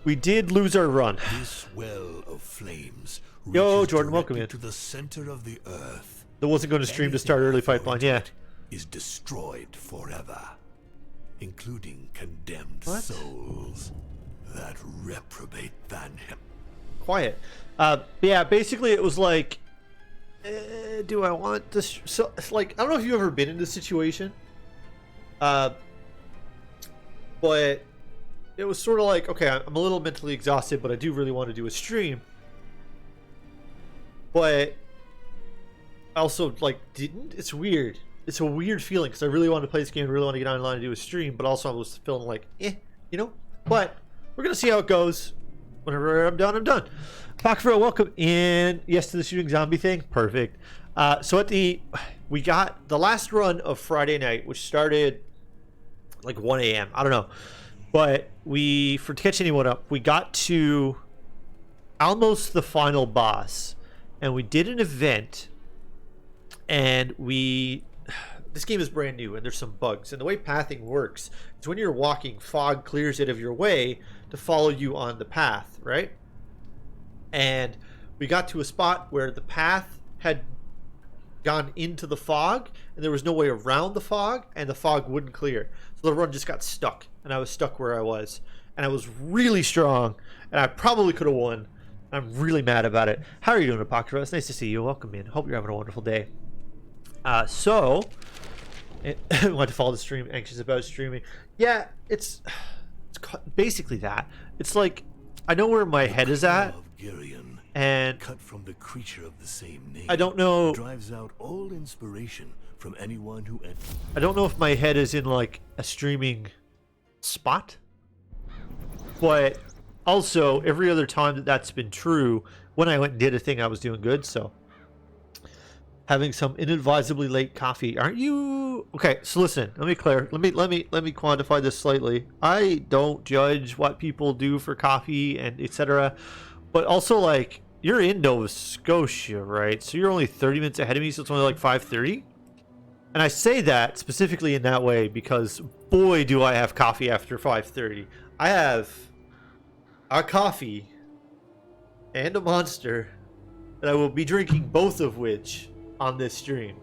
We did lose our run. This well of flames Yo, reaches Jordan, welcome directly in. to the center of the earth. That wasn't going to stream to start early pipeline. Yeah. Is destroyed forever, including condemned What? souls that reprobate Van Hem. Quiet. Yeah, basically it was like, do I want this? So it's like, I don't know if you've ever been in this situation, but it was sort of like, okay, I'm a little mentally exhausted, but I do really want to do a stream, but I also like didn't. It's weird. It's a weird feeling because I really want to play this game, really want to get online and do a stream, but also I was feeling like, you know. But we're gonna see how it goes. Whenever I'm done, I'm done. Foxville, welcome in. Yes to the shooting zombie thing. Perfect. So we got the last run of Friday night, which started like 1 a.m. I don't know, but to catch anyone up, we got to almost the final boss, and we did an event, and this game is brand new and there's some bugs, and the way pathing works is when you're walking, fog clears it of your way to follow you on the path, right? And we got to a spot where the path had gone into the fog and there was no way around the fog, and the fog wouldn't clear, so the run just got stuck, and I was stuck where I was, and I was really strong, and I probably could have won. I'm really mad about it. How are you doing, Apocrypha? It's nice to see you. Welcome in. Hope you're having a wonderful day. So I want to follow the stream, anxious about streaming. Yeah, it's basically that. It's like, I know where my head is at, and cut from the creature of the same name, I don't know, drives out all inspiration from anyone who I don't know if my head is in like a streaming spot, but also every other time that's been true, when I went and did a thing, I was doing good. So having some inadvisably late coffee. Aren't you? Okay, so listen, let me quantify this slightly. I don't judge what people do for coffee and etc. But also, like, you're in Nova Scotia, right? So you're only 30 minutes ahead of me, so it's only like 5:30. And I say that specifically in that way because boy do I have coffee after 5:30. I have a coffee and a Monster, and I will be drinking both of which on this stream.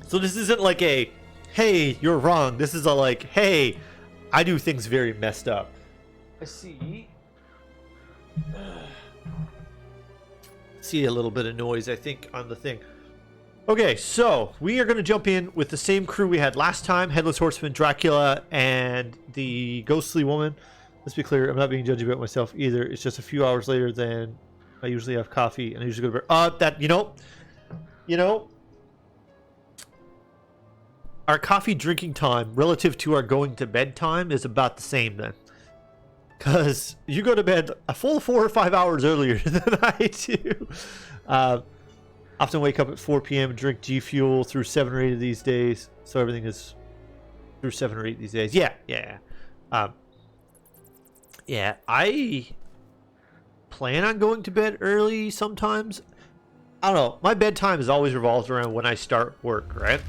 So this isn't like a, hey, you're wrong. This is a like, hey, I do things very messed up. I see a little bit of noise, I think, on the thing. Okay, so we are going to jump in with the same crew we had last time. Headless Horseman, Dracula, and the ghostly woman. Let's be clear, I'm not being judgy about myself either. It's just a few hours later than I usually have coffee, and I usually go to bed. You know, our coffee drinking time relative to our going to bed time is about the same then. Because you go to bed a full 4 or 5 hours earlier than I do. Often wake up at 4 p.m. and drink G Fuel through 7 or 8 of these days. So everything is through 7 or 8 these days. Yeah. I plan on going to bed early sometimes. I don't know. My bedtime is always revolved around when I start work, right?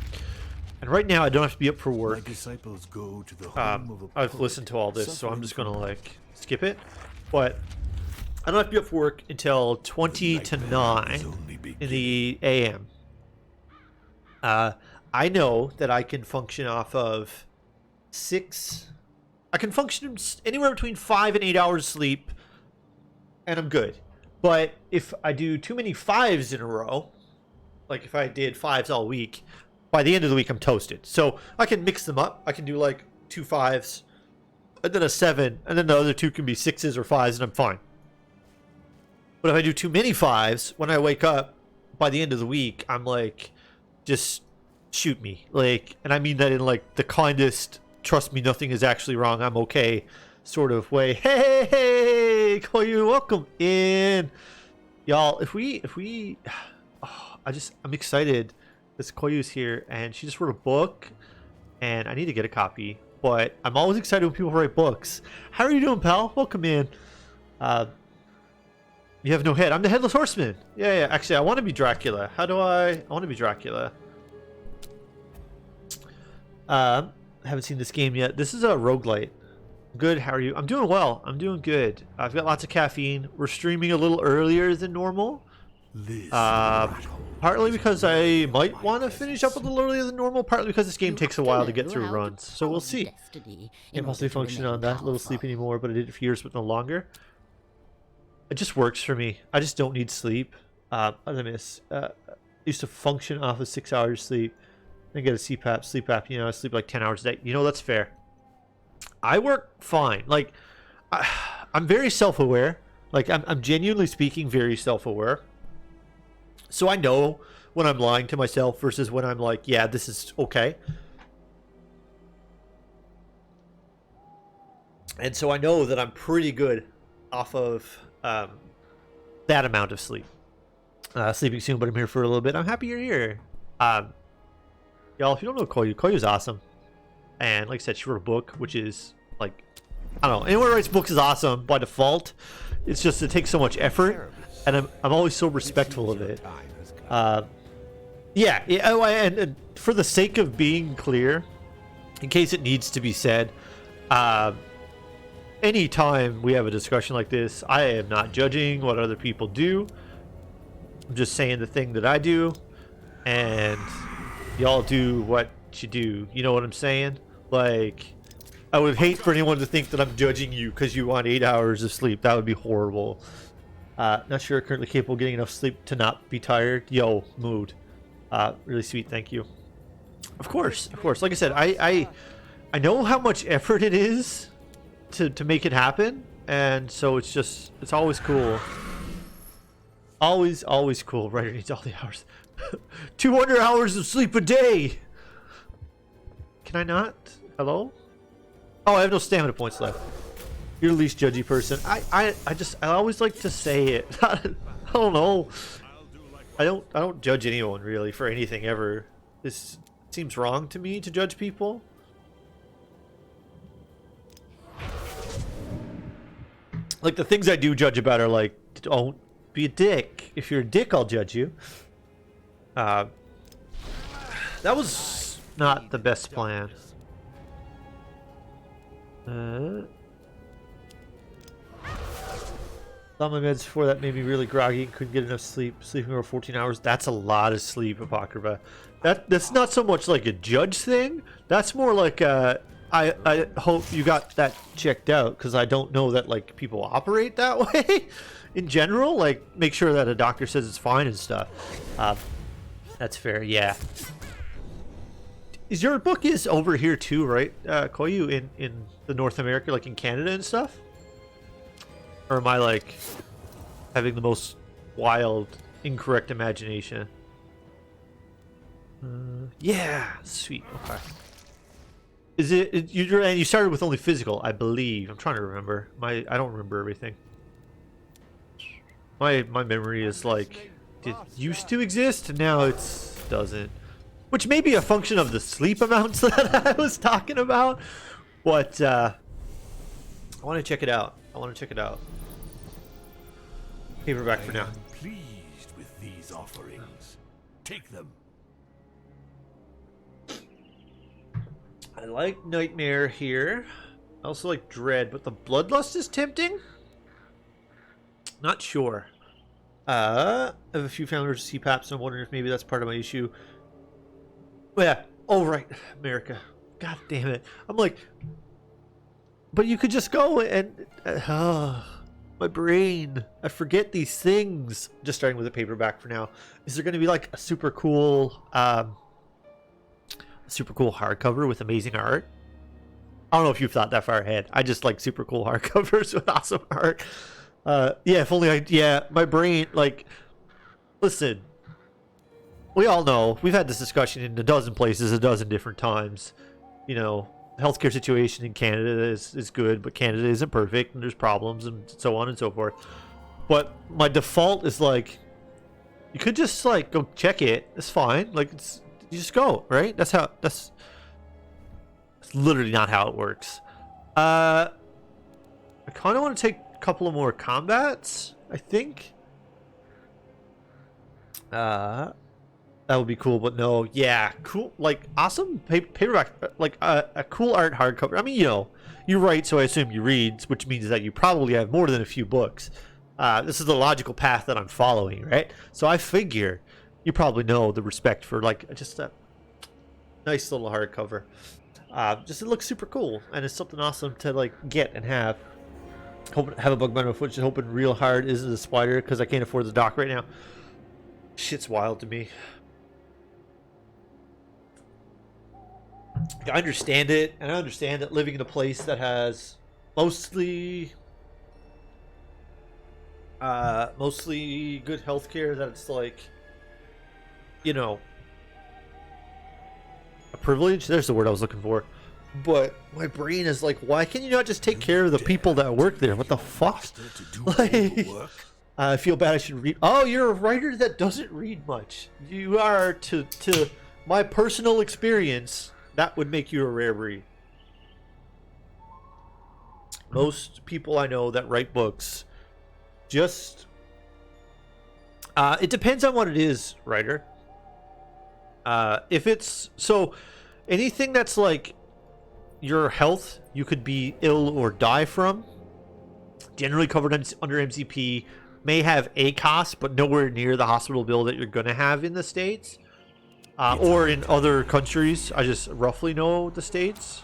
And right now I don't have to be up for work. My disciples go to the home of a I've poet listened to all this, so I'm just suffering gonna like skip it. But I don't have to be up for work until 20 to 9 in the AM. I know that I can function off of 6. I can function anywhere between 5 and 8 hours sleep, and I'm good. But if I do too many 5s in a row, like if I did 5s all week, by the end of the week I'm toasted. So I can mix them up. I can do like 2 5s, and then a 7, and then the other 2 can be 6s or 5s, and I'm fine. But if I do too many 5s, when I wake up, by the end of the week, I'm like, just shoot me. Like, and I mean that in like the kindest, trust me, nothing is actually wrong, I'm okay sort of way. Hey, call you, welcome in. Y'all, if we I'm excited. This Koyu's here, and she just wrote a book, and I need to get a copy. But I'm always excited when people write books. How are you doing, pal? Welcome in. You have no head. I'm the Headless Horseman. Yeah. Actually, I want to be Dracula. How do I want to be Dracula. haven't seen this game yet. This is a roguelite. Good, how are you? I'm doing well. I'm doing good. I've got lots of caffeine. We're streaming a little earlier than normal. Partly because I might want to finish up a little earlier than normal, partly because this game takes a while to get through runs. So we'll see. Can't possibly function on that little sleep anymore, but I did it for years, but no longer. It just works for me. I just don't need sleep. I miss. I used to function off of 6 hours sleep. Then get a CPAP, sleep apnea. I sleep like 10 hours a day. You know, that's fair. I work fine. Like, I'm very self-aware. Like, I'm genuinely speaking very self-aware. So I know when I'm lying to myself versus when I'm like, yeah, this is okay. And so I know that I'm pretty good off of that amount of sleep. Sleeping soon, but I'm here for a little bit. I'm happy you're here. Y'all, if you don't know Koyu's awesome. And like I said, she wrote a book, which is like, I don't know, anyone who writes books is awesome by default. It's just, it takes so much effort. And I'm always so respectful of it. Yeah, and for the sake of being clear, in case it needs to be said, anytime we have a discussion like this, I am not judging what other people do. I'm just saying the thing that I do, and y'all do what you do. You know what I'm saying? Like, I would hate for anyone to think that I'm judging you because you want 8 hours of sleep. That would be horrible. Not sure currently capable of getting enough sleep to not be tired. Yo, mood. Really sweet, thank you. Of course, of course. Like I said, I know how much effort it is to make it happen, and so it's always cool. Always cool. Writer needs all the hours. 200 hours of sleep a day. Can I not? Hello? Oh, I have no stamina points left. You're the least judgy person. I always like to say it. I don't know. I don't judge anyone really for anything ever. This seems wrong to me to judge people. Like, the things I do judge about are like, don't be a dick. If you're a dick, I'll judge you. That was not the best plan. Thought my meds before that made me really groggy and couldn't get enough sleep. Sleeping over 14 hours. That's a lot of sleep, Apocrypha. That's not so much like a judge thing. That's more like I hope you got that checked out, because I don't know that like people operate that way in general. Like, make sure that a doctor says it's fine and stuff. That's fair, yeah. Is your book is over here too, right, Koyu, in the North America, like in Canada and stuff? Or am I like having the most wild, incorrect imagination? Yeah, sweet. Okay. Is it you started with only physical, I believe. I'm trying to remember. I don't remember everything. My memory is like, it used to exist, and now it doesn't. Which may be a function of the sleep amounts that I was talking about. But I want to check it out. Paperback for now. I'm pleased with these offerings. Take them. I like Nightmare here. I also like Dread, but the Bloodlust is tempting? Not sure. I have a few founders of CPAP, so I'm wondering if maybe that's part of my issue. But yeah. Oh, right. America. God damn it. I'm like... But you could just go and... my brain. I forget these things. Just starting with a paperback for now. Is there going to be like a super cool hardcover with amazing art? I don't know if you've thought that far ahead. I just like super cool hardcovers with awesome art. Yeah, if only my brain, like, listen, we all know, we've had this discussion in a dozen places, a dozen different times. You know, the healthcare situation in Canada is good, but Canada isn't perfect, and there's problems, and so on and so forth. But my default is like, you could just like go check it. It's fine. Like, you just go, right? That's literally not how it works. I kind of want to take a couple of more combats, I think. That would be cool, but no. Yeah, cool. Like, awesome paperback. Like, a cool art hardcover. I mean, you know, you write, so I assume you read, which means that you probably have more than a few books. This is the logical path that I'm following, right? So I figure you probably know the respect for, like, just a nice little hardcover. Just it looks super cool, and it's something awesome to, like, get and have. Have a bug bundle, which is hoping real hard isn't a spider, because I can't afford the dock right now. Shit's wild to me. I understand it, and I understand that living in a place that has mostly good healthcare, that it's like, you know, a privilege. There's the word I was looking for. But my brain is like, why can you not just take care of the people that work there? What the fuck? Like, I feel bad. I should read. Oh, you're a writer that doesn't read much. You are, to my personal experience, that would make you a rare breed. Most people I know that write books just... it depends on what it is, writer. If it's... So, anything that's like your health, you could be ill or die from, generally covered under MCP, may have a cost, but nowhere near the hospital bill that you're going to have in the States. Or in other countries. I just roughly know the states.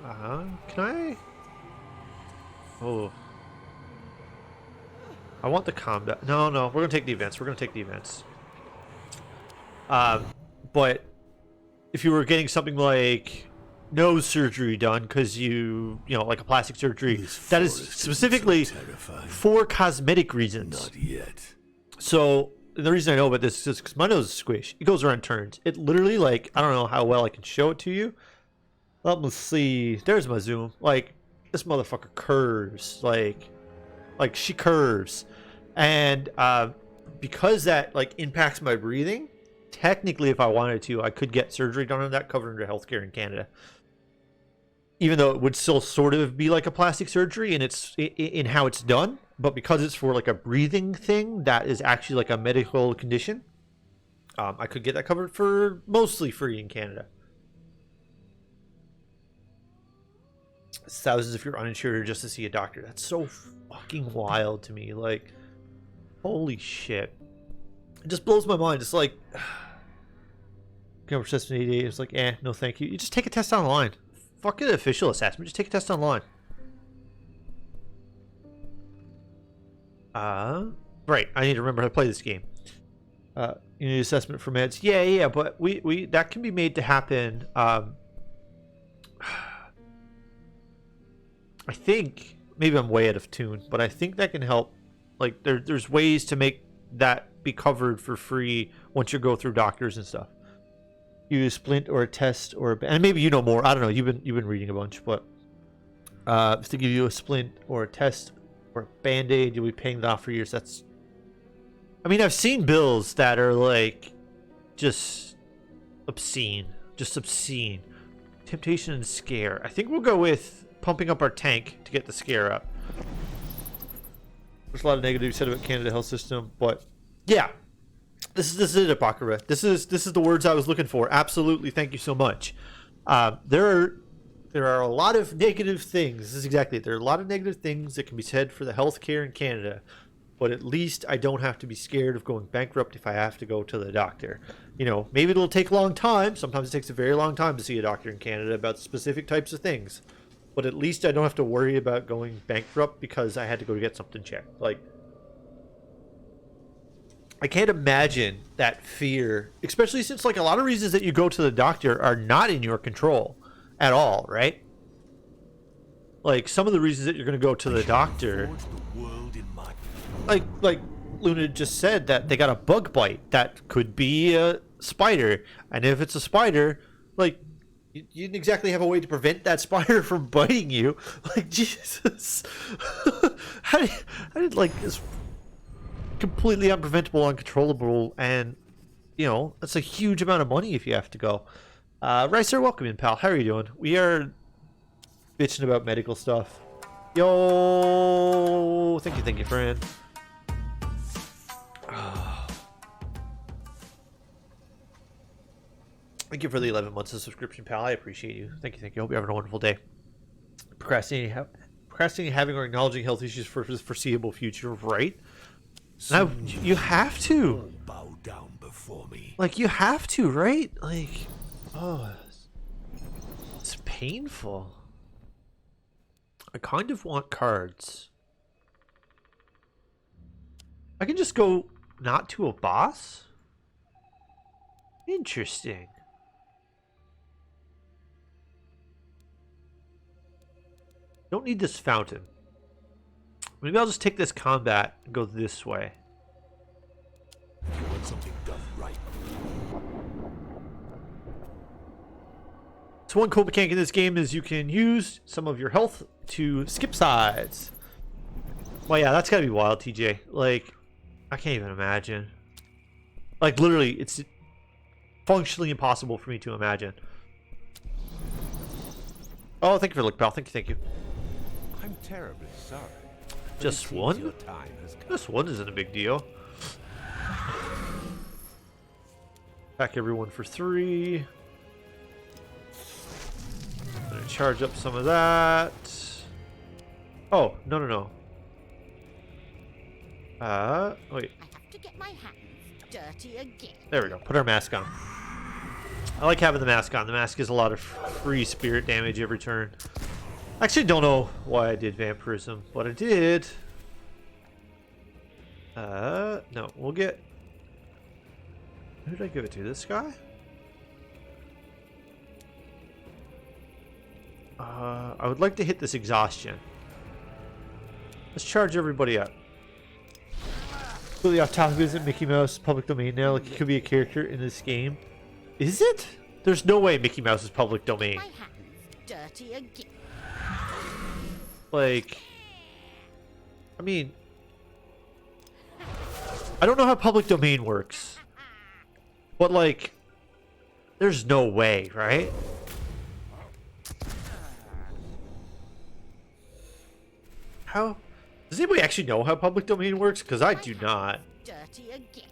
Can I? Oh. I want the combat. No, we're going to take the events. But if you were getting something like nose surgery done because you know, like a plastic surgery, that is specifically for cosmetic reasons. Not yet. So... the reason I know about this is because my nose is squish. It goes around turns. It literally, like, I don't know how well I can show it to you. Let's see. There's my zoom. Like, this motherfucker curves. Like she curves. And because that, like, impacts my breathing, technically, if I wanted to, I could get surgery done on that covered under healthcare in Canada. Even though it would still sort of be like a plastic surgery in how it's done. But because it's for like a breathing thing that is actually like a medical condition, I could get that covered for mostly free in Canada. It's thousands if you're uninsured just to see a doctor. That's so fucking wild to me. Like, holy shit. It just blows my mind. It's like, assessment 88. It's like, no thank you. You just take a test online. Fuck an official assessment. Just take a test online. Right. I need to remember how to play this game. You need assessment for meds. Yeah, but we that can be made to happen. I think maybe I'm way out of tune, but I think that can help. Like there's ways to make that be covered for free once you go through doctors and stuff. Use splint or a test or and maybe you know more. I don't know. You've been reading a bunch, but if they give you a splint or a test or a band-aid, you'll be paying that off for years. That's, I mean, I've seen bills that are like just obscene. Temptation and scare. I think we'll go with pumping up our tank to get the scare up. There's a lot of negative said about Canada health system, but yeah, this is it, Apocrypha. This is the words I was looking for. Absolutely, thank you so much. There are a lot of negative things. This is exactly it. There are a lot of negative things that can be said for the healthcare in Canada, but at least I don't have to be scared of going bankrupt if I have to go to the doctor. You know, maybe it'll take a long time. Sometimes it takes a very long time to see a doctor in Canada about specific types of things, but at least I don't have to worry about going bankrupt because I had to go get something checked. Like, I can't imagine that fear, especially since like a lot of reasons that you go to the doctor are not in your control at all, right? Like some of the reasons that you're going to go to the doctor, like Luna just said, that they got a bug bite that could be a spider, and if it's a spider, like you didn't exactly have a way to prevent that spider from biting you. Like, Jesus. how did like this completely unpreventable, uncontrollable, and you know, that's a huge amount of money if you have to go. Ricer, welcome in, pal. How are you doing? We are bitching about medical stuff. Yo, thank you, friend. Thank you for the 11 months of subscription, pal. I appreciate you. Thank you, thank you. Hope you're having a wonderful day. Procrastinating having or acknowledging health issues for the foreseeable future, right? Now, you have to. All bow down before me. Like, you have to, right? Like, oh, it's painful. I kind of want cards. I can just go not to a boss? Interesting. Don't need this fountain. Maybe I'll just take this combat and go this way. If you want something done right, So one cool mechanic in this game is you can use some of your health to skip sides. Well, yeah, that's gotta be wild, TJ. Like, I can't even imagine. Like, literally, it's functionally impossible for me to imagine. Oh, thank you for the look, pal. Thank you, thank you. I'm terribly sorry. but it Just seems one? your time has come. This one isn't a big deal. Pack everyone for 3. Gonna charge up some of that. Oh, no, no, no. Wait. I have to get my hands dirty again. There we go. Put our mask on. I like having the mask on. The mask gives a lot of free spirit damage every turn. I actually don't know why I did vampirism, but I did. No, we'll get... Who did I give it to? This guy? I would like to hit this exhaustion. Let's charge everybody up. Really off topic, isn't Mickey Mouse public domain now? Like, he could be a character in this game. Is it? There's no way Mickey Mouse is public domain. My hands dirty again. Like, I mean, I don't know how public domain works, but like, there's no way, right? How? Does anybody actually know how public domain works? Because I do not. Dirty again.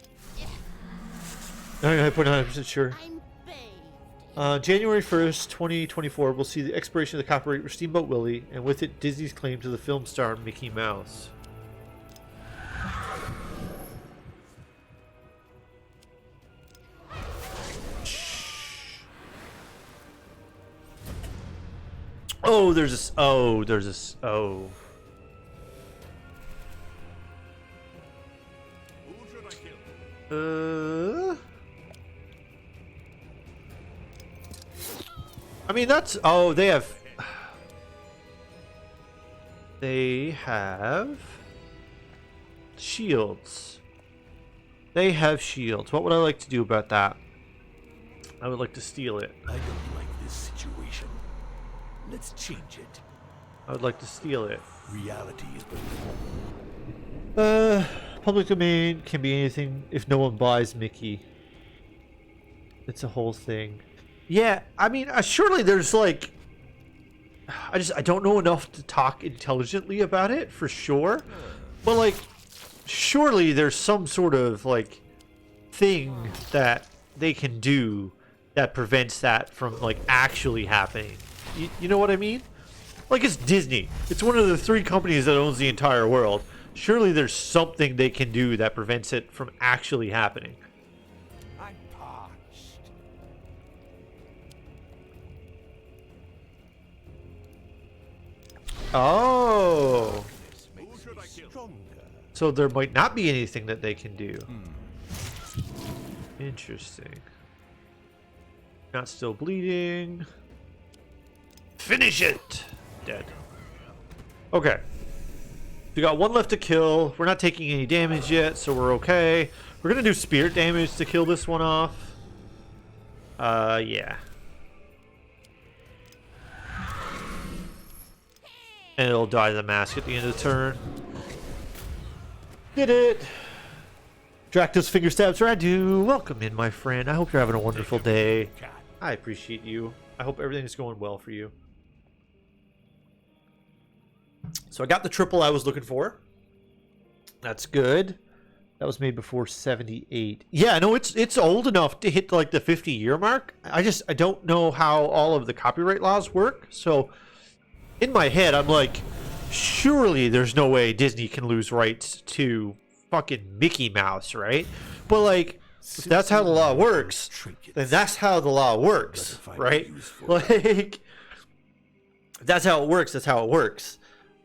I'm not 100% sure. I'm bathed. January 1st, 2024, we'll see the expiration of the copyright for Steamboat Willie, and with it, Disney's claim to the film star Mickey Mouse. Oh, there's this. Oh, there's this. Oh. Who should I kill? I mean, that's... Oh, they have... They have... Shields. They have shields. What would I like to do about that? I would like to steal it. I don't like this situation. Let's change it. I would like to steal it. Reality is below. Public domain can be anything if no one buys Mickey. It's a whole thing. Yeah, I mean, surely there's like... I don't know enough to talk intelligently about it, for sure. But like, surely there's some sort of like thing that they can do that prevents that from like actually happening. You know what I mean? Like, it's Disney. It's one of the 3 companies that owns the entire world. Surely there's something they can do that prevents it from actually happening. I'm parched. Oh. This makes me stronger. So there might not be anything that they can do. Interesting. Not still bleeding. Finish it! Dead. Okay. We got 1 left to kill. We're not taking any damage yet, so we're okay. We're gonna do spirit damage to kill this one off. Yeah. And it'll die to the mask at the end of the turn. Did it! Dractus finger stabs Radu. Welcome in, my friend. I hope you're having a wonderful day. Cat. I appreciate you. I hope everything's going well for you. So I got the triple I was looking for. That's good. That was made before 78. Yeah, no, it's old enough to hit like the 50-year mark. I don't know how all of the copyright laws work. So in my head, I'm like, surely there's no way Disney can lose rights to fucking Mickey Mouse, right? But like, if that's how the law works, then that's how the law works, right? Like, that's how it works. That's how it works.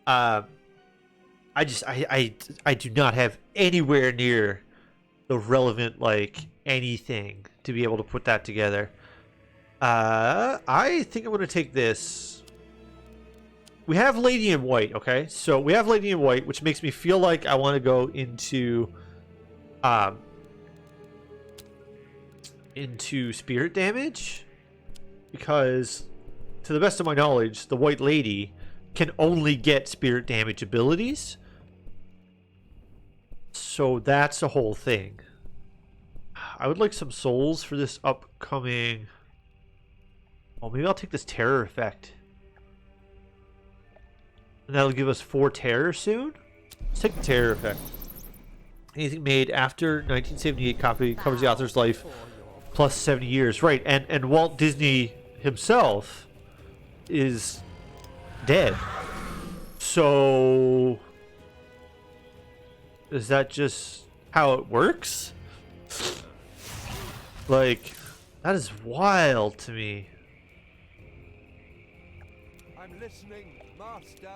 I do not have anywhere near the relevant, like, anything to be able to put that together. I think I'm going to take this. We have Lady in White, okay? So we have Lady in White, which makes me feel like I want to go into spirit damage, because to the best of my knowledge, the White Lady can only get spirit damage abilities. So that's the whole thing. I would like some souls for this upcoming... Oh, maybe I'll take this terror effect. And that'll give us 4 terror soon? Let's take the terror effect. Anything made after 1978 copy covers the author's life plus 70 years. Right, and Walt Disney himself is dead. So... is that just how it works? Like, that is wild to me. I'm listening, Master.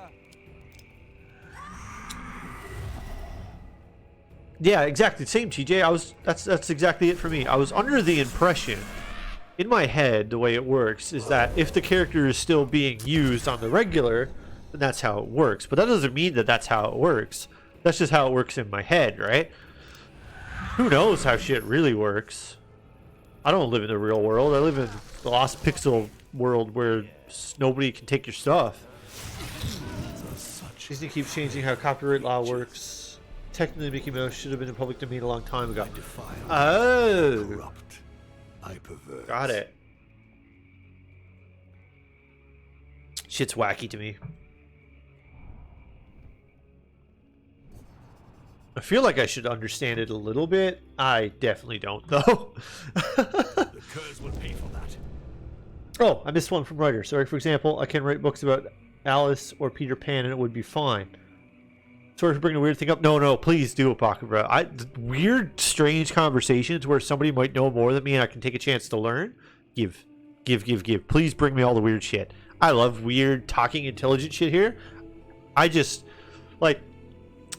Yeah, exactly. Same, TJ. That's exactly it for me. I was under the impression, in my head, the way it works is that if the character is still being used on the regular, then that's how it works. But that doesn't mean that that's how it works. That's just how it works in my head, right? Who knows how shit really works? I don't live in the real world. I live in the Lost Pixel world where nobody can take your stuff. Disney keeps changing how copyright law works. Technically, Mickey Mouse should have been in public domain a long time ago. Oh, Corrupt. I pervert. got it. Shit's wacky to me. I feel like I should understand it a little bit. I definitely don't, though. The Kurz will pay for that. Oh, I missed one from writer. Sorry, for example, I can write books about Alice or Peter Pan and it would be fine. Sorry for bringing a weird thing up. No, please do, Apocrypha. Weird, strange conversations where somebody might know more than me and I can take a chance to learn. Give. Please bring me all the weird shit. I love weird, talking, intelligent shit here. I just, like,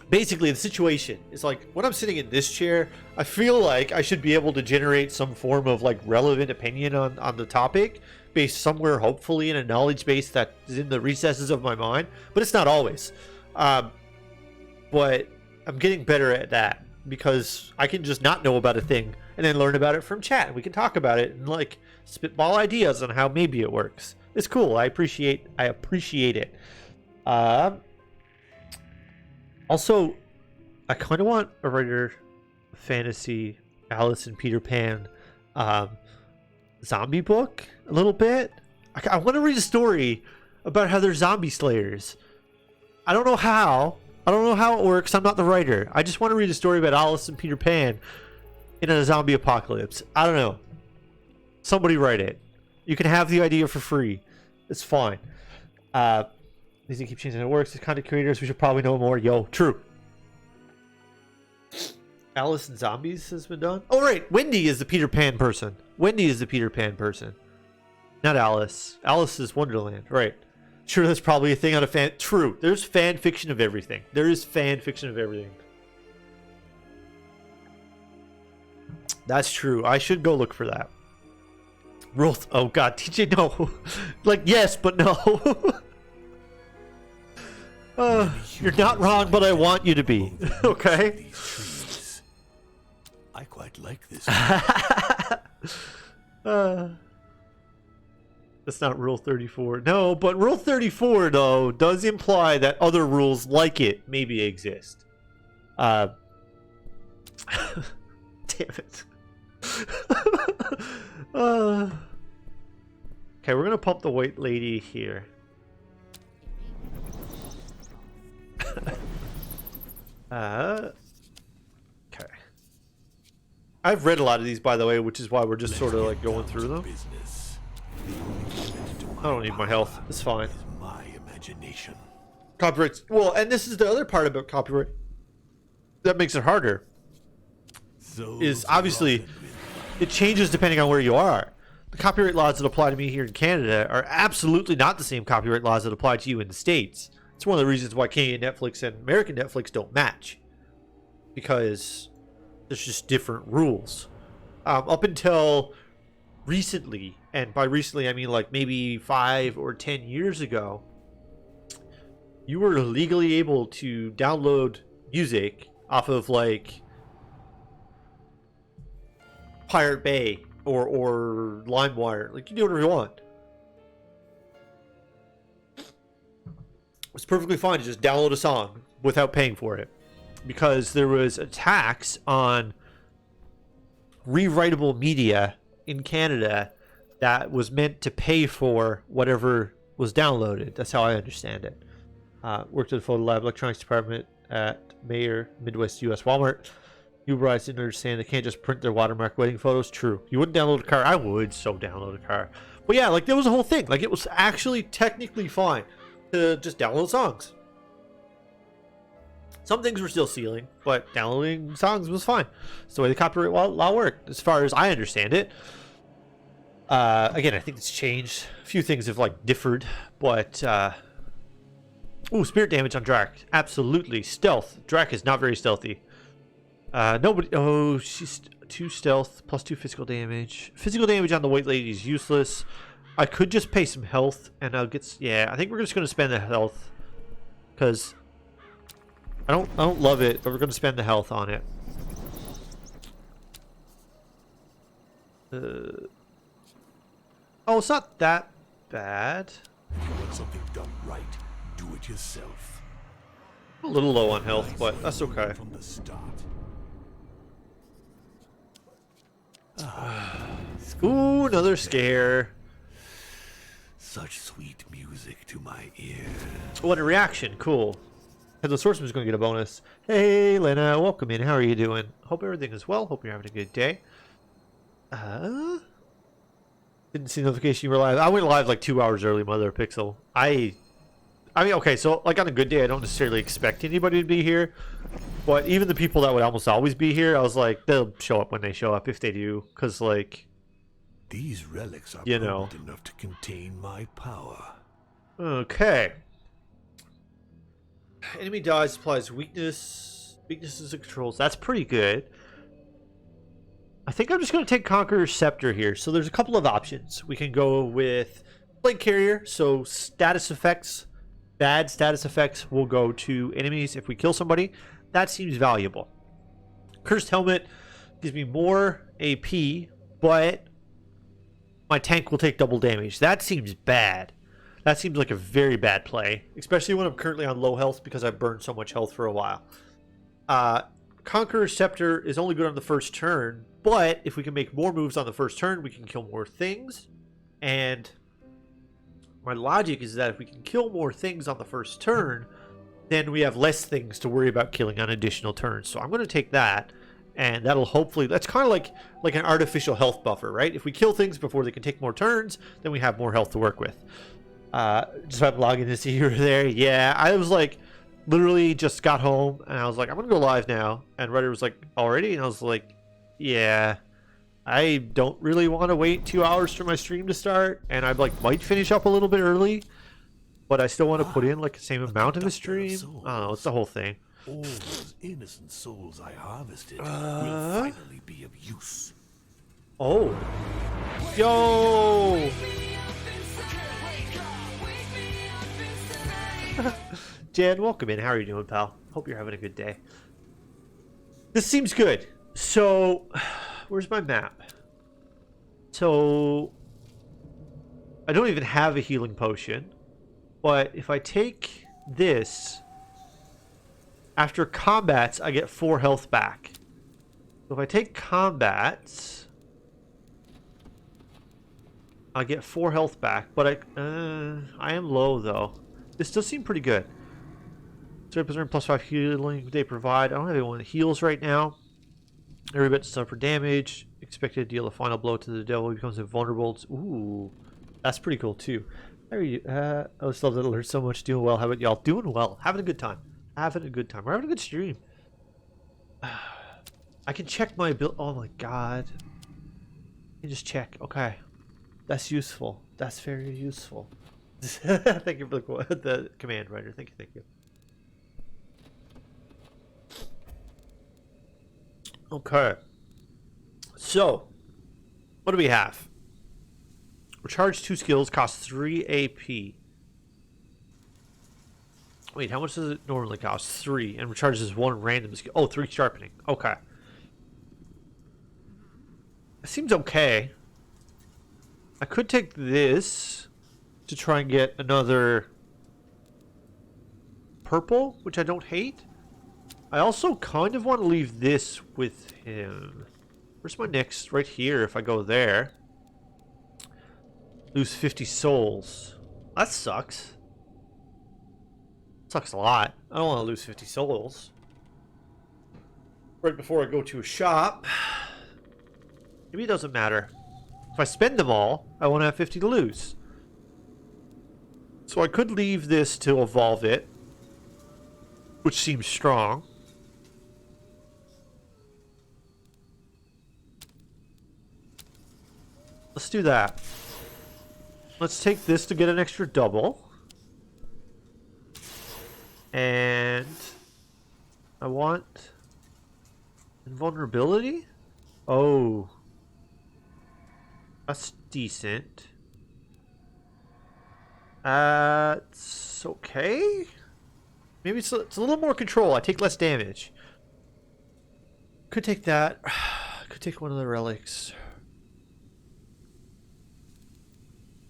basically the situation is like, when I'm sitting in this chair, I feel like I should be able to generate some form of, like, relevant opinion on the topic based somewhere, hopefully, in a knowledge base that is in the recesses of my mind. But it's not always. But I'm getting better at that because I can just not know about a thing and then learn about it from chat. And we can talk about it and, like, spitball ideas on how maybe it works. It's cool. I appreciate it. Also, I kind of want a writer fantasy Alice and Peter Pan zombie book a little bit. I want to read a story about how they're zombie slayers. I don't know how. I don't know how it works. I'm not the writer. I just want to read a story about Alice and Peter Pan in a zombie apocalypse. I don't know. Somebody write it. You can have the idea for free. It's fine. These keep changing how it works. As content creators, we should probably know more. Yo, true. Alice and Zombies has been done. Oh, right. Wendy is the Peter Pan person. Not Alice. Alice is Wonderland. Right. Sure, that's probably a thing on a fan. True. There's fan fiction of everything. There is fan fiction of everything. That's true. I should go look for that. Oh, God. TJ, no. Like, yes, but no. You're not wrong, but I want you to be. Okay? I quite like this. That's not Rule 34. No, but Rule 34, though, does imply that other rules like it maybe exist. Damn it. Okay, we're going to pump the White Lady here. Okay. I've read a lot of these, by the way, which is why we're just sort of like going through them. Business. I don't need my health. It's fine. Is my imagination. Copyrights. Well, and this is the other part about copyright that makes it harder. Is obviously it changes depending on where you are. The copyright laws that apply to me here in Canada are absolutely not the same copyright laws that apply to you in the States. It's one of the reasons why Canadian Netflix and American Netflix don't match, because there's just different rules. Up until recently, and by recently I mean like maybe 5 or 10 years ago, you were legally able to download music off of like Pirate Bay or LimeWire. Like, you do whatever you want. It's perfectly fine to just download a song without paying for it, because there was a tax on rewritable media in Canada that was meant to pay for whatever was downloaded. That's how I understand it. Worked at the photo lab electronics department at Mayer Midwest US Walmart. You guys didn't understand they can't just print their watermark wedding photos. True. You wouldn't download a car. I would so download a car. But yeah, like there was a whole thing. Like it was actually technically fine to just download songs. Some things were still stealing, but downloading songs was fine. It's the way the copyright law worked, as far as I understand it. Again, I think it's changed. A few things have like differed, but ooh, spirit damage on Drac. Absolutely. Stealth. Drac is not very stealthy. Nobody. Oh, she's 2 stealth plus 2 physical damage. Physical damage on the white lady is useless. I could just pay some health, and I'll get. Yeah, I think we're just gonna spend the health, because I don't love it, but we're gonna spend the health on it. Oh, it's not that bad. If you want something done right, do it yourself. A little low on health, but that's okay. From the start. Ooh, another scare. Such sweet music to my ear. What a reaction. Cool. Headless Horseman's going to get a bonus. Hey, Lena. Welcome in. How are you doing? Hope everything is well. Hope you're having a good day. Didn't see notification you were live. I went live like 2 hours early, Mother Pixel. I mean, okay, so like on a good day, I don't necessarily expect anybody to be here. But even the people that would almost always be here, I was like, they'll show up when they show up, if they do. Because, like, these relics are potent enough to contain my power. Okay. Enemy dodge supplies weaknesses and controls. That's pretty good. I think I'm just going to take Conqueror's Scepter here. So there's a couple of options. We can go with Plague Carrier. So status effects, bad status effects will go to enemies if we kill somebody. That seems valuable. Cursed Helmet gives me more AP, but my tank will take double damage. That seems bad. That seems like a very bad play, especially when I'm currently on low health because I've burned so much health for a while. Conqueror's Scepter is only good on the first turn, but if we can make more moves on the first turn, we can kill more things. And my logic is that if we can kill more things on the first turn, then we have less things to worry about killing on additional turns. So I'm going to take that, and that'll hopefully... That's kind of like an artificial health buffer, right? If we kill things before they can take more turns, then we have more health to work with. Just I'm logging to see you were there. Yeah, I was like, literally just got home, and I was like, I'm going to go live now. And Redder was like, already? And I was like, yeah, I don't really want to wait 2 hours for my stream to start, and I like might finish up a little bit early. But I still want to put in like the same amount of the stream. I don't know, it's the whole thing. All those innocent souls I harvested will finally be of use. Oh. Yo! Jan, welcome in. How are you doing, pal? Hope you're having a good day. This seems good. So, where's my map? So, I don't even have a healing potion. But if I take this, after combats, I get 4 health back. So if I take combats, I get 4 health back. But I am low, though. This does seem pretty good. So plus 5 healing they provide. I don't have anyone that heals right now. Every bit suffer damage. Expected to deal a final blow to the devil. He becomes invulnerable. Ooh, that's pretty cool too. How are you? I just love that I learned so much. Doing well. How about y'all? Doing well. Having a good time. Having a good time. We're having a good stream. I can check my bill. Oh my god. I can just check. Okay. That's useful. That's very useful. Thank you for the command writer. Thank you. Thank you. Okay. So, what do we have? Recharge 2 skills, costs 3 AP. Wait, how much does it normally cost? 3. And recharges 1 random skill. Oh, 3 sharpening. Okay. It seems okay. I could take this to try and get another purple, which I don't hate. I also kind of want to leave this with him. Where's my next? Right here, if I go there. Lose 50 souls. That sucks. Sucks a lot. I don't want to lose 50 souls. Right before I go to a shop. Maybe it doesn't matter. If I spend them all, I won't have 50 to lose. So I could leave this to evolve it, which seems strong. Let's do that. Let's take this to get an extra double. And I want invulnerability? Oh. That's decent. It's okay. Maybe it's a little more control. I take less damage. Could take that. Could take one of the relics.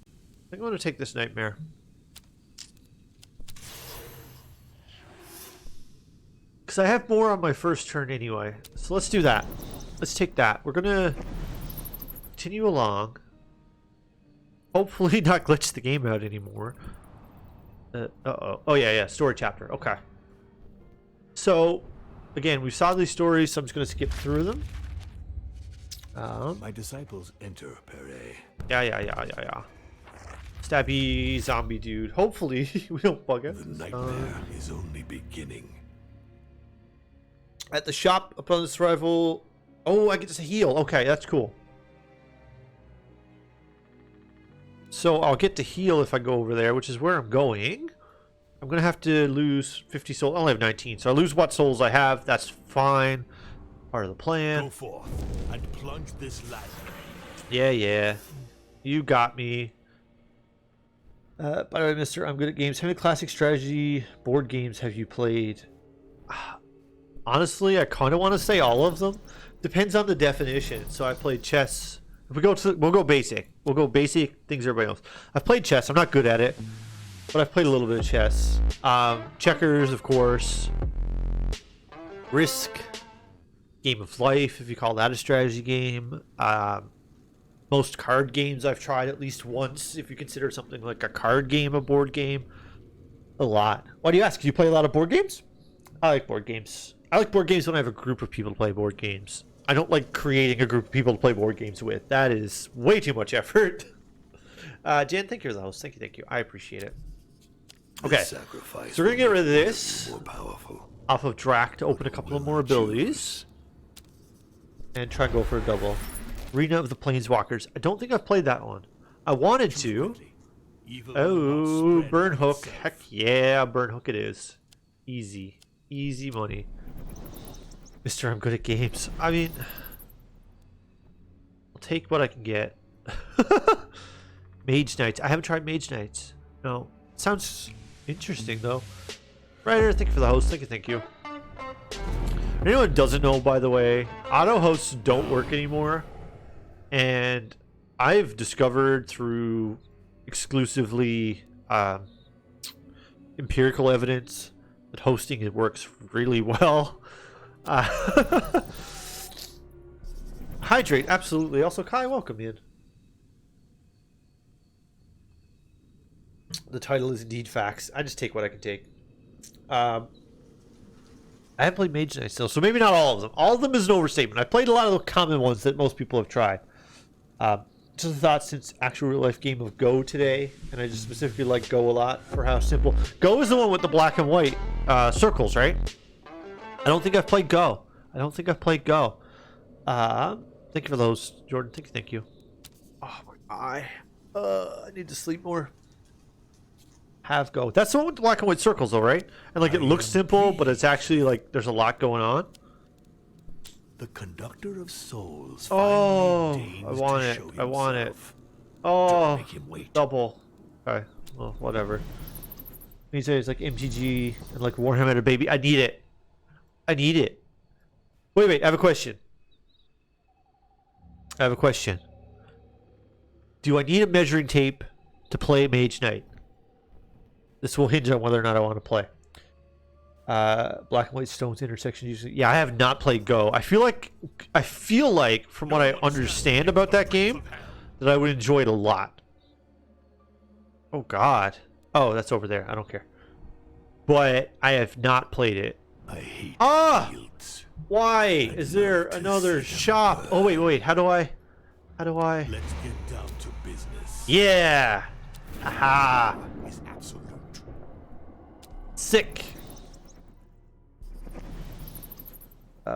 I think I'm going to take this nightmare. Because I have more on my first turn anyway. So let's do that. Let's take that. We're going to continue along. Hopefully not glitch the game out anymore. Uh-oh. Oh, yeah. Story chapter. Okay. So, again, we saw these stories, so I'm just going to skip through them. My disciples enter, Pere. Yeah. Stabby zombie dude. Hopefully we don't bug it. The nightmare is only beginning. At the shop upon this arrival. Oh, I get to heal. Okay, that's cool. So I'll get to heal if I go over there, which is where I'm going. I'm going to have to lose 50 souls. I only have 19, so I lose what souls I have. That's fine. Part of the plan. Go forth and plunge this ladder. Yeah. You got me. By the way, mister, I'm good at games. How many classic strategy board games have you played? Honestly, I kind of want to say all of them. Depends on the definition. So I played chess. If we go to, we'll go basic. We'll go basic things everybody knows. I've played chess. I'm not good at it, but I've played a little bit of chess. Checkers, of course. Risk. Game of Life, if you call that a strategy game. Most card games I've tried at least once, if you consider something like a card game a board game. A lot. Why do you ask? Do you play a lot of board games? I like board games. I like board games when I have a group of people to play board games. I don't like creating a group of people to play board games with. That is way too much effort. Jen, thank you for the host. Thank you. I appreciate it. Okay, so we're going to get rid of this off of Drac to open a couple of more abilities. And try and go for a double. Arena of the Planeswalkers. I don't think I've played that one. I wanted to. Oh, Burn Hook. Heck yeah, Burn Hook it is. Easy. Easy money. Mister, I'm good at games. I mean, I'll take what I can get. Mage Knights. I haven't tried Mage Knights. No. Sounds interesting, though. Ryder, thank you for the host. Thank you. Anyone who doesn't know, by the way, auto hosts don't work anymore. And I've discovered through exclusively empirical evidence that hosting it works really well. Hydrate, absolutely. Also, Kai, welcome in. The title is indeed facts. I just take what I can take. I haven't played Mage Knight still, so maybe not all of them. All of them is an overstatement. I played a lot of the common ones that most people have tried. Just a thought since actual real life game of Go today, and I just specifically like Go a lot for how simple. Go is the one with the black and white circles, right? I don't think I've played Go. Thank you for those, Jordan. Thank you. Oh my eye. I need to sleep more. Have Go. That's the one with the black and white circles, though, right? And like it looks simple, but it's actually like there's a lot going on. The conductor of souls. Oh, finally I want to it. show I want it. himself. Oh, Don't make him wait. double. Okay, well, whatever. He says like MTG and like Warhammer baby. I need it. I need it. Wait. I have a question. Do I need a measuring tape to play Mage Knight? This will hinge on whether or not I want to play. Black and white stones intersection usually. Yeah, I have not played Go. I feel like from what I understand about that game, that I would enjoy it a lot. Oh God. Oh, that's over there. I don't care. But I have not played it. I hate fields. Why is there another shop? Oh wait. How do I? Let's get down to business. Yeah. Haha. Is absolute. Sick.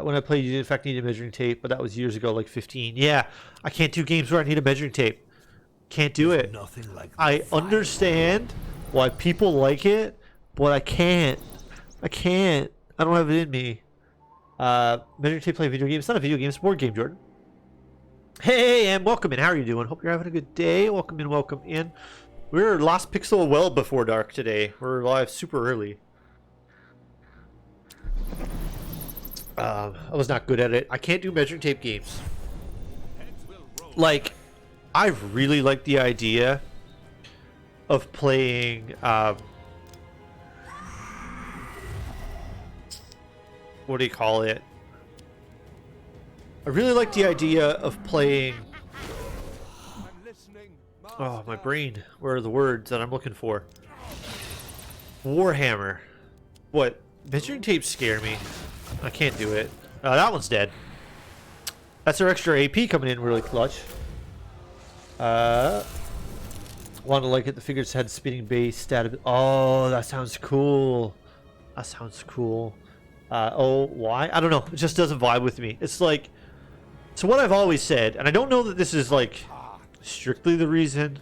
When I played, you did in fact need a measuring tape, but that was years ago, like 15. Yeah, I can't do games where I need a measuring tape. Can't do it. Nothing like I fire. understand why people like it, but I can't. I don't have it in me. Measuring tape play video games. It's not a video game, it's a board game, Jordan. Hey, and welcome in. How are you doing? Hope you're having a good day. Welcome in. We're Lost Pixel well before dark today. We're live super early. I was not good at it. I can't do measuring tape games. Like, I really like the idea of playing, what do you call it? I really like the idea of playing... Oh, my brain. Where are the words that I'm looking for? Warhammer. What? Measuring tapes scare me. I can't do it. That one's dead. That's our extra AP coming in really clutch. Want to like it. The figure's head spinning base stat. Oh, that sounds cool. Oh, why? I don't know. It just doesn't vibe with me. It's like... So what I've always said, and I don't know that this is like strictly the reason,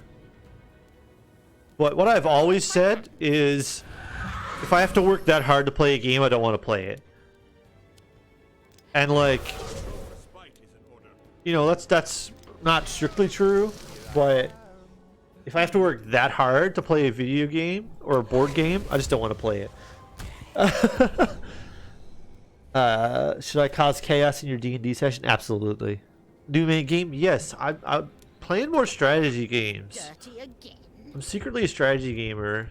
but what I've always said is if I have to work that hard to play a game, I don't want to play it. And like, you know, that's not strictly true, but if I have to work that hard to play a video game or a board game, I just don't want to play it. Should I cause chaos in your D&D session? Absolutely. New main game? Yes. I'm playing more strategy games. Dirty again. I'm secretly a strategy gamer.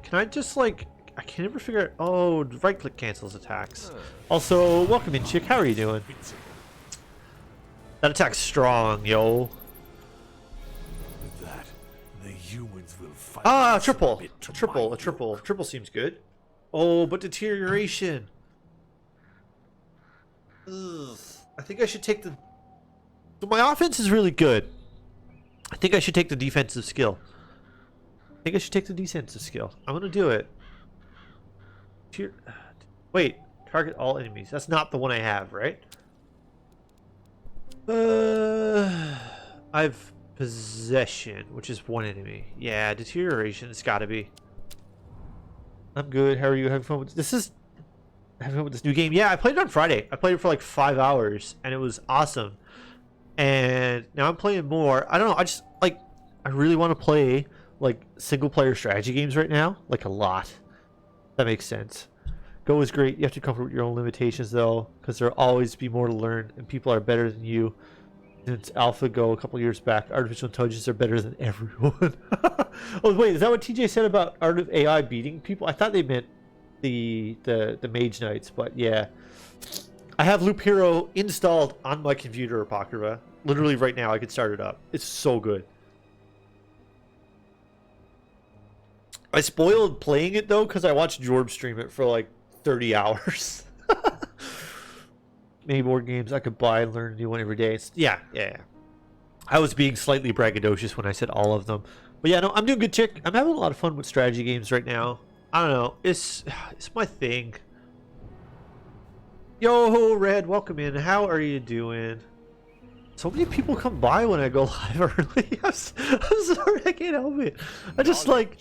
Can I just like... I can never figure out... Oh, right click cancels attacks. Also, welcome in, chick. How are you doing? That attack's strong, yo. With that, the humans will fight. Ah, triple. A triple. Triple seems good. Oh, but deterioration. Ugh. I think I should take the... So my offense is really good. I think I should take the defensive skill. I'm gonna do it. Wait. Target all enemies. That's not the one I have, right? I've possession, which is one enemy. Yeah, deterioration. It's gotta be. I'm good. How are you? Having fun with this? Having fun with this new game? Yeah, I played it on Friday. I played it for like 5 hours, and it was awesome. And now I'm playing more. I don't know. I really want to play like single-player strategy games right now, like a lot. That makes sense. Go is great. You have to come with your own limitations though, because there'll always be more to learn, and people are better than you. Since AlphaGo a couple years back, artificial intelligence are better than everyone. Oh wait, is that what TJ said about art of AI beating people? I thought they meant the Mage Knights, but yeah. I have Loop Hero installed on my computer, Apocrypha. Literally right now, I could start it up. It's so good. I spoiled playing it though because I watched Jorb stream it for like 30 hours. Maybe more games I could buy and learn a new one every day. Yeah. I was being slightly braggadocious when I said all of them. But yeah, no, I'm doing good, chick. I'm having a lot of fun with strategy games right now. I don't know. It's my thing. Yo, Red, welcome in. How are you doing? So many people come by when I go live early. I'm sorry, I can't help it. I just like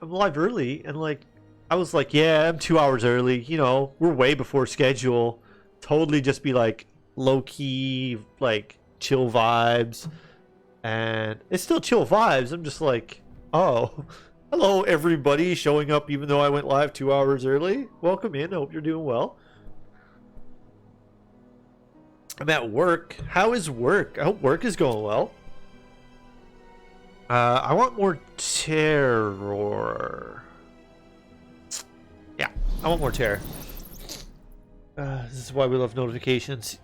I'm live early and like I was like, yeah, I'm 2 hours early. You know, we're way before schedule. Totally just be like low key, like chill vibes, and it's still chill vibes. I'm just like, oh, hello everybody showing up even though I went live 2 hours early. Welcome in. I hope you're doing well. I'm at work. How is work? I hope work is going well. I want more terror. Yeah, I want more terror. This is why we love notifications.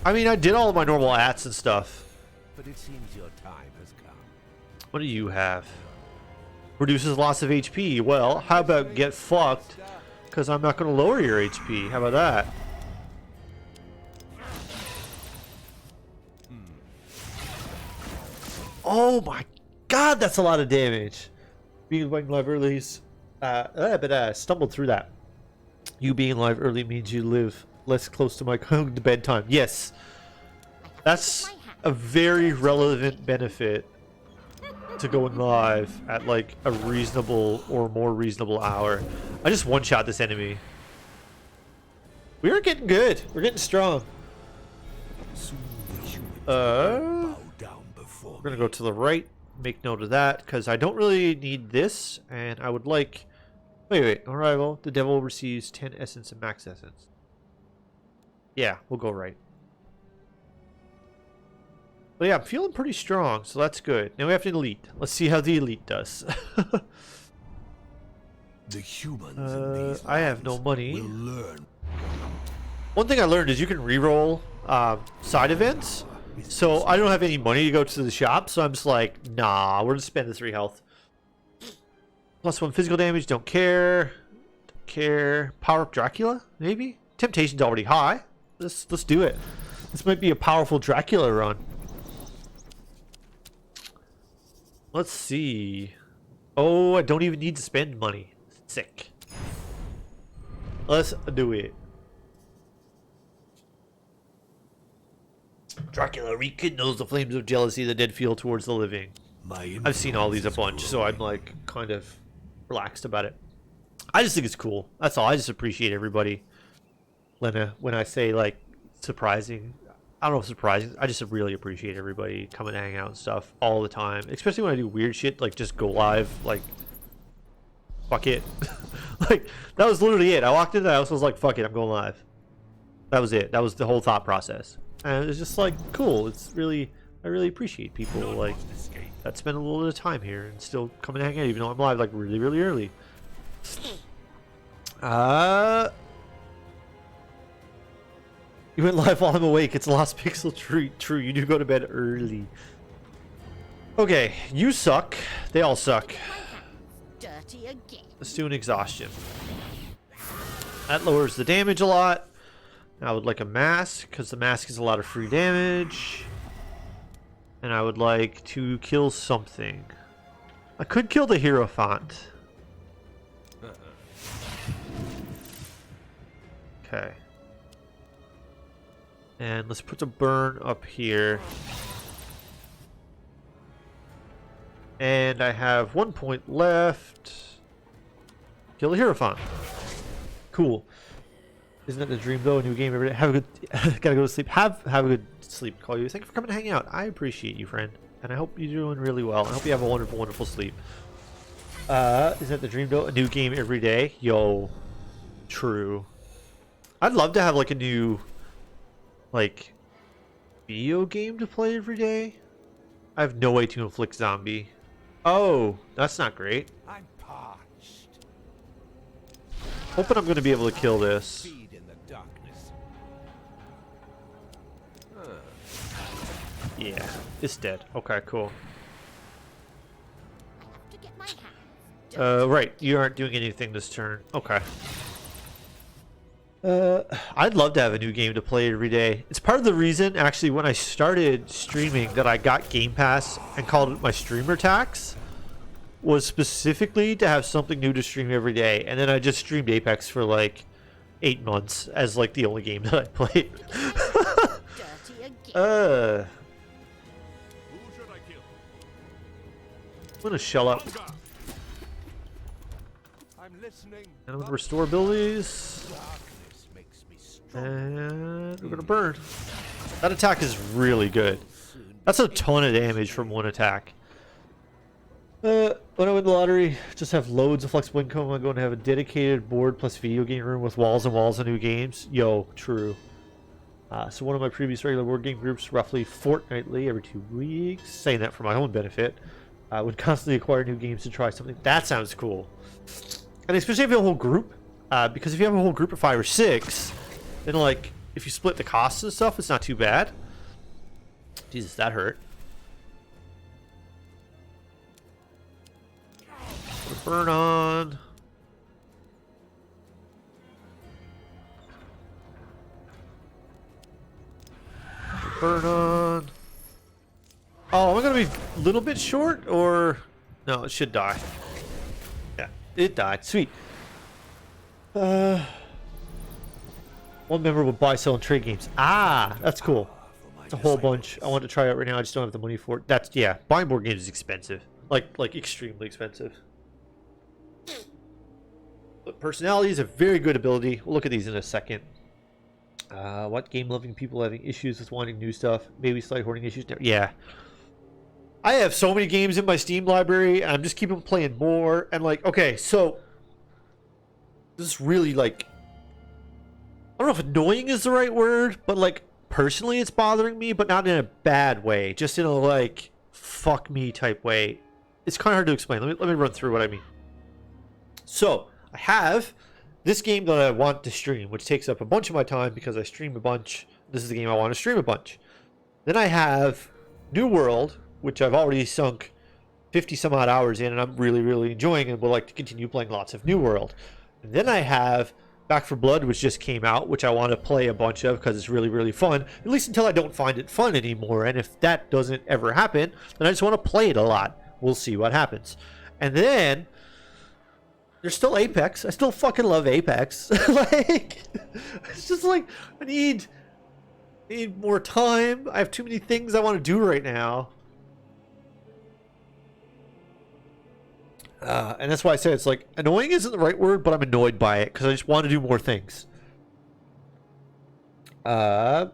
I mean, I did all of my normal ats and stuff. But it seems your time has come. What do you have? Reduces loss of HP. Well, how about get fucked? Because I'm not going to lower your HP. How about that? Oh my god, that's a lot of damage. Being live early, but stumbled through that. You being live early means you live less close to my bedtime. Yes, that's a very relevant benefit to going live at like a reasonable or more reasonable hour. I just one-shot this enemy. We are getting good. We're getting strong. We're gonna go to the right, make note of that, because I don't really need this, and I would like... Wait, arrival. The devil receives 10 essence and max essence. Yeah, we'll go right. But yeah, I'm feeling pretty strong, so that's good. Now we have an elite. Let's see how the elite does. The humans in these I have no money. will learn. One thing I learned is you can reroll side events. So I don't have any money to go to the shop, so I'm just like, nah, we're gonna spend the 3 health. +1 physical damage, don't care. Don't care. Power up Dracula, maybe? Temptation's already high. Let's do it. This might be a powerful Dracula run. Let's see. Oh, I don't even need to spend money. Sick. Let's do it. Dracula rekindles the flames of jealousy the dead feel towards the living. I've seen all these a bunch, so I'm like kind of relaxed about it. I just think it's cool. That's all. I just appreciate everybody. When I say like surprising, I don't know if surprising. I just really appreciate everybody coming to hang out and stuff all the time. Especially when I do weird shit like just go live. Like, fuck it. Like that was literally it. I walked into the house. I was like, fuck it. I'm going live. That was it. That was the whole thought process. And it's just like cool. It's really, I really appreciate people like that spend a little bit of time here and still come and hang out, even though I'm live like really, really early. You went live while I'm awake. It's Lost Pixel. True. You do go to bed early. Okay, you suck. They all suck. Dirty again. Let's do an exhaustion. That lowers the damage a lot. I would like a mask, because the mask is a lot of free damage. And I would like to kill something. I could kill the Hierophant. Okay. And let's put the burn up here. And I have 1 point left. Kill the Hierophant. Cool. Isn't it a dream though? A new game every day. Have a good. Gotta go to sleep. Have a good sleep. Call you. Thank you for coming to hang out. I appreciate you, friend, and I hope you're doing really well. I hope you have a wonderful, wonderful sleep. Is that the dream though? A new game every day. Yo, true. I'd love to have like a new, like, video game to play every day. I have no way to inflict zombie. Oh, that's not great. I'm parched. Hoping I'm going to be able to kill this. Feed in the darkness. Yeah, it's dead. Okay, cool. To get my hands Right, you aren't doing anything this turn. Okay. I'd love to have a new game to play every day. It's part of the reason, actually, when I started streaming, that I got Game Pass and called it my streamer tax, was specifically to have something new to stream every day. And then I just streamed Apex for like 8 months as like the only game that I played. Dirty again. Who should I kill? I'm gonna shell out I'm listening. and I'm gonna restore abilities. Darkness makes me strong. And we're gonna burn. That attack is really good. That's a ton of damage from one attack. When I win the lottery, just have loads of flexible income. I'm going to have a dedicated board plus video game room with walls and walls of new games. Yo, true. So one of my previous regular board game groups, roughly fortnightly, every 2 weeks, saying that for my own benefit, would constantly acquire new games to try something. That sounds cool. And especially if you have a whole group, because if you have a whole group of 5 or 6, then like, if you split the costs and stuff, it's not too bad. Jesus, that hurt. Burn on. Burn on. Oh, am I gonna be a little bit short, or no? It should die. Yeah, it died. Sweet. One member would buy, sell, and trade games. Ah, that's cool. It's a whole bunch. I want to try it right now. I just don't have the money for it. That's, yeah. Buying board games is expensive. Like extremely expensive. But personality is a very good ability. We'll look at these in a second. What game-loving people having issues with wanting new stuff? Maybe slight hoarding issues. Yeah. I have so many games in my Steam library, and I'm just keeping playing more. And like, okay, so this is really like, I don't know if annoying is the right word, but like personally it's bothering me, but not in a bad way. Just in a like, fuck me type way. It's kind of hard to explain. Let me run through what I mean. So, I have this game that I want to stream, which takes up a bunch of my time because I stream a bunch. This is the game I want to stream a bunch. Then I have New World, which I've already sunk 50 some odd hours in, and I'm really, really enjoying and would like to continue playing lots of New World. And then I have Back 4 Blood, which just came out, which I want to play a bunch of because it's really, really fun. At least until I don't find it fun anymore. And if that doesn't ever happen, then I just want to play it a lot. We'll see what happens. And then there's still Apex. I still fucking love Apex. Like, it's just like, I need more time. I have too many things I want to do right now. And that's why I say it's like, annoying isn't the right word, but I'm annoyed by it because I just want to do more things. I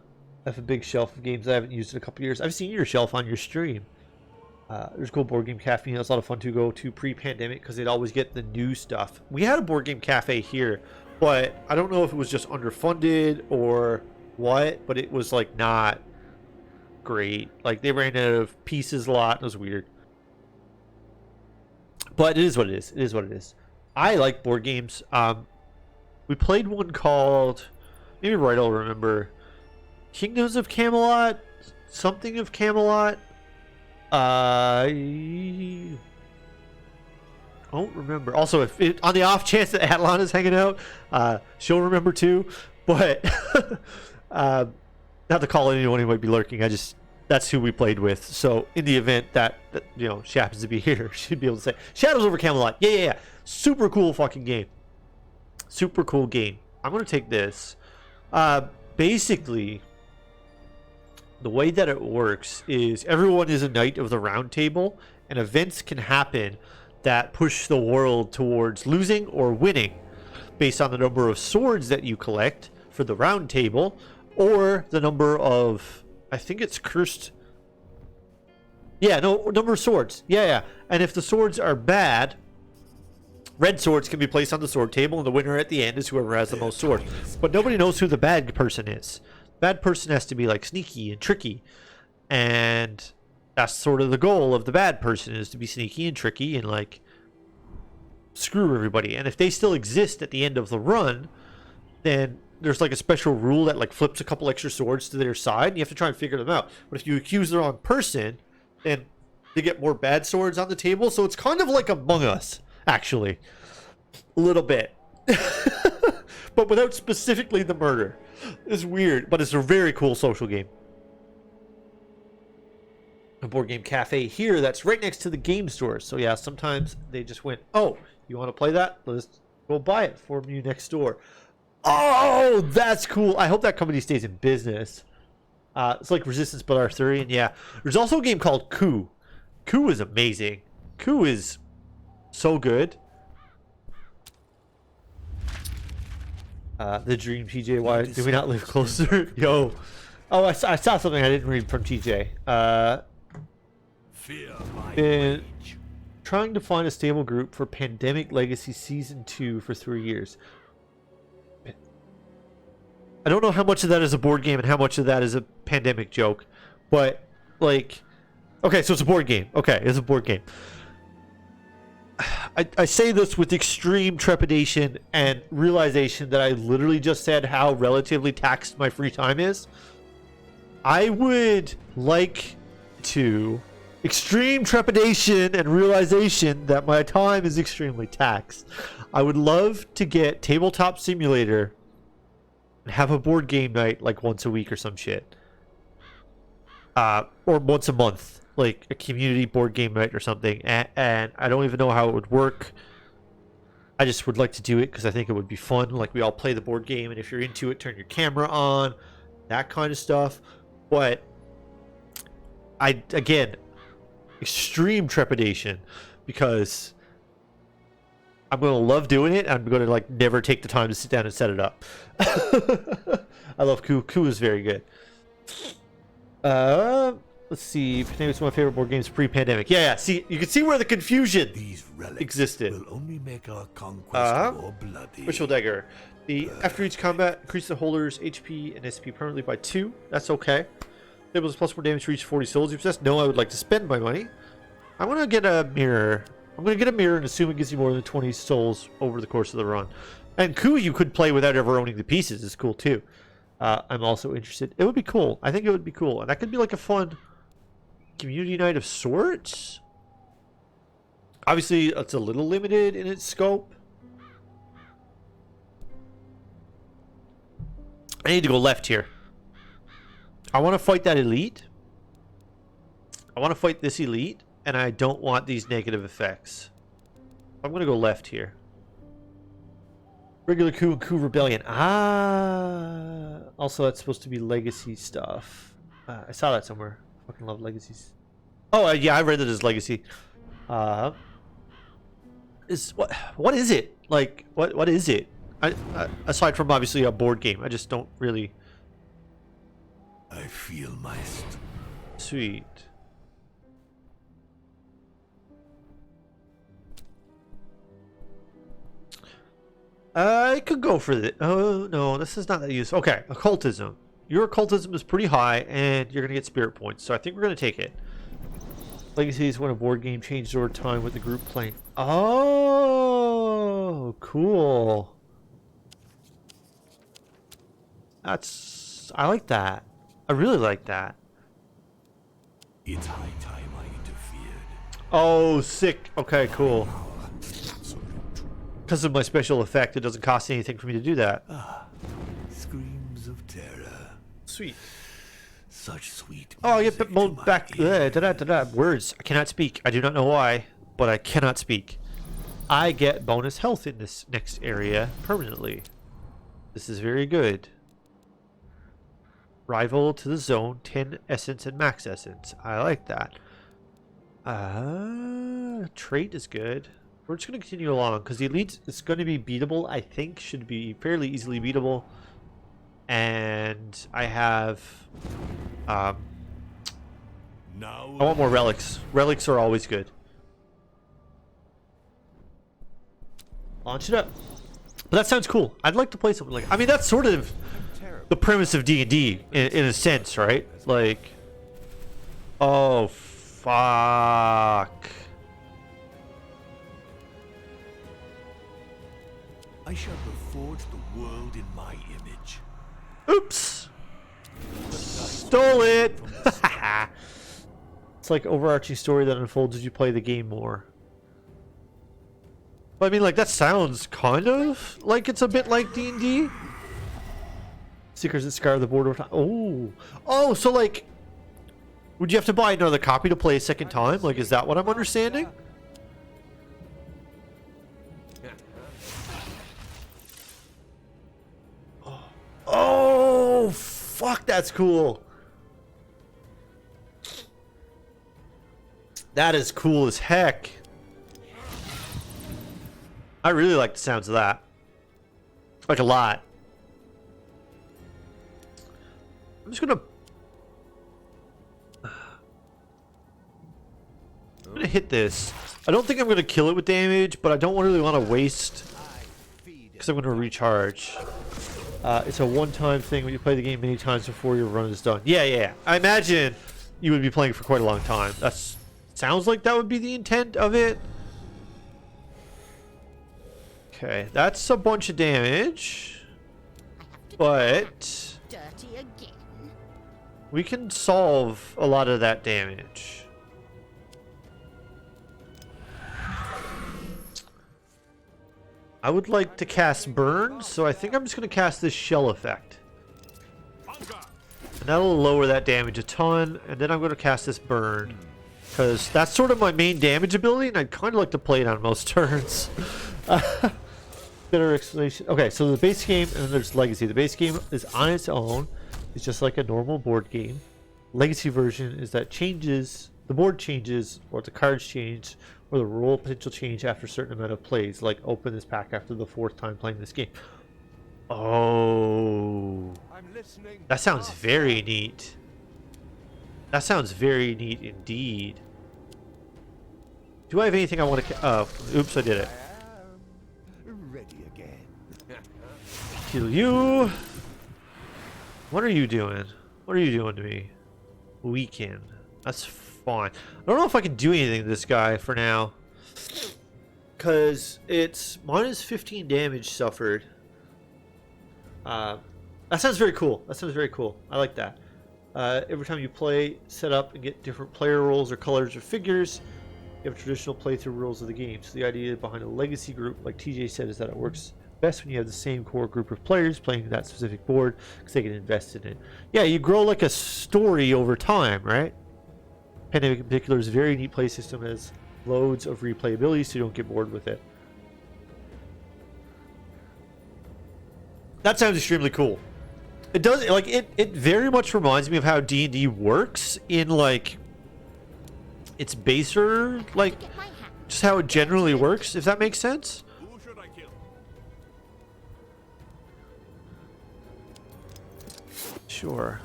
have a big shelf of games I haven't used in a couple years. I've seen your shelf on your stream. There's cool board game cafe. That's a lot of fun to go to pre-pandemic because they'd always get the new stuff. We had a board game cafe here, but I don't know if it was just underfunded or what, but it was like not great. Like they ran out of pieces a lot. It was weird. But it is what it is. It is what it is. I like board games. We played one called, maybe Right I'll remember, Kingdoms of Camelot, something of Camelot. I don't remember. Also, if it, on the off chance that Adeline is hanging out, she'll remember too. But not to call anyone who might be lurking. That's who we played with. So in the event that you know she happens to be here, she'd be able to say Shadows over Camelot. Yeah. Super cool fucking game. Super cool game. I'm gonna take this. Basically, the way that it works is everyone is a knight of the round table, and events can happen that push the world towards losing or winning based on the number of swords that you collect for the round table, or the number of, I think it's cursed. Yeah, no, number of swords. Yeah. And if the swords are bad, red swords can be placed on the sword table, and the winner at the end is whoever has the most swords. But nobody knows who the bad person is. Bad person has to be like sneaky and tricky, and that's sort of the goal of the bad person, is to be sneaky and tricky and like screw everybody. And if they still exist at the end of the run, then there's like a special rule that like flips a couple extra swords to their side, and you have to try and figure them out. But if you accuse the wrong person, then they get more bad swords on the table. So it's kind of like Among Us, actually, a little bit. but without specifically the murder. It's weird, but it's a very cool social game. A board game cafe here that's right next to the game store. So yeah, sometimes they just went, oh, you want to play that? Let's go buy it for you next door. Oh, that's cool. I hope that company stays in business. It's like Resistance but Arthurian. Yeah. There's also a game called Coup. Coup is amazing. Coup is so good. The dream, TJ. Why do we not live closer? Yo. Oh, I saw something I didn't read from TJ. Fear my Been rage. trying to find a stable group for Pandemic Legacy Season 2 for 3 years. I don't know how much of that is a board game and how much of that is a pandemic joke, but like, okay, so it's a board game. Okay, it's a board game. I say this with extreme trepidation and realization that I literally just said how relatively taxed my free time is. I would like to extreme trepidation and realization that my time is extremely taxed. I would love to get Tabletop Simulator and have a board game night like once a week or some shit. Or once a month, like a community board game night or something. And I don't even know how it would work. I just would like to do it because I think it would be fun. Like we all play the board game, and if you're into it, turn your camera on, that kind of stuff. But again, extreme trepidation because I'm going to love doing it. I'm going to like never take the time to sit down and set it up. I love Coup. Coup is very good. Let's see. Pandemic's one of my favorite board games pre-pandemic. Yeah. See, you can see where the confusion These relics existed. will only make our conquest more bloody. Wishful Dagger. After each combat, increase the holder's HP and SP permanently by 2. That's okay. Tables plus more damage to reach 40 souls. You possess. No, I would like to spend my money. I want to get a mirror. I'm going to get a mirror and assume it gives you more than 20 souls over the course of the run. And Coup you could play without ever owning the pieces. It's cool too. I'm also interested. It would be cool. I think it would be cool. And that could be like a fun community night of sorts. Obviously, it's a little limited in its scope. I need to go left here. I want to fight that elite. I want to fight this elite. And I don't want these negative effects. I'm going to go left here. Regular Coup and Coup Rebellion. Also, that's supposed to be legacy stuff. I saw that somewhere. Fucking love legacies. Oh, yeah, I read it as legacy. What is it? Like, what is it? Aside from obviously a board game, I just don't really. I feel my Sweet. I could go for this. Oh, no, this is not that useful. Okay, occultism. Your occultism is pretty high, and you're going to get spirit points, so I think we're going to take it. Legacy is when a board game changes over time with the group playing. Oh, cool. I like that. I really like that. It's high time I interfered. Oh, sick. Okay, cool. Because of my special effect, it doesn't cost anything for me to do that. Screams of terror. Sweet. Such sweet. Oh, I get music bit to my back. ear. Words. I cannot speak. I do not know why, but I cannot speak. I get bonus health in this next area permanently. This is very good. Rival to the zone, 10 essence and max essence. I like that. Trait is good. We're just going to continue along because the elite is going to be beatable. I think should be fairly easily beatable. And I have Now I want more relics. Relics are always good. Launch it up. But that sounds cool. I'd like to play something like. I mean, that's sort of the premise of D&D in a sense, right? Like, oh fuck. I shall reforge the world in my image. Oops. Stole it. It's like overarching story that unfolds as you play the game more. But I mean, like, that sounds kind of like it's a bit like D&D. Seekers that scour the board over time. Oh. Oh, so like, would you have to buy another copy to play a second time? Like, is that what I'm understanding? Oh, fuck, that's cool. That is cool as heck. I really like the sounds of that. Like, a lot. I'm just gonna hit this. I don't think I'm gonna kill it with damage, but I don't really want to waste because I'm gonna recharge. It's a one-time thing when you play the game many times before your run is done. Yeah. I imagine you would be playing for quite a long time. That's sounds like that would be the intent of it. Okay, that's a bunch of damage, but Dirty again. we can solve a lot of that damage. I would like to cast Burn, so I think I'm just going to cast this Shell effect. And that'll lower that damage a ton, and then I'm going to cast this Burn. Because that's sort of my main damage ability, and I'd kind of like to play it on most turns. Better explanation. Okay, so the base game, and then there's Legacy. The base game is on its own. It's just like a normal board game. Legacy version is that the board changes, or the cards change, or the roll potential change after a certain amount of plays, like open this pack after the 4th time playing this game. Oh, that sounds very neat. That sounds very neat indeed. Do I have anything I want to? Oops, I did it. Ready again. Kill you. What are you doing? What are you doing to me? Weaken. That's fine. I don't know if I can do anything to this guy for now. Because it's minus 15 damage suffered. That sounds very cool. That sounds very cool. I like that. Every time you play, set up and get different player roles or colors or figures, you have traditional playthrough rules of the game. So the idea behind a legacy group, like TJ said, is that it works best when you have the same core group of players playing that specific board because they can invest in it. Yeah, you grow like a story over time, right? Pandemic in particular is a very neat play system, has loads of replayability, so you don't get bored with it. That sounds extremely cool. It does, like, it very much reminds me of how D&D works in, like, its baser, like, just how it generally works, if that makes sense. Who should I kill? Sure.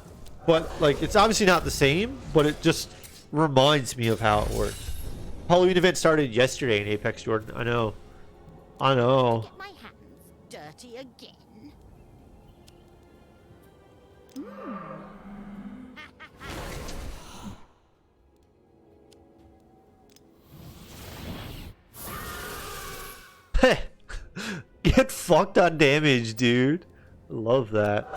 But, like, it's obviously not the same, but it just reminds me of how it works. Halloween event started yesterday in Apex, Jordan. I know. I know. Get my hands dirty again. Get fucked on damage, dude. Love that.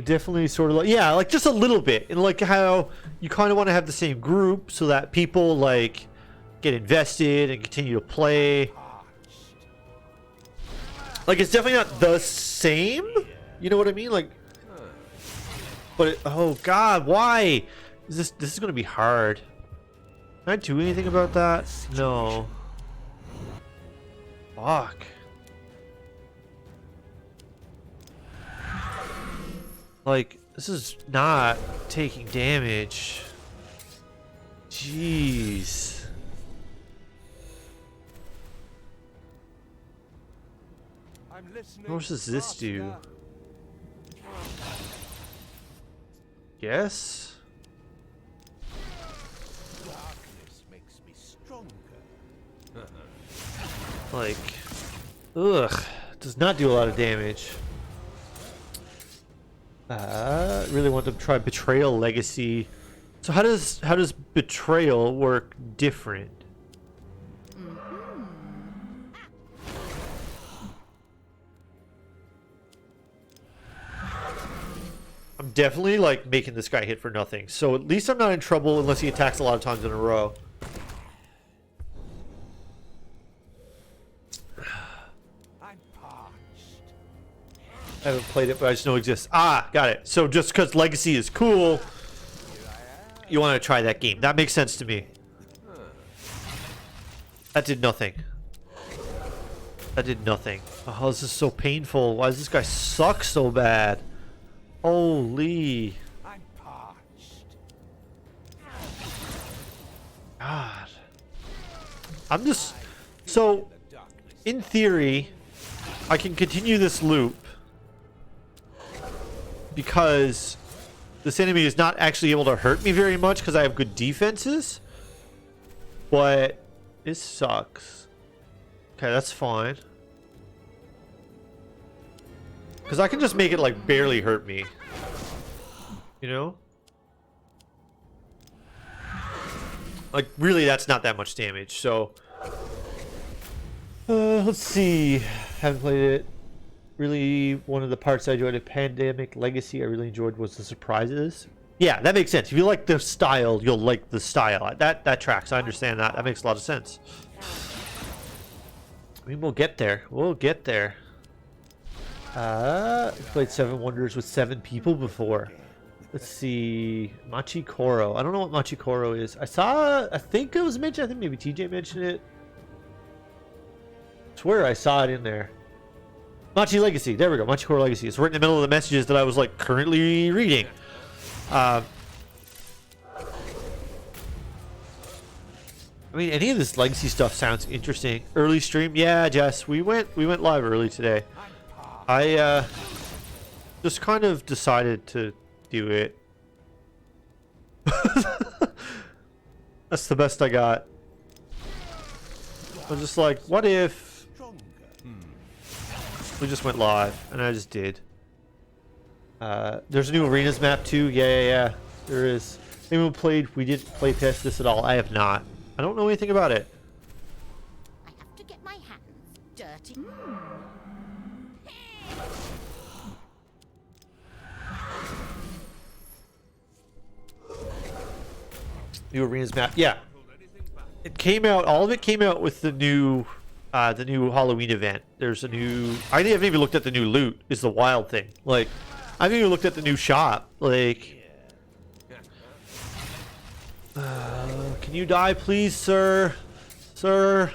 Definitely sort of like, yeah, like just a little bit. And like how you kind of want to have the same group so that people like get invested and continue to play. Like it's definitely not the same. You know what I mean? Like, but oh god, why? This is gonna be hard. Can I do anything about that? No. Fuck. Like, this is not taking damage. Jeez. I'm listening. What does this do? Yes? Darkness makes me stronger. Like, ugh. Does not do a lot of damage. Really want to try Betrayal Legacy. So how does Betrayal work different? I'm definitely like making this guy hit for nothing. So at least I'm not in trouble unless he attacks a lot of times in a row. I haven't played it, but I just know it exists. Ah, got it. So just because Legacy is cool, you want to try that game. That makes sense to me. That did nothing. That did nothing. Oh, this is so painful. Why does this guy suck so bad? Holy. I'm parched. God. I'm just... So, in theory, I can continue this loop because this enemy is not actually able to hurt me very much because I have good defenses. But it sucks. Okay, that's fine. Because I can just make it like barely hurt me. You know? Like really that's not that much damage, so let's see. Haven't played it. Really one of the parts I enjoyed of Pandemic Legacy I really enjoyed was the surprises. Yeah, that makes sense. If you like the style, you'll like the style. That tracks. I understand that. That makes a lot of sense. I mean, we'll get there. We'll get there. Played Seven Wonders with 7 people before. Let's see. Machikoro. I don't know what Machikoro is. I think it was mentioned. I think maybe TJ mentioned it. I swear I saw it in there. Machi Legacy. There we go. Machikoro Legacy. It's right in the middle of the messages that I was like currently reading. I mean, any of this Legacy stuff sounds interesting. Early stream, yeah, Jess. We went live early today. I just kind of decided to do it. That's the best I got. I was just like, what if we just went live, and I just did. There's a new arenas map too. Yeah. There is. Anyone played? We didn't play test this at all. I have not. I don't know anything about it. I have to get my hands dirty. New arenas map. Yeah. It came out. All of it came out with the new Halloween event. There's a new. I haven't even looked at the new loot. Is the wild thing. Like, I haven't even looked at the new shop. Like. Can you die, please, sir? Sir.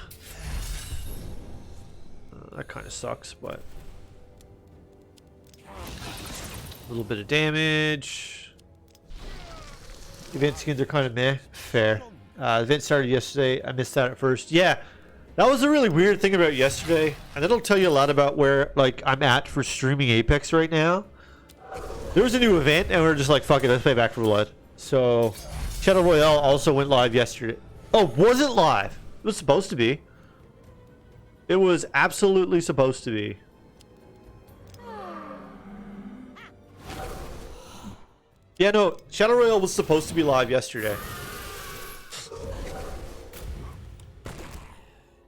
That kind of sucks, but a little bit of damage. Event skins are kind of meh. Fair. Event started yesterday. I missed that at first. Yeah, that was a really weird thing about yesterday, and it'll tell you a lot about where like I'm at for streaming Apex right now. There was a new event, and we were just like, "Fuck it, let's play Back 4 Blood." So, Shadow Royale also went live yesterday. Oh, was it live? It was supposed to be. It was absolutely supposed to be. Yeah, no, Shadow Royale was supposed to be live yesterday.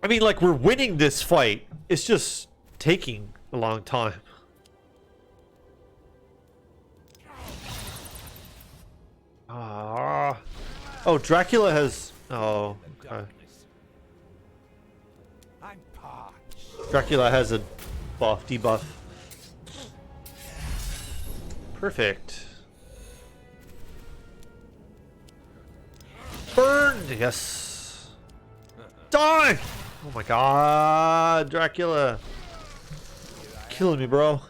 I mean, like, we're winning this fight. It's just taking a long time. Oh, Dracula has... Oh, okay. Dracula has a buff, debuff. Perfect. Burned! Yes. Die! Oh my god, Dracula. Killing me, bro.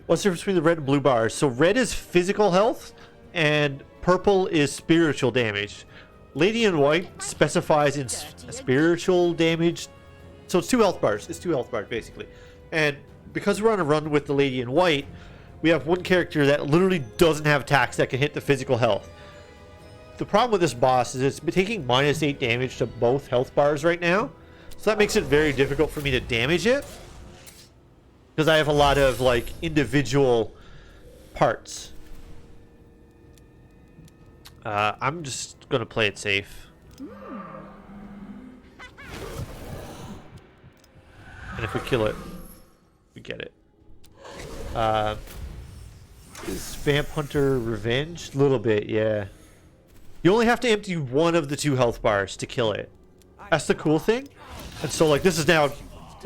What's the difference between the red and blue bars? So red is physical health, and purple is spiritual damage. Lady in white specifies in spiritual damage. So it's 2 health bars. It's 2 health bars, basically. And because we're on a run with the Lady in white, we have one character that literally doesn't have attacks that can hit the physical health. The problem with this boss is it's taking -8 damage to both health bars right now. So that makes it very difficult for me to damage it. Because I have a lot of, like, individual parts. I'm just going to play it safe. And if we kill it, we get it. Is Vamp Hunter Revenge? A little bit, yeah. You only have to empty one of the 2 health bars to kill it. That's the cool thing. And so, like, this is now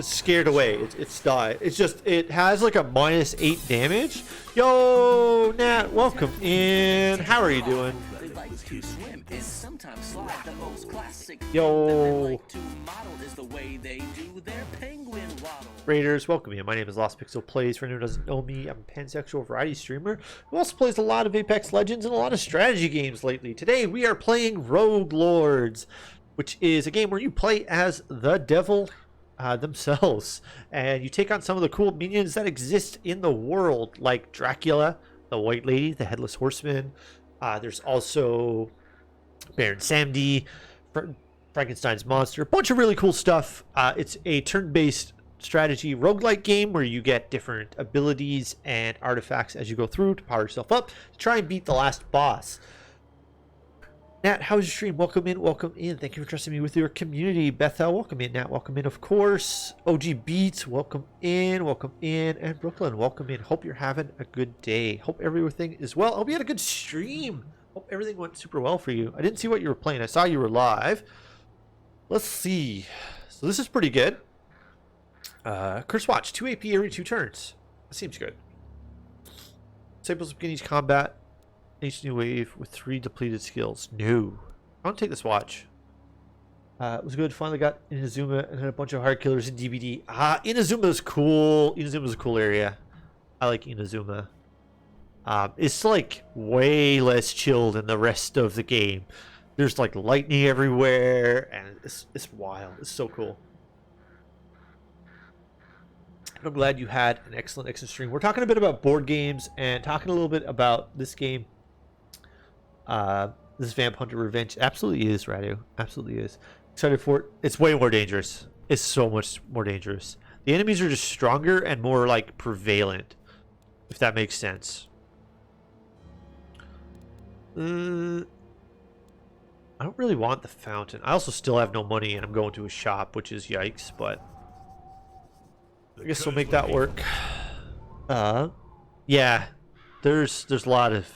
scared away. It's died. It's just, it has like a -8 damage. Yo, Nat, welcome in. How are you doing? They like to swim and sometimes slide. The most classic Yo. that they like to model is the way they do their penguin waddle. Raiders, welcome in. My name is Lostpixelplays. For anyone who doesn't know me, I'm a pansexual variety streamer who also plays a lot of Apex Legends and a lot of strategy games lately. Today we are playing Rogue Lords, which is a game where you play as the devil themselves, and you take on some of the cool minions that exist in the world, like Dracula, the White Lady, the Headless Horseman. There's also Baron Samedi, Frankenstein's monster, a bunch of really cool stuff. It's a turn-based strategy roguelike game where you get different abilities and artifacts as you go through to power yourself up to try and beat the last boss. Nat, how's your stream? Welcome in, welcome in. Thank you for trusting me with your community. Bethel, welcome in. Nat, welcome in, of course. OG Beats, welcome in, welcome in. And Brooklyn, welcome in. Hope you're having a good day. Hope everything is well. Hope you had a good stream. Hope everything went super well for you. I didn't see what you were playing. I saw you were live. Let's see. So this is pretty good. Curse Watch, 2 AP every 2 turns. That seems good. Disciples begin each combat. Each new wave with 3 depleted skills. No. I want to take this watch. It was good. Finally got Inazuma and then a bunch of hard killers in DBD. Inazuma is cool. Inazuma is a cool area. I like Inazuma. It's like way less chill than the rest of the game. There's like lightning everywhere and it's wild. It's so cool. I'm glad you had an excellent stream. We're talking a bit about board games and talking a little bit about this game. This Vamp Hunter Revenge absolutely is, Radu. Absolutely is. Excited for it. It's way more dangerous. It's so much more dangerous. The enemies are just stronger and more like prevalent, if that makes sense. I don't really want the fountain. I also still have no money and I'm going to a shop, which is yikes, but I guess we'll make that work. Yeah. There's a lot of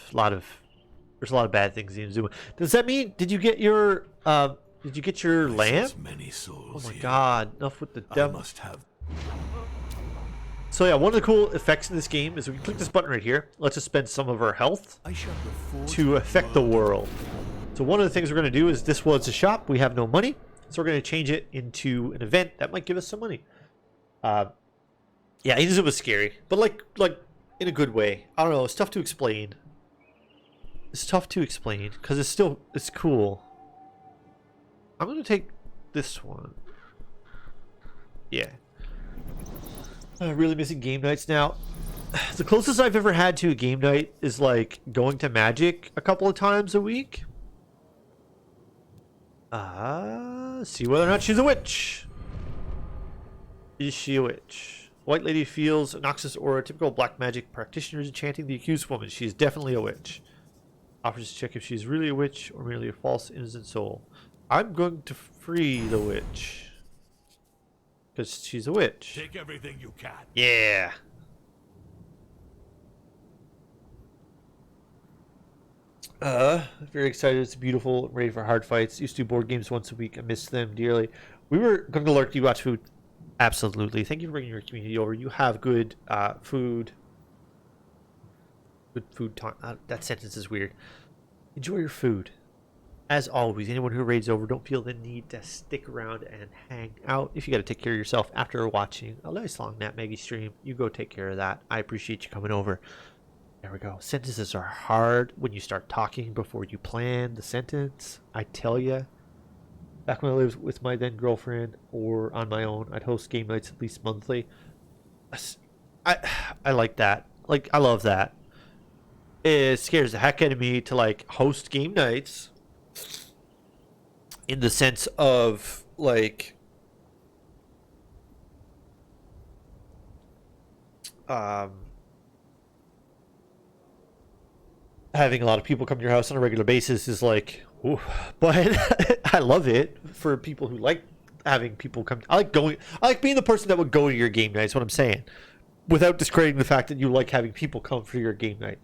bad things in Inazuma. Does that mean did you get your lamp? Many souls Oh my here. god, enough with the I devil. must have. So yeah, one of the cool effects in this game is we can click this button right here. Let's just spend some of our health I shall reforge to affect the world. So one of the things we're going to do is this was a shop. We have no money. So we're going to change it into an event that might give us some money. Yeah, Inazuma was scary, but like in a good way. I don't know. It's tough to explain. It's tough to explain because it's cool. I'm gonna take this one. Yeah. Really missing game nights now. The closest I've ever had to a game night is like going to Magic a couple of times a week. See whether or not she's a witch. Is she a witch? White Lady feels Noxus aura. Typical black magic practitioner is enchanting the accused woman. She is definitely a witch. Offers to check if she's really a witch or merely a false innocent soul. I'm going to free the witch. Because she's a witch. Take everything you can. Yeah. Very excited. It's beautiful. Ready for hard fights. Used to do board games once a week. I miss them dearly. We were going to lurk. Do you watch food? Absolutely. Thank you for bringing your community over. You have good food. Good food time. That sentence is weird. Enjoy your food. As always, anyone who raids over, don't feel the need to stick around and hang out. If you got to take care of yourself after watching a nice long Nat Maggie stream, you go take care of that. I appreciate you coming over. There we go. Sentences are hard when you start talking before you plan the sentence. I tell you. Back when I lived with my then girlfriend or on my own, I'd host game nights at least monthly. I like that. Like, I love that. It scares the heck out of me to like host game nights in the sense of like having a lot of people come to your house on a regular basis is like, ooh, but I love it for people who like having people come. I like being the person that would go to your game night. Is what I'm saying, without discrediting the fact that you like having people come for your game night.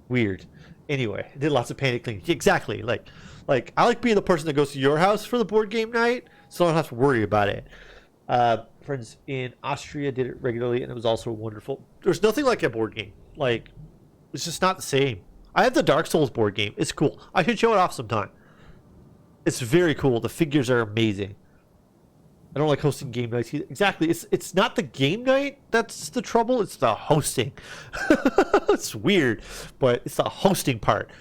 Weird. Anyway, I did lots of panic cleaning. Exactly. Like I like being the person that goes to your house for the board game night, so I don't have to worry about it. Friends in Austria did it regularly, and it was also wonderful. There's nothing like a board game. Like, it's just not the same. I have the Dark Souls board game. It's cool. I should show it off sometime. It's very cool. The figures are amazing. I don't like hosting game nights either. Exactly. It's not the game night that's the trouble. It's the hosting. It's weird, but it's the hosting part.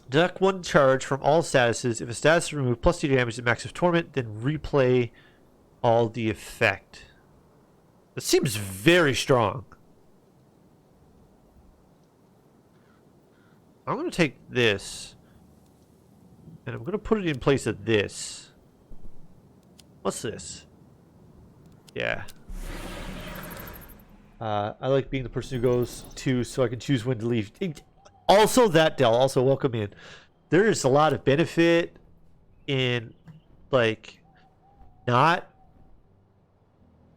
Deduct 1 charge from all statuses. If a status is removed, plus 2 damage to max of torment, then replay all the effect. It seems very strong. I'm going to take this, and I'm going to put it in place of this. What's this? Yeah. I like being the person who goes to, so I can choose when to leave. Also that, Dell, also welcome in. There's a lot of benefit in, like, not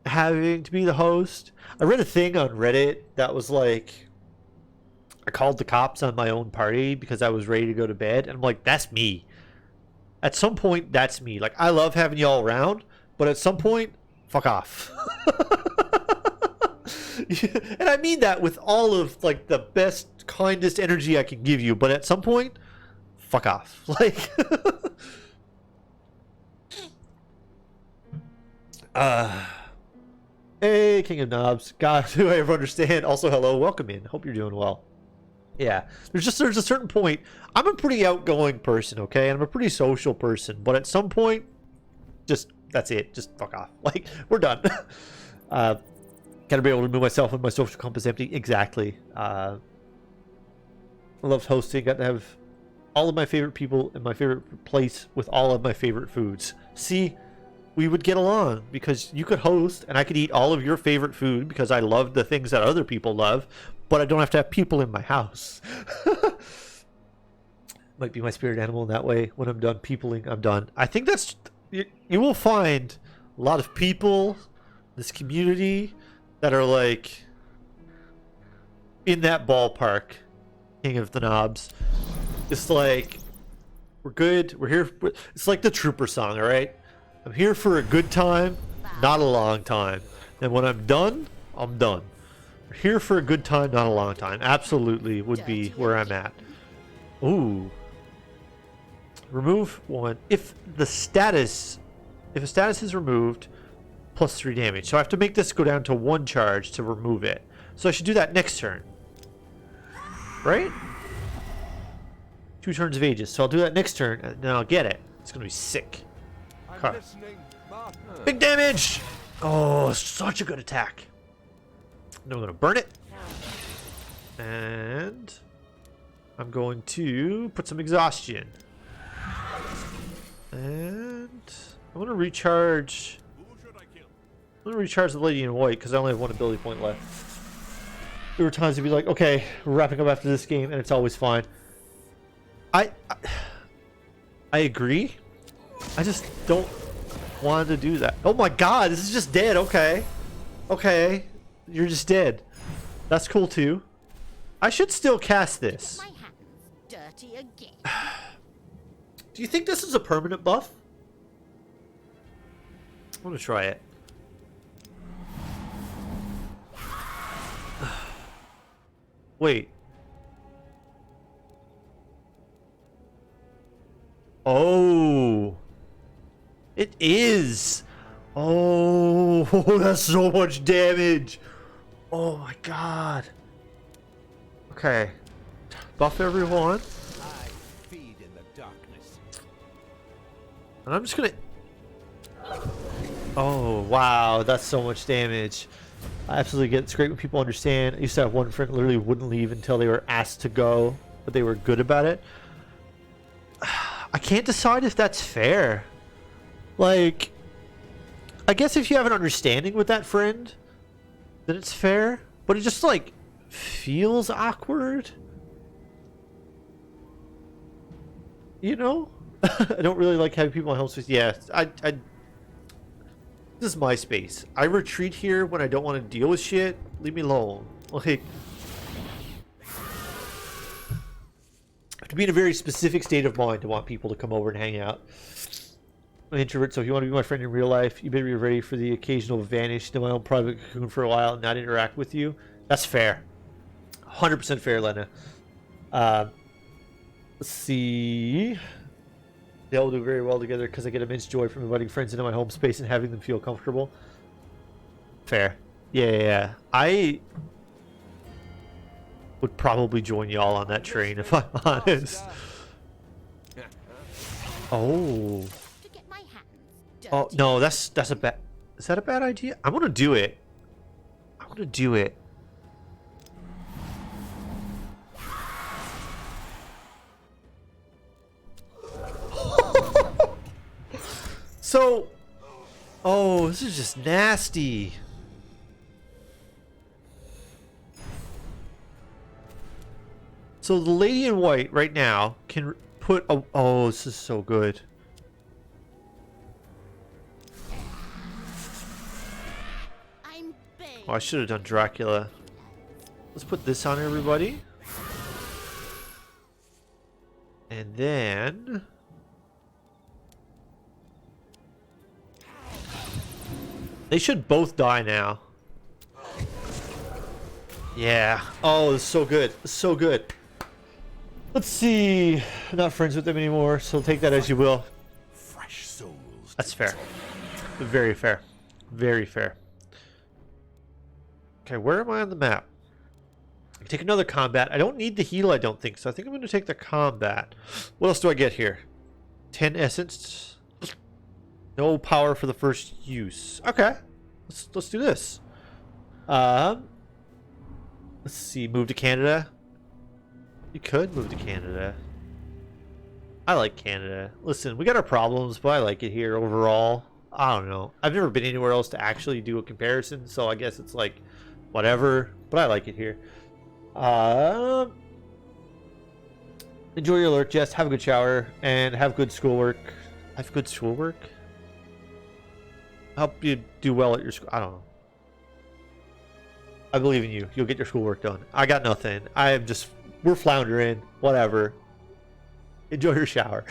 having to be the host. I read a thing on Reddit that was like, I called the cops on my own party because I was ready to go to bed. And I'm like, that's me. At some point, that's me. Like, I love having y'all around, but at some point, fuck off. And I mean that with all of, like, the best, kindest energy I can give you. But at some point, fuck off. Like, hey, King of Knobs. God, do I ever understand? Also, hello, welcome in. Hope you're doing well. Yeah, there's a certain point. I'm a pretty outgoing person, okay? And I'm a pretty social person. But at some point, just, that's it. Just fuck off. Like, we're done. Gotta be able to move myself when my social compass is empty. Exactly. I loved hosting. Got to have all of my favorite people in my favorite place with all of my favorite foods. See, we would get along because you could host and I could eat all of your favorite food because I love the things that other people love, but I don't have to have people in my house. Might be my spirit animal in that way. When I'm done peopling, I'm done. I think that's... You will find a lot of people, this community, that are like in that ballpark, King of the Knobs. It's like, we're good, we're here. It's like the Trooper song, all right? I'm here for a good time, not a long time. And when I'm done, I'm done. We're here for a good time, not a long time. Absolutely would be where I'm at. Ooh. Remove 1. If a status is removed, plus 3 damage. So I have to make this go down to 1 charge to remove it. So I should do that next turn. Right? 2 turns of Aegis. So I'll do that next turn, and then I'll get it. It's going to be sick. Okay. Big damage! Oh, such a good attack. Then we're going to burn it. And I'm going to put some exhaustion. And I'm going to recharge... I'm going to recharge the Lady in White because I only have 1 ability point left. There were times to be like, okay, we're wrapping up after this game, and it's always fine. I agree. I just don't want to do that. Oh my god, this is just dead. Okay. Okay. You're just dead. That's cool too. I should still cast this. My hands dirty again. Do you think this is a permanent buff? I'm going to try it. Wait. Oh. It is. Oh, that's so much damage. Oh my god. Okay. Buff everyone. I feed in the darkness. And I'm just gonna... Oh, wow. That's so much damage. I absolutely get it. It's great when people understand. I used to have one friend literally wouldn't leave until they were asked to go, but they were good about it. I can't decide if that's fair. Like, I guess if you have an understanding with that friend, then it's fair. But it just, like, feels awkward. You know? I don't really like having people in my home space. Yeah, this is my space. I retreat here when I don't want to deal with shit. Leave me alone. Like, I have to be in a very specific state of mind to want people to come over and hang out. I'm an introvert, so if you want to be my friend in real life, you better be ready for the occasional vanish to my own private cocoon for a while and not interact with you. That's fair. 100% fair, Lena. Let's see. They all do very well together because I get immense joy from inviting friends into my home space and having them feel comfortable. Fair. Yeah. I would probably join y'all on that train if I'm honest. Oh. Oh no, that's a bad. Is that a bad idea? I'm gonna do it. I'm gonna do it. So, oh, this is just nasty. So the lady in white right now can put a, oh, this is so good. Oh, I should have done Dracula. Let's put this on everybody. And then they should both die now. Yeah. Oh, it's so good. It's so good. Let's see. I'm not friends with them anymore, so take that as you will. Fresh souls. That's fair. Very fair. Very fair. Okay, where am I on the map? I take another combat. I don't need the heal, I don't think, so I think I'm going to take the combat. What else do I get here? 10 essence. No power for the first use. Okay. Let's do this. Let's see. Move to Canada. You could move to Canada. I like Canada. Listen, we got our problems, but I like it here overall. I don't know. I've never been anywhere else to actually do a comparison, so I guess it's like whatever, but I like it here. Enjoy your lurk, Jess. Have a good shower and have good schoolwork. Have good schoolwork? Help you do well at your school. I don't know. I believe in you. You'll get your schoolwork done. I got nothing. I am just, we're floundering. Whatever. Enjoy your shower.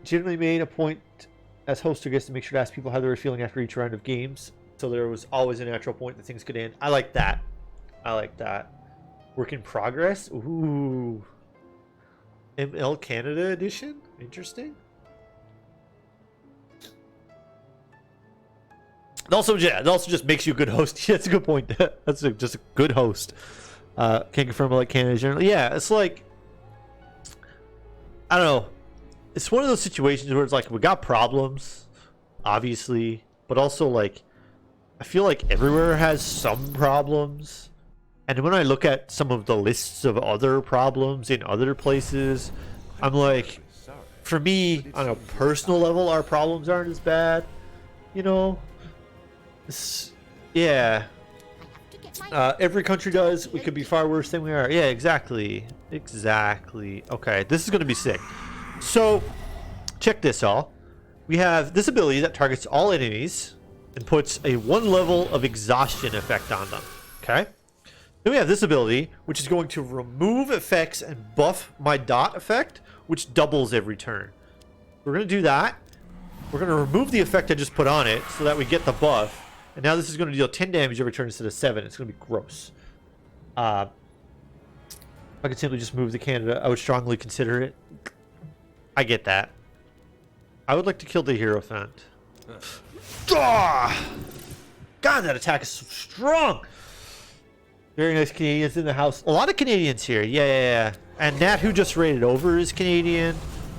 Generally made a point as host or guest to make sure to ask people how they were feeling after each round of games. So there was always a natural point that things could end. I like that. I like that. Work in progress? Ooh. ML Canada edition? Interesting. And also, yeah, it also just makes you a good host. Yeah, that's a good point. That's just a good host. Can't confirm I like Canada generally. Yeah, it's like, I don't know. It's one of those situations where it's like, we got problems, obviously, but also like, I feel like everywhere has some problems. And when I look at some of the lists of other problems in other places, I'm like, for me, on a personal level, our problems aren't as bad. You know? Yeah. Every country does. We could be far worse than we are. Yeah, exactly. Exactly. Okay, this is going to be sick. So, check this all. We have this ability that targets all enemies and puts a 1 level of exhaustion effect on them. Okay? Then we have this ability, which is going to remove effects and buff my dot effect, which doubles every turn. We're going to do that. We're going to remove the effect I just put on it so that we get the buff. And now this is going to deal 10 damage every turn instead of 7. It's going to be gross. If I could simply just move to Canada, I would strongly consider it. I get that. I would like to kill the Hierophant. God, that attack is so strong. Very nice Canadians in the house. A lot of Canadians here. Yeah. And Nat, who just raided over, is Canadian.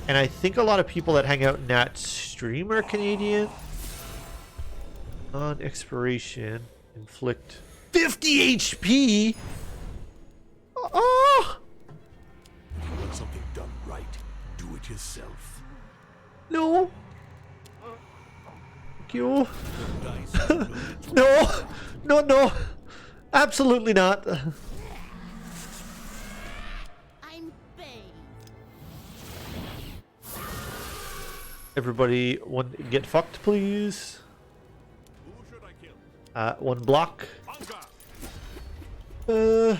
And I think a lot of people that hang out in Nat's stream are Canadian. On expiration, inflict 50 HP. Oh! If you want something done right, do it yourself. No. Thank you. No. No. Absolutely not. I'm big. Everybody, get fucked, please. One block. Oh,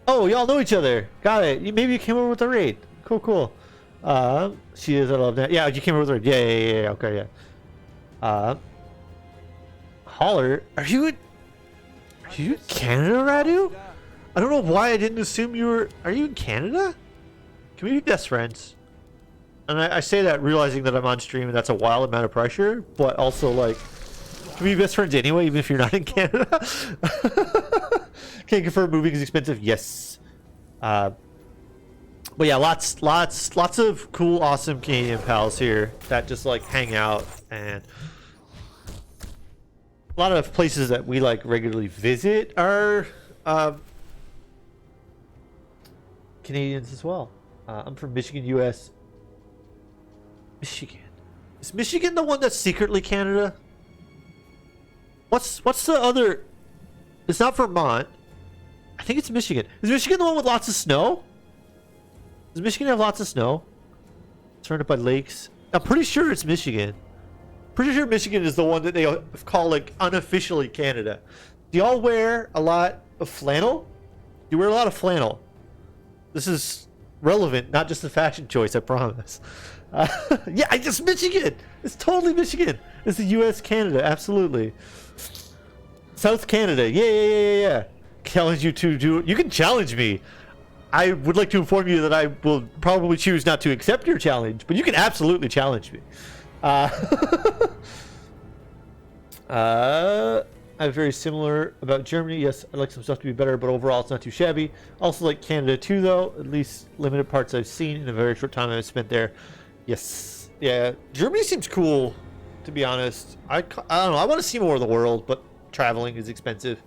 y'all know each other. Got it. Maybe you came over with the raid. Cool. She is. I love that. Yeah, you came over with her. Yeah. Okay, yeah. Holler, are you in Canada, Radu? I don't know why I didn't assume you were. Are you in Canada? Can we be best friends? And I say that realizing that I'm on stream and that's a wild amount of pressure, but also like, can we be best friends anyway, even if you're not in Canada? Can't confirm moving is expensive. Yes. But yeah, lots of cool, awesome Canadian pals here that just like hang out, and a lot of places that we like regularly visit are Canadians as well. I'm from Michigan, U.S. Michigan. Is Michigan the one that's secretly Canada? What's the other? It's not Vermont. I think it's Michigan. Is Michigan the one with lots of snow? Does Michigan have lots of snow? Surrounded by lakes. I'm pretty sure it's Michigan. Pretty sure Michigan is the one that they call like unofficially Canada. Do y'all wear a lot of flannel? You wear a lot of flannel. This is relevant, not just a fashion choice, I promise. Yeah, it's Michigan. It's totally Michigan. It's the U.S. Canada, absolutely. South Canada, yeah. Challenge you to do it. You can challenge me. I would like to inform you that I will probably choose not to accept your challenge, but you can absolutely challenge me. I'm very similar about Germany. Yes, I'd like some stuff to be better, but overall it's not too shabby. Also like Canada too, though. At least limited parts I've seen in a very short time I've spent there. Yes. Yeah. Germany seems cool, to be honest. I don't know. I want to see more of the world, but traveling is expensive.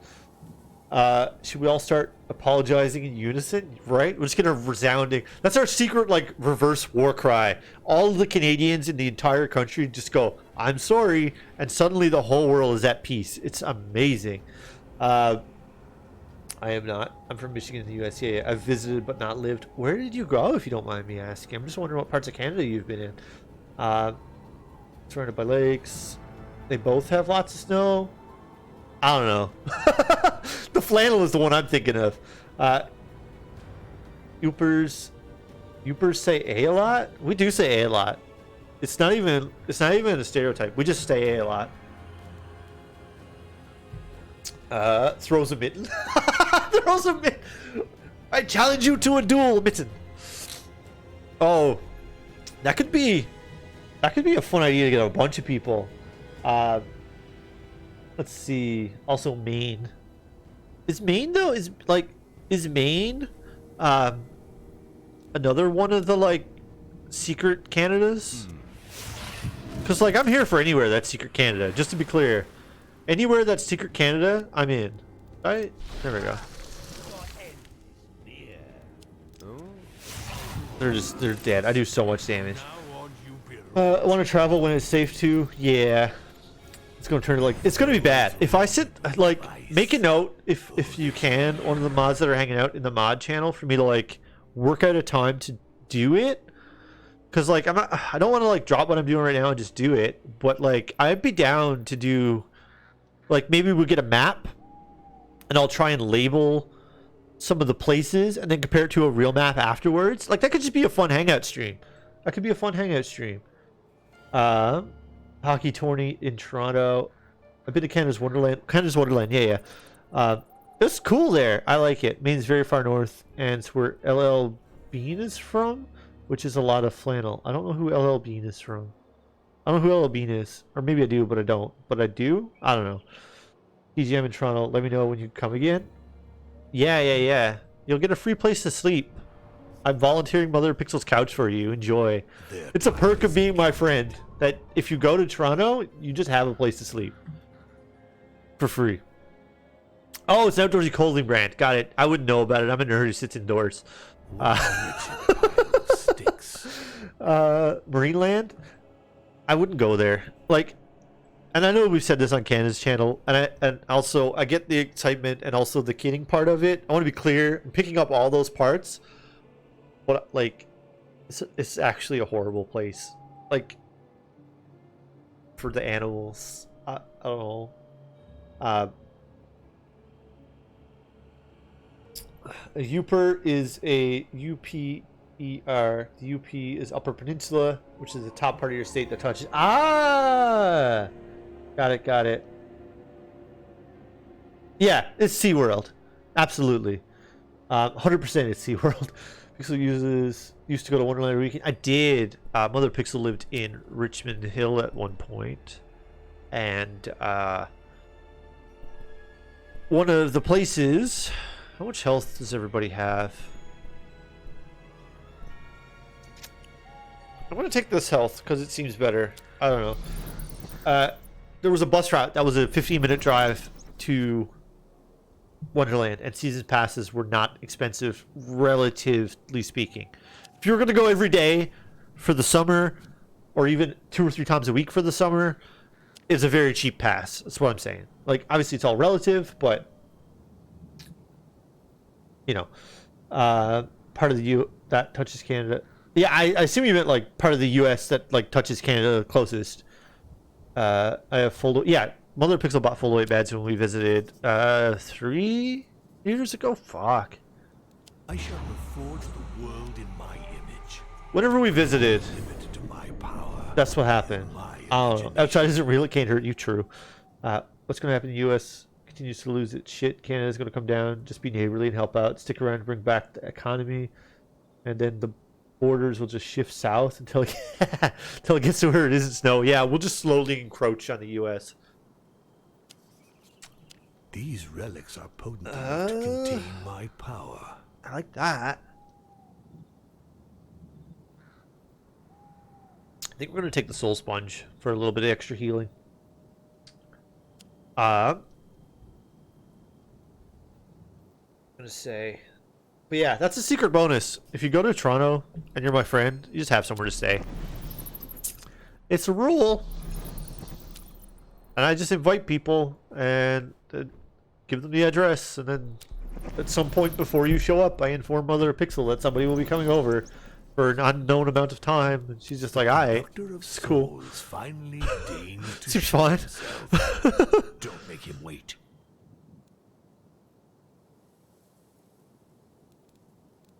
Should we all start apologizing in unison? Right? We're just gonna resounding. That's our secret, like, reverse war cry. All the Canadians in the entire country just go, "I'm sorry," and suddenly the whole world is at peace. It's amazing. I am not. I'm from Michigan in the U.S. Yeah, I've visited but not lived. Where did you go, if you don't mind me asking? I'm just wondering what parts of Canada you've been in. Surrounded by lakes. They both have lots of snow. I don't know. The flannel is the one I'm thinking of. Youpers say a lot? We do say a lot. It's not even a stereotype. We just say a lot. Throws a mitten. Throws a mitten. I challenge you to a duel, mitten. Oh, that could be a fun idea to get a bunch of people. Let's see. Also, Maine. Is Maine though? Is Maine another one of the like secret Canadas? Because like I'm here for anywhere that's secret Canada. Just to be clear, anywhere that's secret Canada, I'm in. Right? There we go. They're dead. I do so much damage. I want to travel when it's safe too. Yeah. It's gonna turn like it's gonna be bad. If I sit like make a note if you can, one of the mods that are hanging out in the mod channel, for me to like work out a time to do it. Cause like I don't want to like drop what I'm doing right now and just do it. But like I'd be down to do like maybe we'll get a map and I'll try and label some of the places and then compare it to a real map afterwards. Like that could just be a fun hangout stream. That could be a fun hangout stream. Hockey tourney in Toronto. I've been to Canada's Wonderland. Yeah. It's cool there. I like it. Maine's very far north, and it's where LL Bean is from, which is a lot of flannel. I don't know who LL Bean is from. I don't know who LL Bean is, or maybe I do, but I don't. But I do. I don't know. DGM in Toronto. Let me know when you come again. Yeah. You'll get a free place to sleep. I'm volunteering Mother Pixel's couch for you. Enjoy. It's a perk of being my friend. That if you go to Toronto, you just have a place to sleep. For free. Oh, it's an outdoorsy clothing brand. Got it. I wouldn't know about it. I'm a nerd who sits indoors. Marineland? I wouldn't go there. Like, and I know we've said this on Canada's channel, and also I get the excitement and also the kidding part of it. I want to be clear. I'm picking up all those parts. But, like, it's actually a horrible place. Like, for the animals. I don't know. A Youper is a ER. The UP is Upper Peninsula, which is the top part of your state that touches. Ah! Got it, got it. Yeah, it's SeaWorld. Absolutely. 100% it's SeaWorld. Pixel used to go to Wonderland every weekend. I did. Mother Pixel lived in Richmond Hill at one point. And one of the places... How much health does everybody have? I'm going to take this health because it seems better. I don't know. There was a bus route that was a 15-minute drive to Wonderland, and season passes were not expensive, relatively speaking. If you were going to go every day for the summer, or even 2 or 3 times a week for the summer, it's a very cheap pass. That's what I'm saying. Like, obviously, it's all relative, but you know, part of the U that touches Canada. Yeah, I assume you meant like part of the U.S. that like touches Canada the closest. I have full. Yeah, Mother Pixel bought full weight beds when we visited 3 years ago. Fuck. I shall reforge the world in my image. Whenever we visited, Limited to my power. that's what happened. I don't know. Outside isn't real. It can't hurt you. True. What's going to happen in the U.S. continues to lose its shit. Canada's going to come down. Just be neighborly and help out. Stick around and bring back the economy. And then the borders will just shift south until until it gets to where it isn't snow. Yeah, we'll just slowly encroach on the U.S. These relics are potent enough to contain my power. I like that. I think we're going to take the soul sponge for a little bit of extra healing. I'm going to say... But yeah, that's a secret bonus. If you go to Toronto and you're my friend, you just have somewhere to stay. It's a rule. And I just invite people and give them the address. And then at some point before you show up, I inform Mother Pixel that somebody will be coming over for an unknown amount of time. And she's just like, alright, it's cool. Finally deigns to Seems fine. Don't make him wait.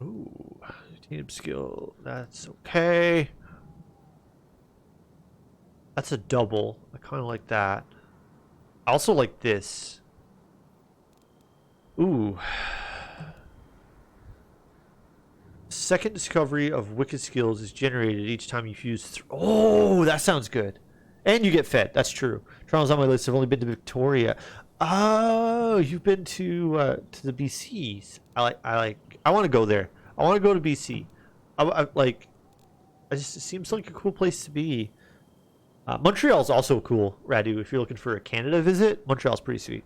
Ooh, team skill. That's okay. That's a double. I kind of like that. I also like this. Ooh. Second discovery of wicked skills is generated each time you fuse. Oh, that sounds good. And you get fed. That's true. Toronto's on my list. I've only been to Victoria. Oh, you've been to the BCs. I want to go there. I want to go to BC. It seems like a cool place to be. Montreal's also cool, Radu. If you're looking for a Canada visit, Montreal's pretty sweet.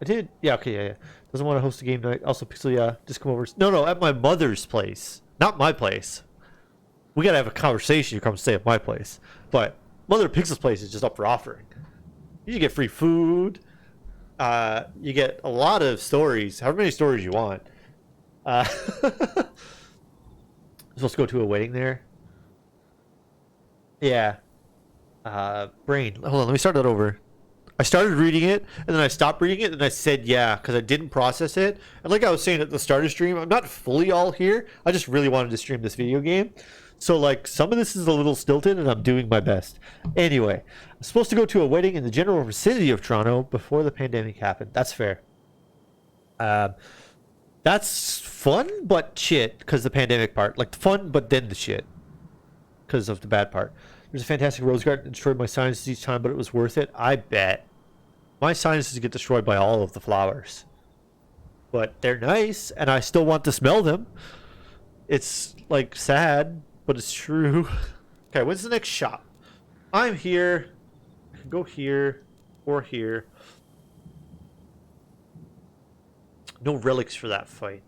I did. Yeah, okay, yeah. Doesn't want to host a game night. Also, Pixel, yeah, just come over. No, at my mother's place. Not my place. We got to have a conversation. You come stay at my place. But Mother Pixel's place is just up for offering. You get free food. You get a lot of stories. However many stories you want. Supposed to go to a wedding there. Yeah. Brain. Hold on, let me start that over. I started reading it, and then I stopped reading it, and I said yeah, because I didn't process it. And like I was saying at the start of stream, I'm not fully all here. I just really wanted to stream this video game. So, like, some of this is a little stilted, and I'm doing my best. Anyway, I'm supposed to go to a wedding in the general vicinity of Toronto before the pandemic happened. That's fair. That's fun, but shit, because the pandemic part. Like, fun, but then the shit, because of the bad part. There's a fantastic rose garden that destroyed my sinuses each time, but it was worth it. I bet. My sinuses get destroyed by all of the flowers. But they're nice, and I still want to smell them. It's, like, sad, but it's true. Okay, when's the next shop? I'm here. I can go here or here. No relics for that fight.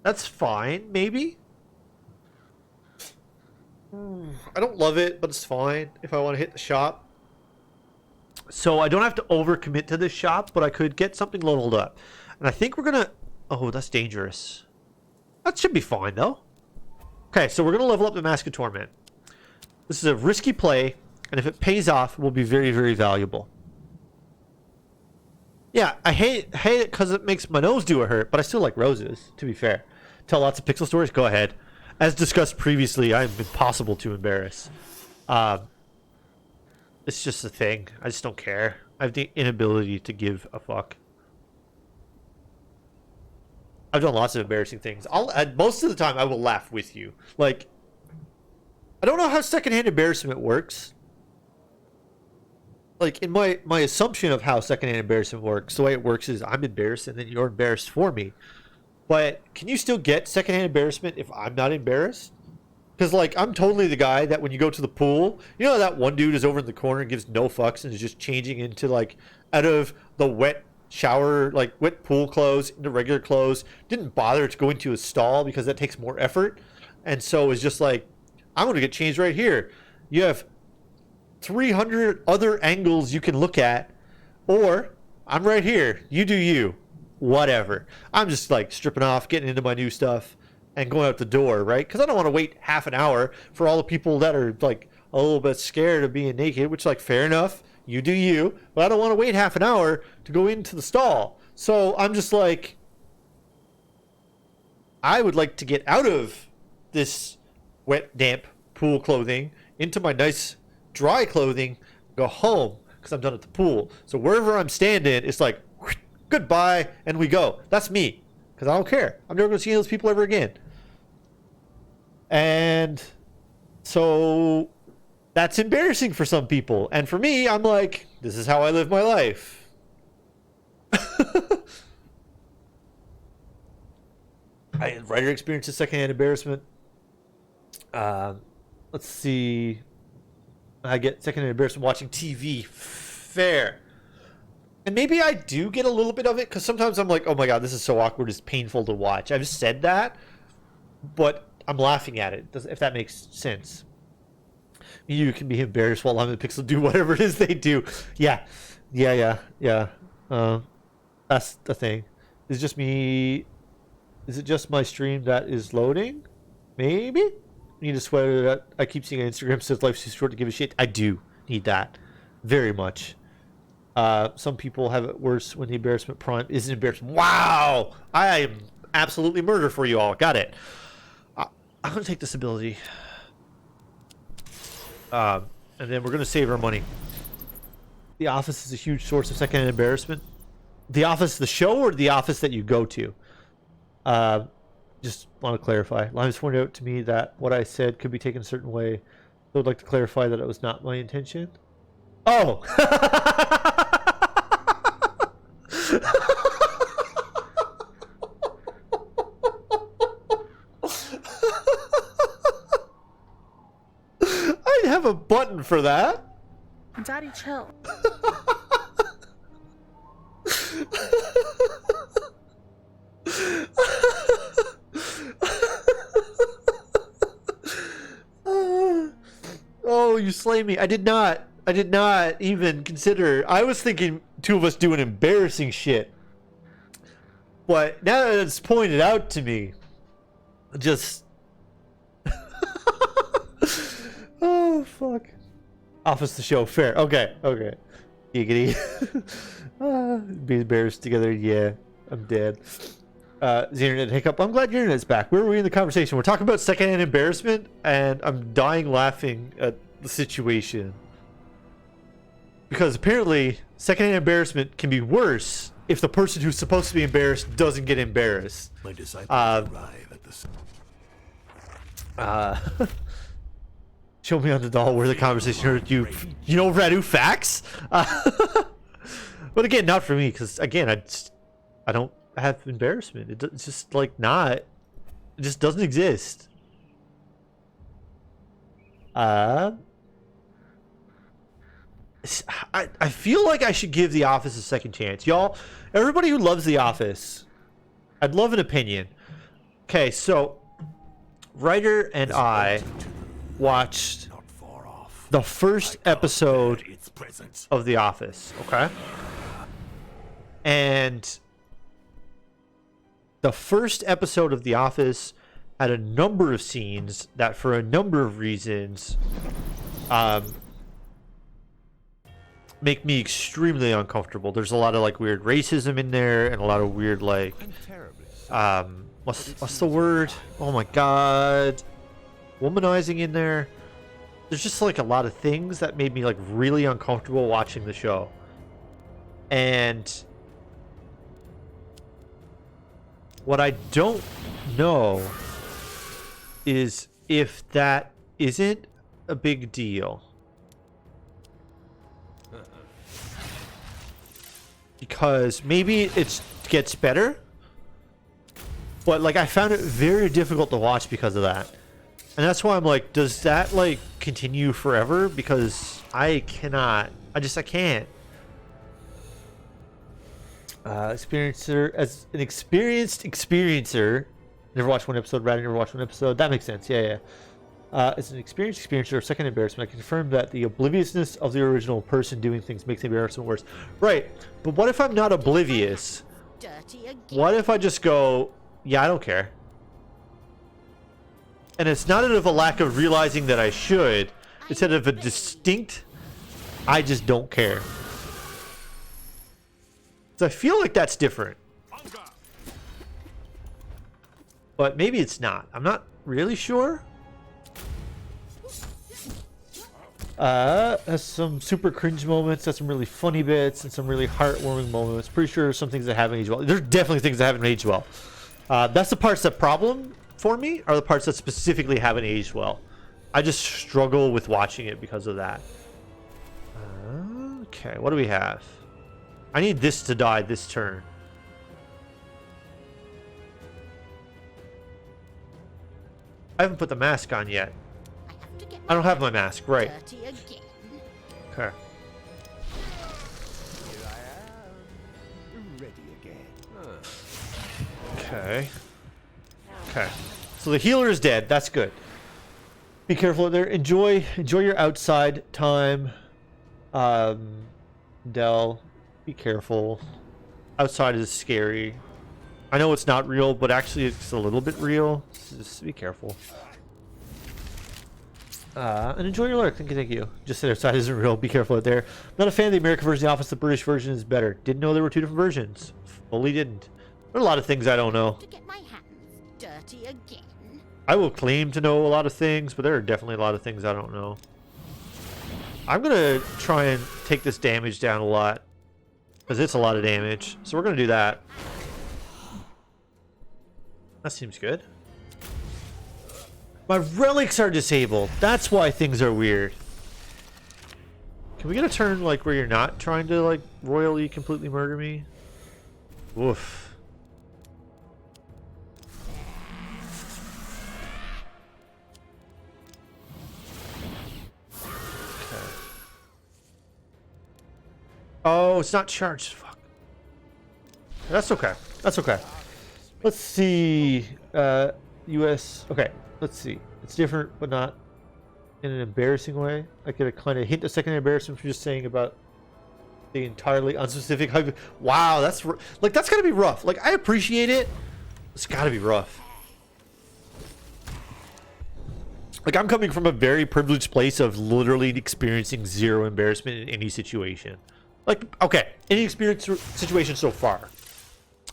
That's fine, maybe? I don't love it, but it's fine if I want to hit the shop. So I don't have to overcommit to this shop, but I could get something leveled up. And I think we're going to... Oh, that's dangerous. That should be fine, though. Okay, so we're going to level up the Mask of Torment. This is a risky play, and if it pays off, it will be very, very valuable. Yeah, I hate it because it makes my nose do a hurt, but I still like roses, to be fair. Tell lots of pixel stories? Go ahead. as discussed previously, I'm impossible to embarrass. It's just a thing. I just don't care. I have the inability to give a fuck. I've done lots of embarrassing things. Most of the time I will laugh with you. Like, I don't know how secondhand embarrassment works. Like, in my assumption of how secondhand embarrassment works, the way it works is I'm embarrassed and then you're embarrassed for me. But can you still get secondhand embarrassment if I'm not embarrassed? Because, like, I'm totally the guy that when you go to the pool, you know that one dude is over in the corner and gives no fucks and is just changing into, like, out of the wet shower, like, wet pool clothes into regular clothes. Didn't bother to go into a stall because that takes more effort. And so it's just like, I'm going to get changed right here. You have 300 other angles you can look at. Or, I'm right here. You do you. Whatever. I'm just, like, stripping off, getting into my new stuff. And going out the door, right? Because I don't want to wait half an hour for all the people that are, like, a little bit scared of being naked, which, like, fair enough. You do you. But I don't want to wait half an hour to go into the stall. So I'm just like, I would like to get out of this wet, damp pool clothing into my nice, dry clothing, go home because I'm done at the pool. So wherever I'm standing, it's like, goodbye, and we go. That's me. Because I don't care. I'm never going to see those people ever again. And so that's embarrassing for some people. And for me, I'm like, this is how I live my life. Writer experiences secondhand embarrassment. Let's see. I get secondhand embarrassment watching TV. Fair. And maybe I do get a little bit of it, because sometimes I'm like, oh my god, this is so awkward, it's painful to watch. I've said that, but I'm laughing at it, if that makes sense. You can be embarrassed while I'm in Pixel do whatever it is they do. Yeah. That's the thing. Is it just me? Is it just my stream that is loading? Maybe? Need a sweater that I keep seeing on Instagram says life's too short to give a shit. I do need that. Very much. Some people have it worse when the embarrassment prime isn't embarrassment. Wow! I am absolutely murder for you all. Got it. I'm going to take this ability. And then we're going to save our money. The Office is a huge source of secondhand embarrassment. The Office, the show, or the Office that you go to? Just want to clarify. Limes pointed out to me that what I said could be taken a certain way. So I'd like to clarify that it was not my intention. Oh! I have a button for that. Daddy, chill. Oh, you slay me. I did not even consider. I was thinking two of us doing embarrassing shit. But now that it's pointed out to me, just... oh, fuck. Office the show. Fair. Okay. Giggity. Be embarrassed together. Yeah, I'm dead. The internet hiccup. I'm glad your internet's back. Where were we in the conversation? We're talking about secondhand embarrassment, and I'm dying laughing at the situation. Because apparently, secondhand embarrassment can be worse if the person who's supposed to be embarrassed doesn't get embarrassed. My disciples arrive at the... Show me on the doll where the conversation hurt you. You know, Radu facts? But again, not for me, because again, I don't have embarrassment. It's just like not. It just doesn't exist. I feel like I should give The Office a second chance. Y'all, everybody who loves The Office, I'd love an opinion. Okay, so Ryder and I watched the first episode of The Office, okay? And the first episode of The Office had a number of scenes that, for a number of reasons, make me extremely uncomfortable. There's a lot of like weird racism in there, and a lot of weird like what's the word? Oh my god. womanizing in there. There's just like a lot of things that made me like really uncomfortable watching the show. And what I don't know is if that isn't a big deal. Because maybe it gets better, but like I found it very difficult to watch because of that. And that's why I'm like, does that like continue forever? Because I cannot. I can't. Experiencer, as an experienced experiencer, never watched one episode, rather never watched one episode. That makes sense. Yeah. As an experienced experiencer of second embarrassment, I can confirm that the obliviousness of the original person doing things makes the embarrassment worse. Right, but what if I'm not oblivious? Dirty again. What if I just go, yeah, I don't care? And it's not out of a lack of realizing that I should. It's out of a distinct, I just don't care. So I feel like that's different. But maybe it's not. I'm not really sure. Has some super cringe moments, has some really funny bits, and some really heartwarming moments. Pretty sure some things that haven't aged well. There's definitely things that haven't aged well. That's the parts that problem for me, are the parts that specifically haven't aged well. I just struggle with watching it because of that. Okay, what do we have? I need this to die this turn. I haven't put the mask on yet. I don't have my mask, right. Dirty again. Okay. Here I am, ready again. Okay. Okay. So the healer is dead. That's good. Be careful there. Enjoy your outside time. Del, be careful. Outside is scary. I know it's not real, but actually it's a little bit real. Just be careful. And enjoy your lurk. Thank you. Just said outside isn't real. Be careful out there. Not a fan of the American version of The Office. The British version is better. Didn't know there were two different versions. Fully didn't. There are a lot of things I don't know. To get my hands dirty again. I will claim to know a lot of things, but there are definitely a lot of things I don't know. I'm going to try and take this damage down a lot, because it's a lot of damage. So we're going to do that. That seems good. My relics are disabled. That's why things are weird. Can we get a turn like where you're not trying to like royally completely murder me? Woof. Okay. Oh, it's not charged. Fuck. That's okay. That's okay. Let's see. US. Okay. Let's see. It's different, but not in an embarrassing way. I get a kind of hint of second embarrassment from just saying about the entirely unspecific hug. Wow, that's like that's gotta be rough. Like I appreciate it. It's gotta be rough. Like I'm coming from a very privileged place of literally experiencing zero embarrassment in any situation. Like okay, any experience situation so far.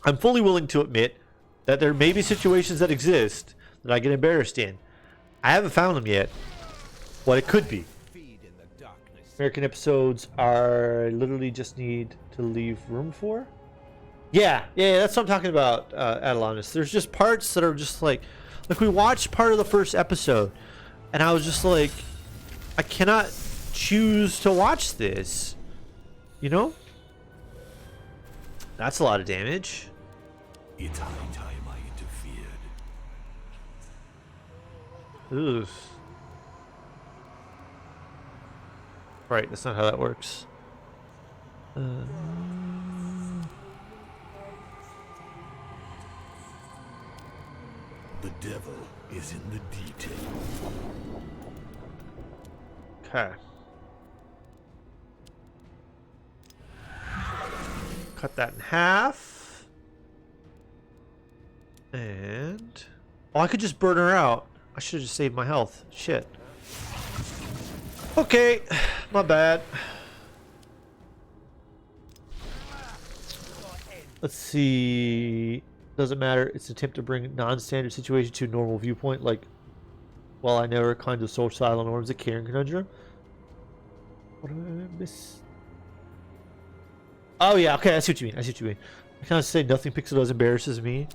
I'm fully willing to admit that there may be situations that exist that I get embarrassed in. I haven't found them yet. What it could be. American episodes are literally just need to leave room for. Yeah, that's what I'm talking about, Adelantis. There's just parts that are just like we watched part of the first episode, and I was just like, I cannot choose to watch this. You know? That's a lot of damage. It's high time I interfered. Ugh. Right, that's not how that works. The devil is in the detail. Okay. Cut that in half. And... oh, I could just burn her out. I should have just saved my health. Shit. Okay. My bad. Let's see. Doesn't matter. It's an attempt to bring non-standard situation to a normal viewpoint. Like, Well, I never climbed the societal norms of Karen Conundrum. What did I miss? Oh yeah, okay, I see what you mean. I see what you mean. I kind of say nothing Pixel does embarrasses me.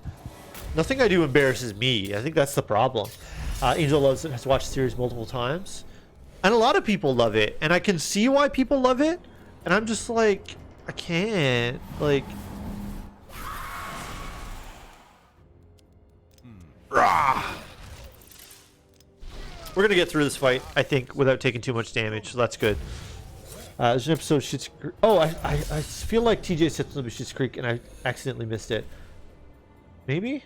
Nothing I do embarrasses me. I think that's the problem. Angel loves it, has watched the series multiple times. And a lot of people love it. And I can see why people love it. And I'm just like, I can't. Like... Rah! We're going to get through this fight, I think, without taking too much damage. So that's good. There's an episode of Schitt's Creek. Oh, I feel like TJ said something about Schitt's Creek and I accidentally missed it. Maybe?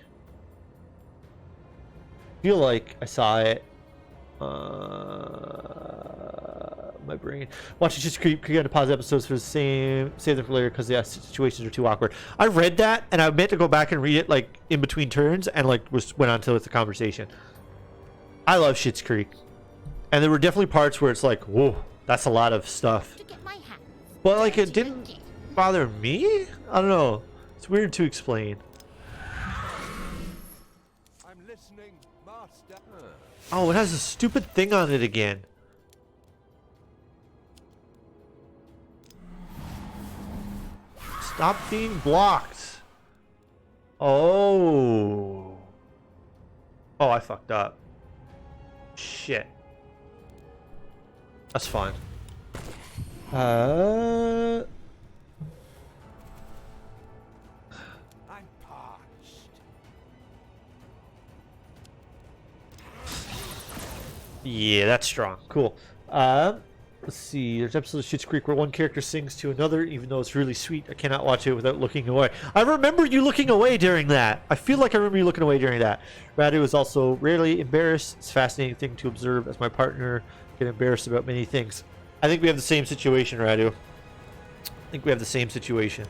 I feel like I saw it. My brain. Watching Schitt's Creek, you got to pause episodes for the same. Save them for later because the situations are too awkward. I read that and I meant to go back and read it like in between turns and like went on to the conversation. I love Schitt's Creek. And there were definitely parts where it's like, whoa, that's a lot of stuff. But like it didn't bother me? I don't know. It's weird to explain. I'm listening, master. Oh, it has a stupid thing on it again. Stop being blocked. Oh. Oh, I fucked up. Shit. That's fine. I'm parched. Yeah, that's strong. Cool. Let's see. There's episodes of Schitt's Creek where one character sings to another, even though it's really sweet. I cannot watch it without looking away. I remember you looking away during that. I feel like I remember you looking away during that. Radu is also rarely embarrassed. It's a fascinating thing to observe as my partner get embarrassed about many things. I think we have the same situation, Radu. I think we have the same situation.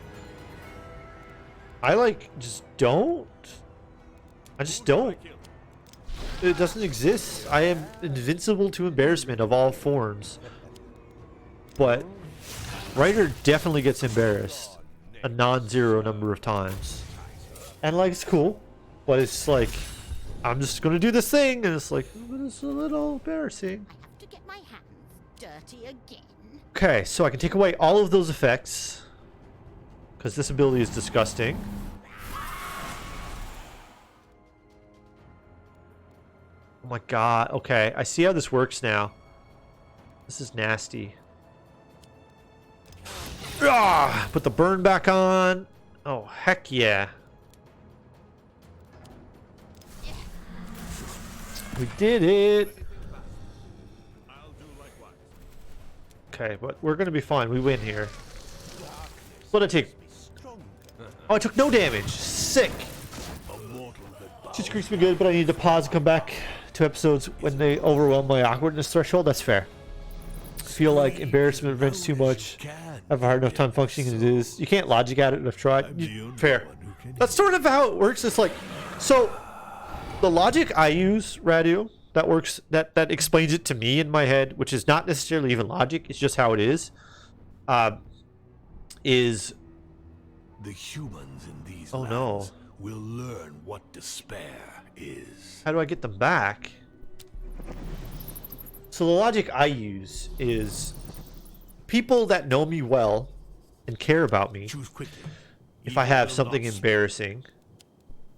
I like just don't. I just don't. It doesn't exist. I am invincible to embarrassment of all forms. But Ryder definitely gets embarrassed a non-zero number of times. And like it's cool, but it's like I'm just gonna do this thing and it's like it's a little embarrassing. I have to get my hands dirty again. Okay, so I can take away all of those effects because this ability is disgusting. Oh my god, okay, I see how this works now. This is nasty. Ah, put the burn back on. Oh, heck yeah. We did it. Okay, but we're gonna be fine. We win here. What did I take? Oh, I took no damage. Sick. Schitt's Creek's been good, but I need to pause and come back to episodes when they overwhelm my awkwardness threshold. That's fair. Feel like embarrassment prevents too much. I have a hard enough time functioning as it is. You can't logic at it. I've tried. Fair. That's sort of how it works. It's like, so the logic I use, Radu, that works, that explains it to me in my head, which is not necessarily even logic. It's just how it is The humans in these Oh, lands no. will learn what despair is. how do I get them back? So the logic I use is people that know me well and care about me, Choose quickly. if I have something embarrassing,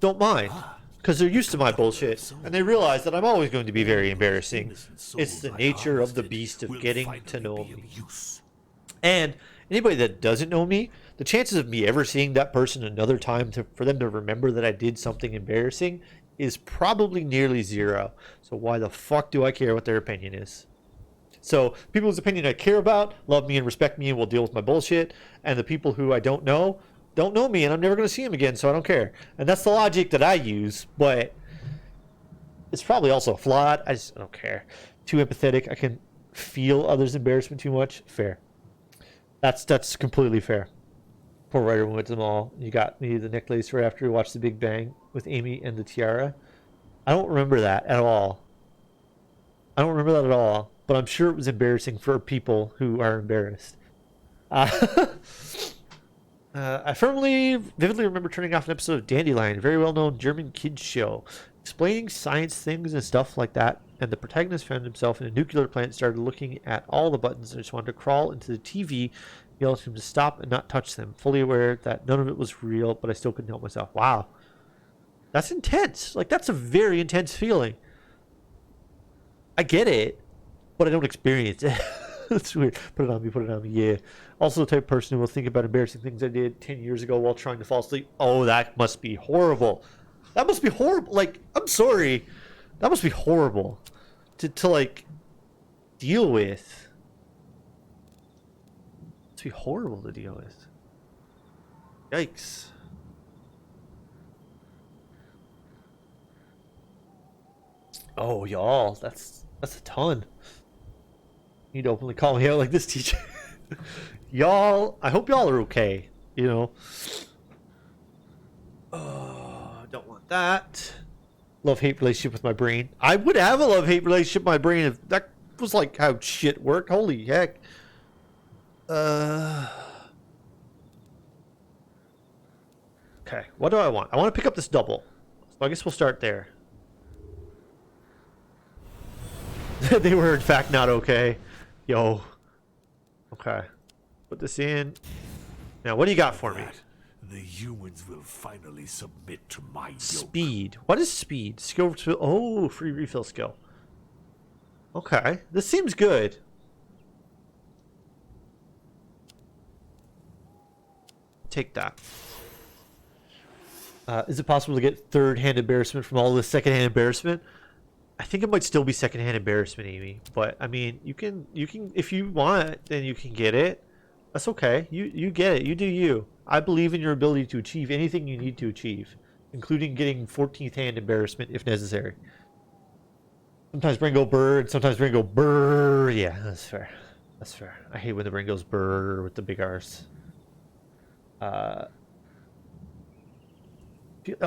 don't mind. Because they're used to my bullshit, and they realize that I'm always going to be very embarrassing. It's the nature of the beast of getting to know me. And anybody that doesn't know me, the chances of me ever seeing that person another time for them to remember that I did something embarrassing is probably nearly zero. So why the fuck do I care what their opinion is? So people whose opinion I care about love me and respect me and will deal with my bullshit, and the people who I don't know me and I'm never going to see them again, so I don't care. And that's the logic that I use, but it's probably also flawed. I don't care. Too empathetic. I can feel others' embarrassment too much. Fair. That's completely fair. Poor writer went to them all. You got me the necklace right after we watched The Big Bang with Amy and the tiara. I don't remember that at all. I don't remember that at all, but I'm sure it was embarrassing for people who are embarrassed. I vividly remember turning off an episode of Dandelion, a very well-known German kids show, explaining science things and stuff like that. and the protagonist found himself in a nuclear plant, started looking at all the buttons, and just wanted to crawl into the TV, yell at him to stop and not touch them, fully aware that none of it was real, but I still couldn't help myself. Wow. That's intense. Like, that's a very intense feeling. I get it, but I don't experience it. That's weird. Put it on me, put it on me. Yeah. Also the type of person who will think about embarrassing things I did 10 years ago while trying to fall asleep. Oh, that must be horrible. That must be horrible. Like, I'm sorry. That must be horrible to like, deal with. It must be horrible to deal with. Yikes. Oh, y'all. That's a ton. You need to openly call me out like this, teacher. Y'all, I hope y'all are okay, you know. Don't want that. Love-hate relationship with my brain. I would have a love-hate relationship with my brain if that was like how shit worked. Holy heck. Okay, what do I want? I want to pick up this double. So I guess we'll start there. They were in fact not okay. Yo. Okay. Put this in. Now, what do you got for me? The humans will finally submit to my yoke. Speed. What is speed? Skill. Oh, free refill skill. Okay. This seems good. Take that. Is it possible to get third-hand embarrassment from all this second-hand embarrassment? I think it might still be second-hand embarrassment, Amy. But I mean, you can if you want, then you can get it. That's okay. You get it. You do you. I believe in your ability to achieve anything you need to achieve, including getting 14th hand embarrassment if necessary. Sometimes brain go brr, and sometimes brain go brr. Yeah, that's fair. That's fair. I hate when the brain goes brr with the big R's. Oh,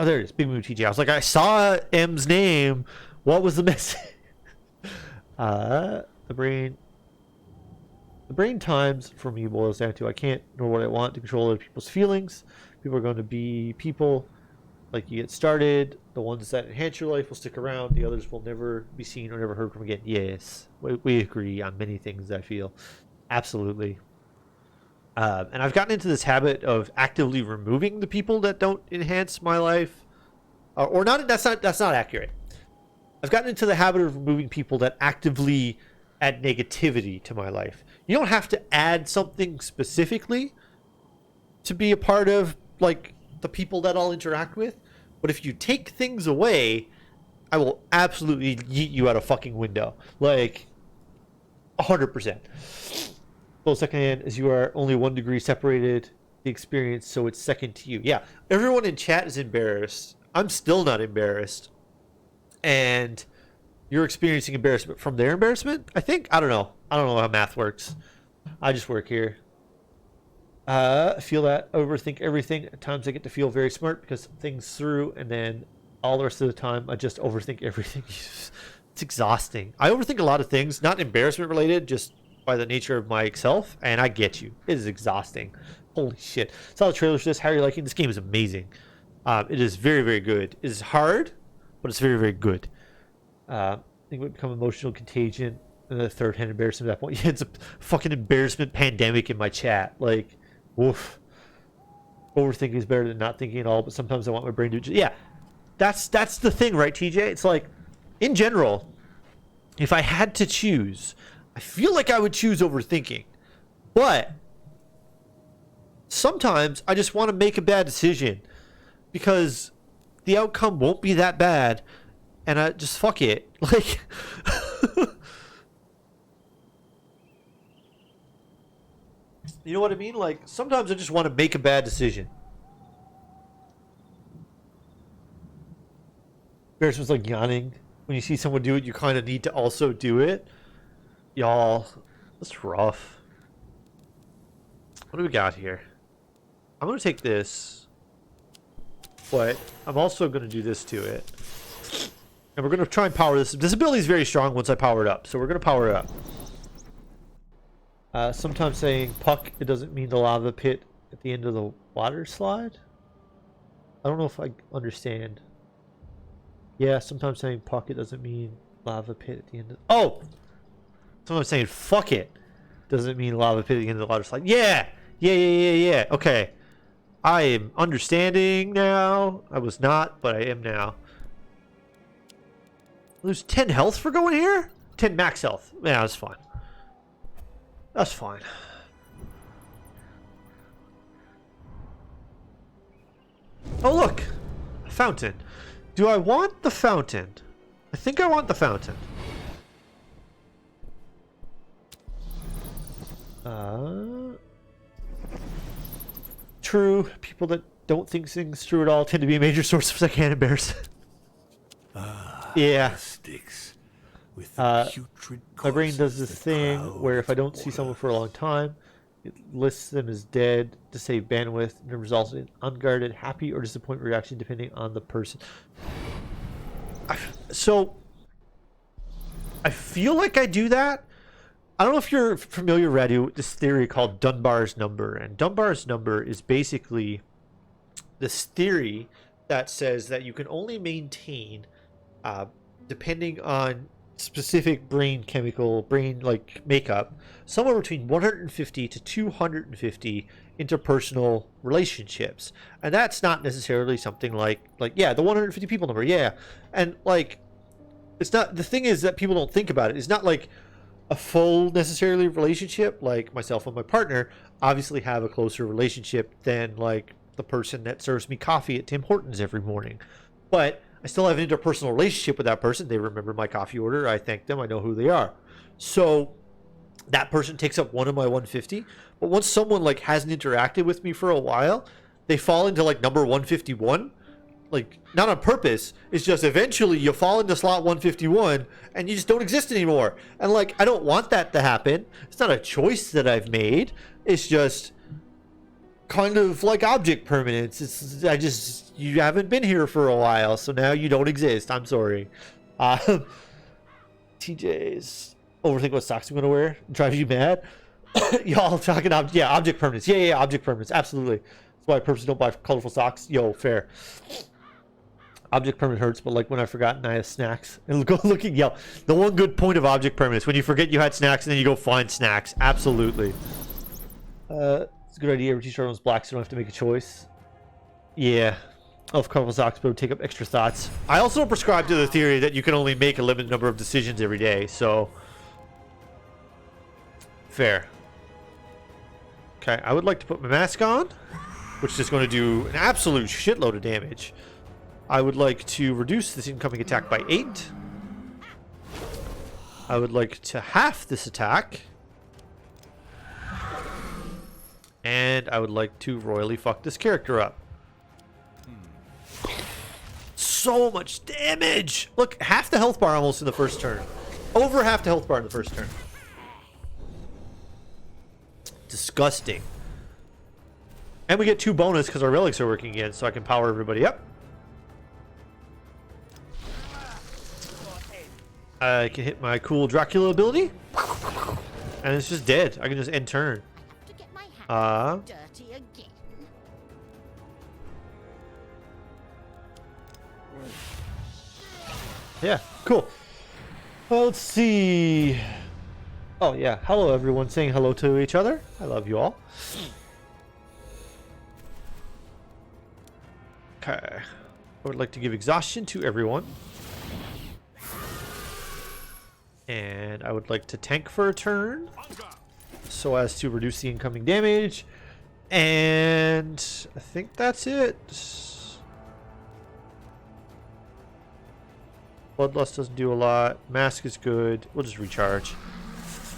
there it is. Big Move TJ. I was like, I saw M's name. What was the message? The brain times for me boils down to I can't nor what I want to control other people's feelings. People are going to be people. Like, you get started, the ones that enhance your life will stick around. The others will never be seen or never heard from again. Yes, we agree on many things, I feel. Absolutely. And I've gotten into this habit of actively removing the people that don't enhance my life. Or not, that's not accurate. I've gotten into the habit of removing people that actively add negativity to my life. You don't have to add something specifically to be a part of, like, the people that I'll interact with. But if you take things away, I will absolutely yeet you out a fucking window. Like, 100%. Well, second hand, as you are only 1 degree separated the experience, so it's second to you. Yeah, everyone in chat is embarrassed. I'm still not embarrassed. And you're experiencing embarrassment from their embarrassment, I think? I don't know. I don't know how math works. I just work here. I feel that I overthink everything. At times I get to feel very smart because things through, and then all the rest of the time I just overthink everything. It's exhausting. I overthink a lot of things, not embarrassment related, just by the nature of myself, and I get you. It is exhausting. Holy shit. Saw the trailer for this. How are you liking? This game is amazing. It is very, very good. It is hard, but it's very, very good. I think it would become emotional contagion and the third hand embarrassment at that point. Yeah, it's a fucking embarrassment pandemic in my chat. Like, woof. Overthinking is better than not thinking at all, but sometimes I want my brain to just, yeah. That's the thing, right, TJ? It's like, in general, if I had to choose, I feel like I would choose overthinking. But sometimes I just want to make a bad decision because the outcome won't be that bad, and I just fuck it. Like, you know what I mean? Like, sometimes I just want to make a bad decision. Embarrassment's like yawning. When you see someone do it, you kind of need to also do it. Y'all, that's rough. What do we got here? I'm going to take this, but I'm also going to do this to it. And we're going to try and power this. This ability is very strong once I power it up, so we're going to power it up. Sometimes saying puck, it doesn't mean the lava pit at the end of the water slide. I don't know if I understand. Yeah, sometimes saying puck, it doesn't mean Lava pit at the end of... Oh! Someone's saying, fuck it. Doesn't mean lava pit at the end of the water slide. Yeah! Yeah. Okay. I am understanding now. I was not, but I am now. Lose 10 health for going here? 10 max health. Yeah, that's fine. That's fine. Oh, look! A fountain. Do I want the fountain? I think I want the fountain. True. People that don't think things through at all tend to be a major source of secondhand embarrassment. Yeah. Sticks with the putrid My brain does corpses this that thing crowd where if I don't the see someone water. for a long time, it lists them as dead to save bandwidth and it results in unguarded, happy, or disappointed reaction depending on the person. So, I feel like I do that. I don't know if you're familiar, Radu, with this theory called Dunbar's number. And Dunbar's number is basically this theory that says that you can only maintain, depending on specific brain makeup, somewhere between 150 to 250 interpersonal relationships. And that's not necessarily something like yeah, the 150 people number, yeah. And like, it's not, the thing is that people don't think about it. It's not like a full necessarily relationship. Like myself and my partner obviously have a closer relationship than like the person that serves me coffee at Tim Hortons every morning. But I still have an interpersonal relationship with that person. They remember my coffee order. I thank them. I know who they are. So that person takes up one of my 150. But once someone like hasn't interacted with me for a while, they fall into like number 151. Like, not on purpose. It's just eventually you fall into slot 151 and you just don't exist anymore. And like, I don't want that to happen. It's not a choice that I've made. It's just kind of like object permanence. You haven't been here for a while, so now you don't exist. I'm sorry. TJ's overthink what socks I'm gonna wear. Drives you mad. Y'all talking object permanence. Yeah, object permanence. Absolutely. That's why I purposely don't buy colorful socks. Yo, fair. Object permanence hurts, but like when I forgot and I have snacks. And go looking, the one good point of object permanence, when you forget you had snacks and then you go find snacks. Absolutely. It's a good idea. Every t-shirt was black, so you don't have to make a choice. Yeah. I love colorful socks, but it would take up extra thoughts. I also don't prescribe to the theory that you can only make a limited number of decisions every day, so... Fair. Okay, I would like to put my mask on, which is going to do an absolute shitload of damage. I would like to reduce this incoming attack by 8. I would like to half this attack. And I would like to royally fuck this character up. So much damage! Look, half the health bar almost in the first turn. Over half the health bar in the first turn. Disgusting. And we get 2 bonus because our relics are working again, so I can power everybody up. I can hit my cool Dracula ability. And it's just dead. I can just end turn. To get my hands dirty again. Yeah, cool. Well, let's see. Oh, yeah. Hello, everyone. Saying hello to each other. I love you all. Okay. I would like to give exhaustion to everyone. And I would like to tank for a turn so as to reduce the incoming damage. And I think that's it. Bloodlust doesn't do a lot. Mask is good. We'll just recharge.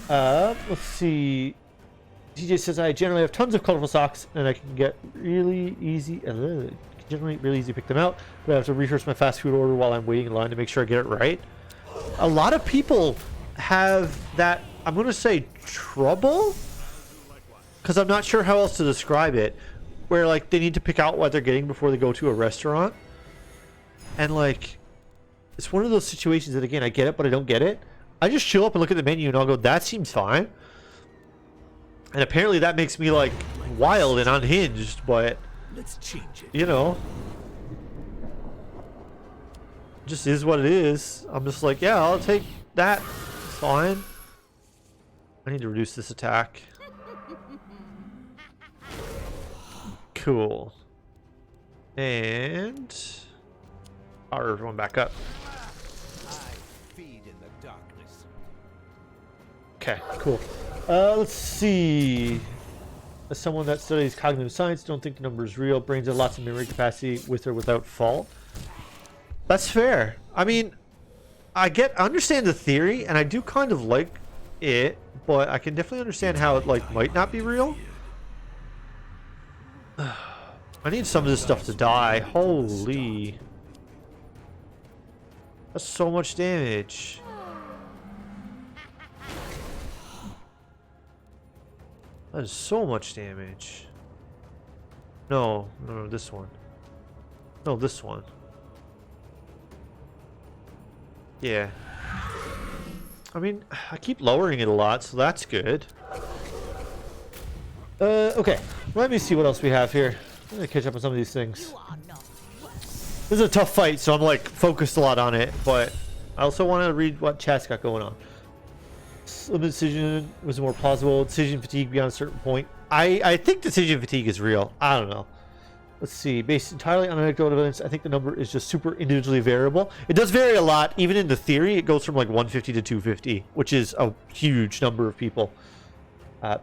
Let's see. DJ says I generally have tons of colorful socks and I can get really easy. Generally really easy to pick them out, but I have to rehearse my fast food order while I'm waiting in line to make sure I get it right. A lot of people have that, I'm going to say, trouble, because I'm not sure how else to describe it, where like they need to pick out what they're getting before they go to a restaurant. And like, it's one of those situations that, again, I get it, but I don't get it. I just chill up and look at the menu and I'll go, that seems fine. And apparently that makes me like wild and unhinged, but Let's change it. you know. just is what it is. I'm just like, yeah, I'll take that. It's fine. I need to reduce this attack. Cool. And power everyone back up. Okay, cool. Let's see. As someone that studies cognitive science, don't think the number is real. Brains have lots of memory capacity with or without fault. That's fair. I mean, I understand the theory, and I do kind of like it, but I can definitely understand how it like might not be real. I need some of this stuff to die. Holy. That's so much damage. That is so much damage. No, this one. No, this one. Yeah. I mean, I keep lowering it a lot, so that's good. Okay. Let me see what else we have here. I'm gonna catch up on some of these things. This is a tough fight, so I'm like focused a lot on it, but I also want to read what chat's got going on. Limited decision was more plausible. Decision fatigue beyond a certain point. I think decision fatigue is real. I don't know. Let's see. Based entirely on anecdotal evidence, I think the number is just super individually variable. It does vary a lot. Even in the theory, it goes from like 150 to 250, which is a huge number of people.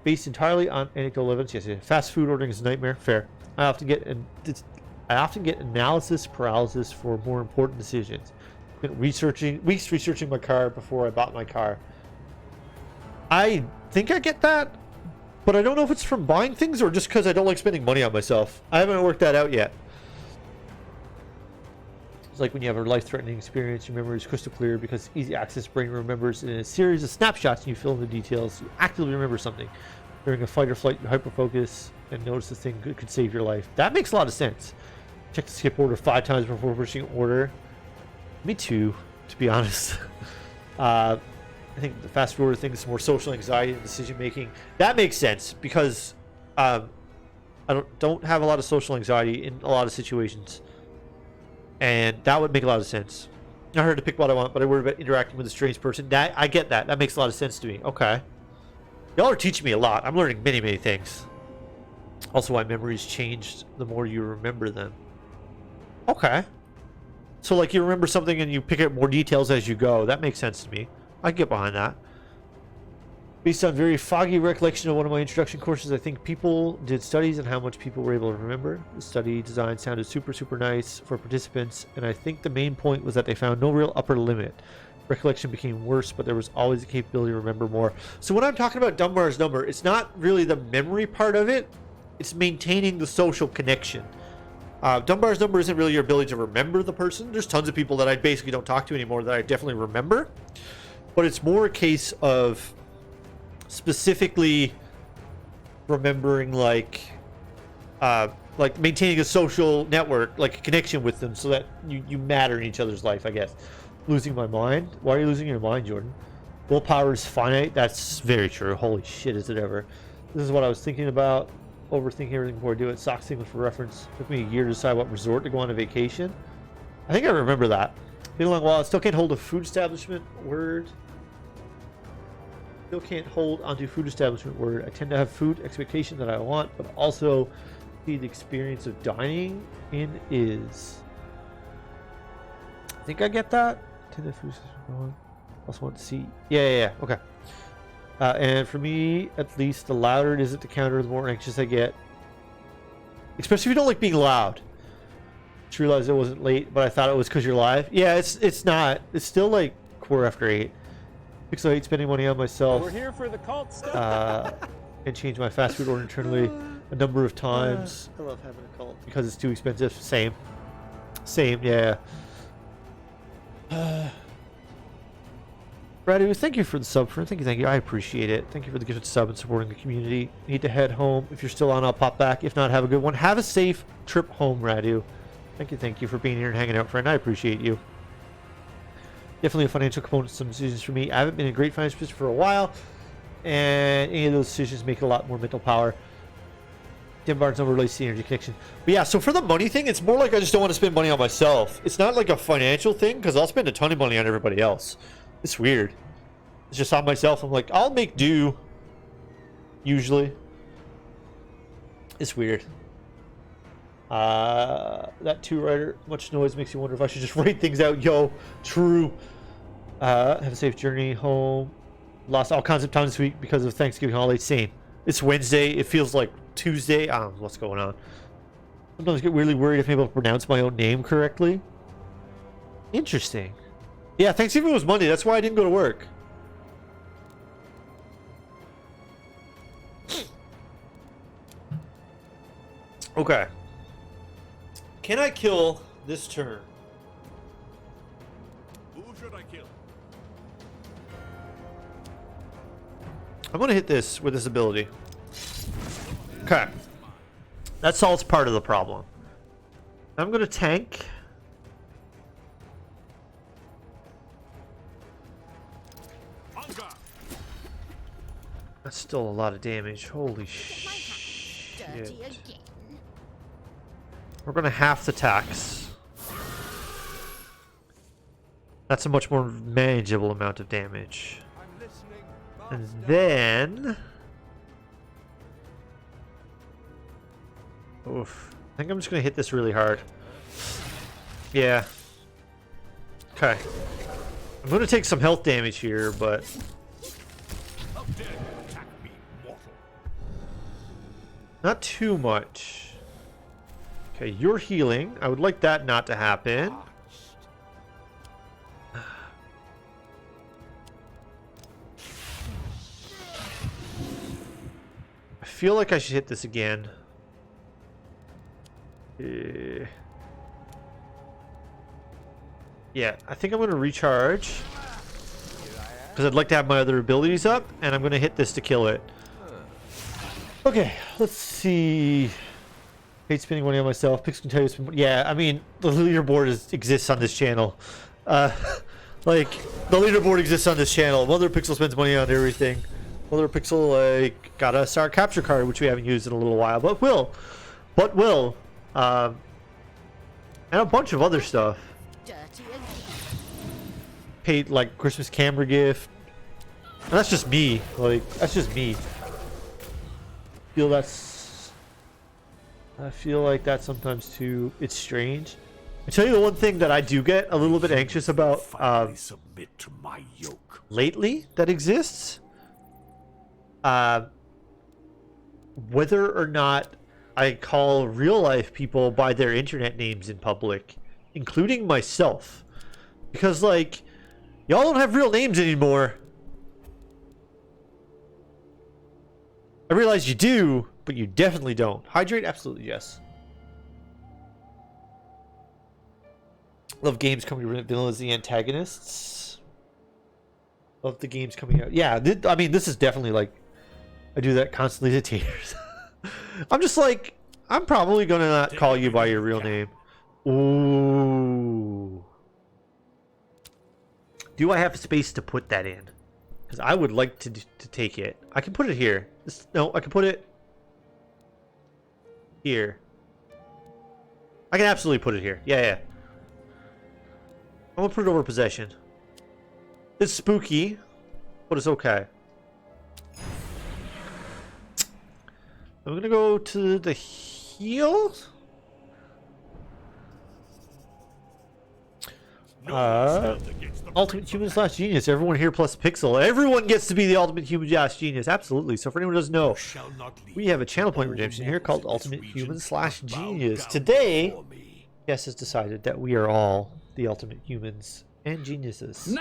Based entirely on anecdotal evidence, yes. Fast food ordering is a nightmare. Fair. I often get analysis paralysis for more important decisions. Been weeks researching my car before I bought my car. I think I get that, but I don't know if it's from buying things or just because I don't like spending money on myself. I haven't worked that out yet. It's like when you have a life-threatening experience, your memory is crystal clear because easy access brain remembers in a series of snapshots and you fill in the details. You actively remember something. During a fight or flight, you hyper-focus and notice the thing could save your life. That makes a lot of sense. Check the skip order 5 times before pushing order. Me too, to be honest. I think the fast forward thing is more social anxiety and decision making. That makes sense because I don't have a lot of social anxiety in a lot of situations, and that would make a lot of sense. I heard to pick what I want, but I worry about interacting with a strange person. That I get that. That makes a lot of sense to me. Okay, y'all are teaching me a lot. I'm learning many things. Also, why memories changed the more you remember them. Okay, so like you remember something and you pick up more details as you go. That makes sense to me. I can get behind that. Based on very foggy recollection of one of my introduction courses, I think people did studies on how much people were able to remember. The study design sounded super nice for participants, and I think the main point was that they found no real upper limit. Recollection became worse, but there was always the capability to remember more. So when I'm talking about Dunbar's number, it's not really the memory part of it. It's maintaining the social connection. Dunbar's number isn't really your ability to remember the person. There's tons of people that I basically don't talk to anymore that I definitely remember. But it's more a case of specifically remembering like maintaining a social network, like a connection with them so that you matter in each other's life, I guess. Losing my mind? Why are you losing your mind, Jordan? Willpower is finite. That's very true. Holy shit, is it ever. This is what I was thinking about. Overthinking everything before I do it. Sock signal for reference. Took me a year to decide what resort to go on a vacation. I think I remember that. Been a long while. I still can't hold a food establishment word. Still can't hold onto food establishment word. I tend to have food expectation that I want, but also the experience of dining in is. I think I get that. Tend to food establishment. Also want to see. Yeah. Okay. And for me, at least, the louder it is at the counter, the more anxious I get. Especially if you don't like being loud. Just realized it wasn't late, but I thought it was because you're live. Yeah, it's not. It's still like 8:15. Because I hate spending money on myself. We're here for the cult stuff. And change my fast food order internally a number of times. I love having a cult. Because it's too expensive. Same, yeah. Radu, thank you for the sub, friend. Thank you. I appreciate it. Thank you for the gifted sub and supporting the community. Need to head home. If you're still on, I'll pop back. If not, have a good one. Have a safe trip home, Radu. Thank you for being here and hanging out, friend. I appreciate you. Definitely a financial component to some decisions for me. I haven't been in a great financial position for a while, and any of those decisions make a lot more mental power. Dim bars don't really see energy connection. But yeah, so for the money thing, it's more like I just don't want to spend money on myself. It's not like a financial thing, because I'll spend a ton of money on everybody else. It's weird. It's just on myself. I'm like, I'll make do. Usually. It's weird. That two-rider, much noise makes you wonder if I should just write things out. Yo, true. Have a safe journey home. Lost all kinds of time this week because of Thanksgiving holiday. Same. It's Wednesday. It feels like Tuesday. I don't know what's going on. Sometimes I get weirdly worried if I'm able to pronounce my own name correctly. Interesting. Yeah, Thanksgiving was Monday. That's why I didn't go to work. Okay. Can I kill this turn? Who should I kill? I'm going to hit this with this ability. Okay. That solves part of the problem. I'm going to tank. That's still a lot of damage. Holy shit. Dirty again. We're going to half the tax. That's a much more manageable amount of damage. And then... Oof. I think I'm just going to hit this really hard. Yeah. Okay. I'm going to take some health damage here, but... Not too much. Okay, you're healing. I would like that not to happen. I feel like I should hit this again. Yeah, I think I'm going to recharge. Because I'd like to have my other abilities up, and I'm going to hit this to kill it. Okay, let's see. Hate spending money on myself. Pix can tell you it's been, yeah, I mean, the leaderboard exists on this channel. Like, the leaderboard exists on this channel. Mother Pixel spends money on everything. Mother Pixel, like, got a star capture card, which we haven't used in a little while, but will. But will. And a bunch of other stuff. Dirty again. Paid, like, Christmas camera gift. And that's just me. Like, that's just me. I feel like that sometimes too. It's strange. I tell you the one thing that I do get a little bit anxious about submit to my yoke. lately that exists. Whether or not I call real life people by their internet names in public, including myself, because like y'all don't have real names anymore. I realize you do, but you definitely don't. Hydrate? Absolutely, yes. Love games coming to vanilla as the antagonists. Love the games coming out. Yeah, I mean, this is definitely like... I do that constantly to taters. I'm just like... I'm probably going to not call you by your real name. Ooh. Do I have space to put that in? Because I would like to take it. I can put it here. No, I can put it here. I can absolutely put it here. Yeah. I'm gonna put it over possession. It's spooky, but it's okay. I'm gonna go to the heal. Ultimate Human / Genius. Everyone here plus Pixel. Everyone gets to be the Ultimate Human / Genius. Absolutely. So for anyone who doesn't know, we have a channel point redemption here called Ultimate Human / Genius. Today, Jess has decided that we are all the Ultimate Humans and Geniuses.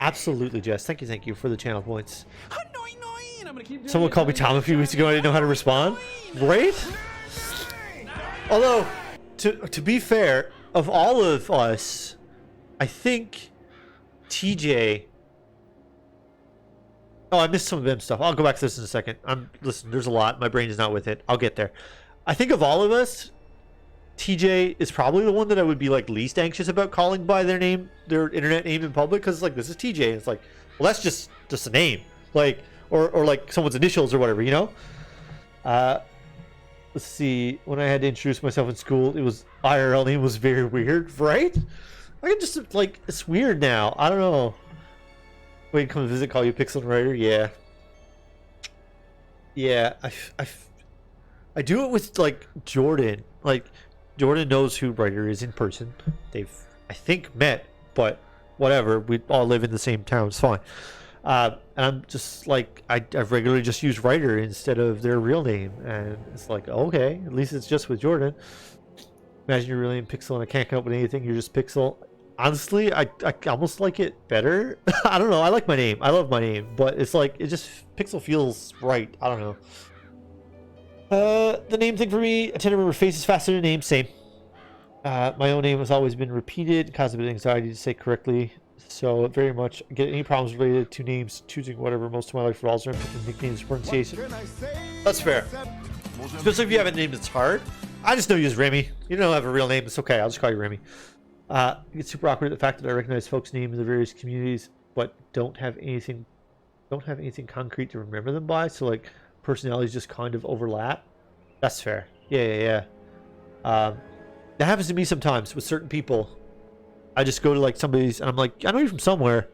Absolutely, Jess. Thank you for the channel points. Someone called me Tom a few weeks ago. I didn't know how to respond. Right? Although, to be fair, of all of us, I think TJ... Oh, I missed some of them stuff. I'll go back to this in a second. Listen, there's a lot. My brain is not with it. I'll get there. I think of all of us, TJ is probably the one that I would be like least anxious about calling by their name, their internet name in public, because like, this is TJ. And it's like, well, that's just a name. Like, or like someone's initials or whatever, you know? let's see. When I had to introduce myself in school, it was IRL name was very weird, right? I can just like it's weird now. I don't know. Wait, come visit, call you Pixel Writer. Yeah. Yeah, I do it with like Jordan. Like Jordan knows who Writer is in person. They've I think met, but whatever. We all live in the same town. It's fine. And I'm just like I regularly just use Writer instead of their real name, and it's like okay, at least it's just with Jordan. Imagine your real name Pixel, and I can't come up with anything. You're just Pixel. Honestly, I almost like it better. I don't know. I like my name. I love my name, but it's like it just Pixel feels right. I don't know. The name thing for me, I tend to remember faces faster than names. Same. My own name has always been repeated, caused a bit of anxiety to say correctly. So very much get any problems related to names, choosing whatever most of my life revolves around picking nicknames, pronunciation. That's fair. Especially if you have a name that's hard. I just know you as Remy. You don't have a real name. It's okay. I'll just call you Remy. It gets super awkward the fact that I recognize folks' names in the various communities, but don't have anything concrete to remember them by. So like personalities just kind of overlap. That's fair. Yeah. That happens to me sometimes with certain people. I just go to like somebody's and I'm like, I know you from somewhere,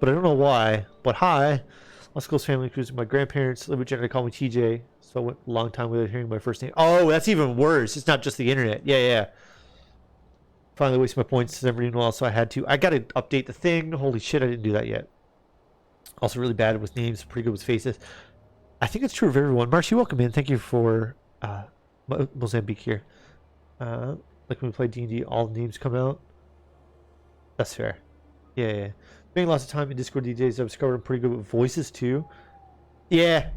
but I don't know why. But hi, let's go family cruise with my grandparents. Live with Jenna, call me TJ. So I went a long time without hearing my first name. Oh, that's even worse. It's not just the internet. Yeah. Finally wasted my points never even well, so I had to. I gotta update the thing. Holy shit, I didn't do that yet. Also really bad with names, pretty good with faces. I think it's true of everyone. Marcy, welcome in. Thank you for Mozambique here. Like when we play D&D, all names come out. That's fair. Yeah. Spending lots of time in Discord these days, I've discovered I'm pretty good with voices too. Yeah.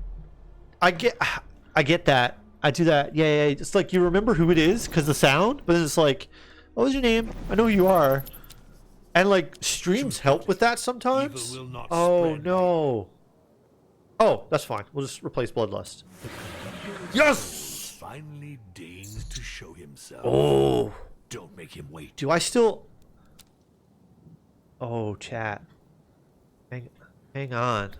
I get that. I do that. Yeah. It's like you remember who it is because the sound, but then it's like, what was your name? I know who you are. And like streams help with that sometimes. Oh no. Oh, that's fine. We'll just replace Bloodlust. Yes! Finally deigns to show himself. Oh. Don't make him wait. Do I still... Oh, chat. Hang on.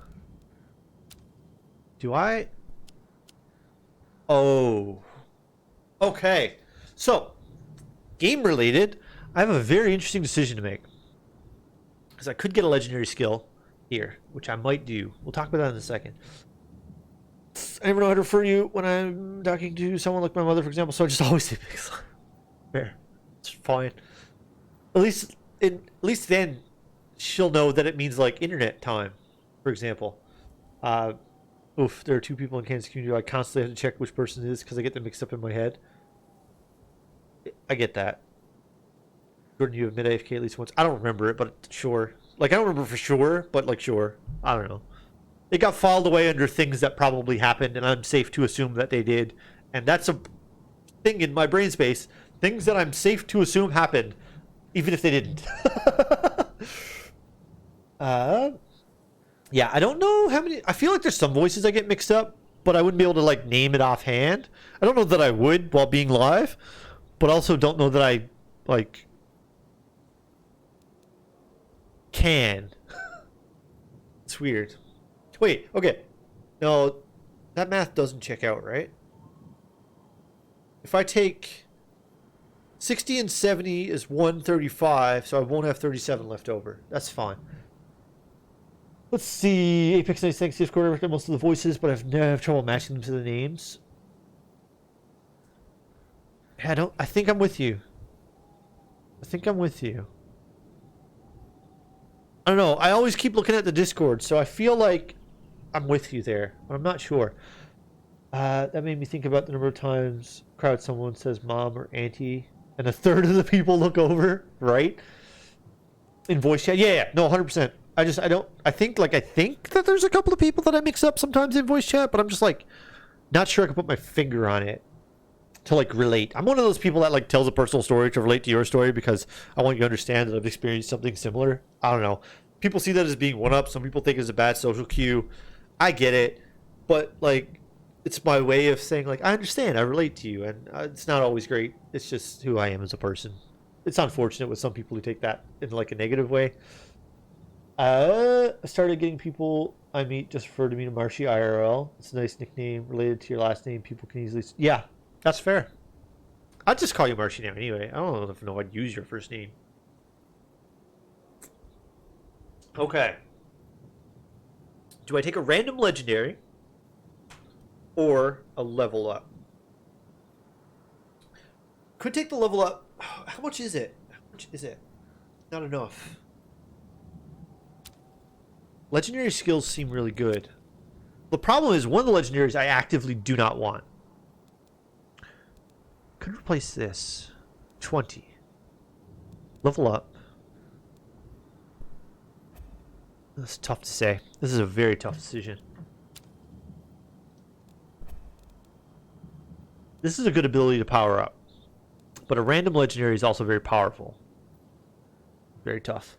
Do I... Oh. Okay. So, game related, I have a very interesting decision to make. Because I could get a legendary skill here, which I might do. We'll talk about that in a second. I never know how to refer to you when I'm talking to someone like my mother, for example, so I just always say Pixel. Fair. It's fine. At least then she'll know that it means like internet time, for example. There are two people in Kansas community. I constantly have to check which person it is because I get them mixed up in my head. I get that. Jordan, you have mid AFK at least once. I don't remember it, but sure. Like I don't remember for sure, but like sure. I don't know. It got filed away under things that probably happened, and I'm safe to assume that they did. And that's a thing in my brain space. Things that I'm safe to assume happened, even if they didn't. Yeah, I don't know how many... I feel like there's some voices I get mixed up, but I wouldn't be able to, like, name it offhand. I don't know that I would while being live, but also don't know that I, like, can. It's weird. Wait, okay. No, that math doesn't check out, right? If I take 60 and 70 is 135, so I won't have 37 left over. That's fine. Let's see. Apex 96 Discord, I recognize most of the voices, but I've never had trouble matching them to the names. I think I'm with you. I don't know. I always keep looking at the Discord, so I feel like I'm with you there, but I'm not sure. That made me think about the number of times crowd someone says mom or auntie, and a third of the people look over, right? In voice chat. Yeah. No, 100%. I think that there's a couple of people that I mix up sometimes in voice chat, but I'm just like not sure I can put my finger on it to like relate. I'm one of those people that like tells a personal story to relate to your story because I want you to understand that I've experienced something similar. I don't know. People see that as being one up. Some people think it's a bad social cue. I get it, but like it's my way of saying like I understand, I relate to you, and it's not always great. It's just who I am as a person. It's unfortunate with some people who take that in like a negative way. I started getting people I meet just refer to me to Marshy IRL. It's a nice nickname related to your last name. People can easily... Yeah, that's fair. I'd just call you Marshy now anyway. I don't know if I'd use your first name. Okay. Do I take a random legendary or a level up? Could take the level up. How much is it? How much is it? Not enough. Legendary skills seem really good. The problem is one of the legendaries I actively do not want. Could replace this. 20. Level up. That's tough to say. This is a very tough decision. This is a good ability to power up. But a random legendary is also very powerful. Very tough.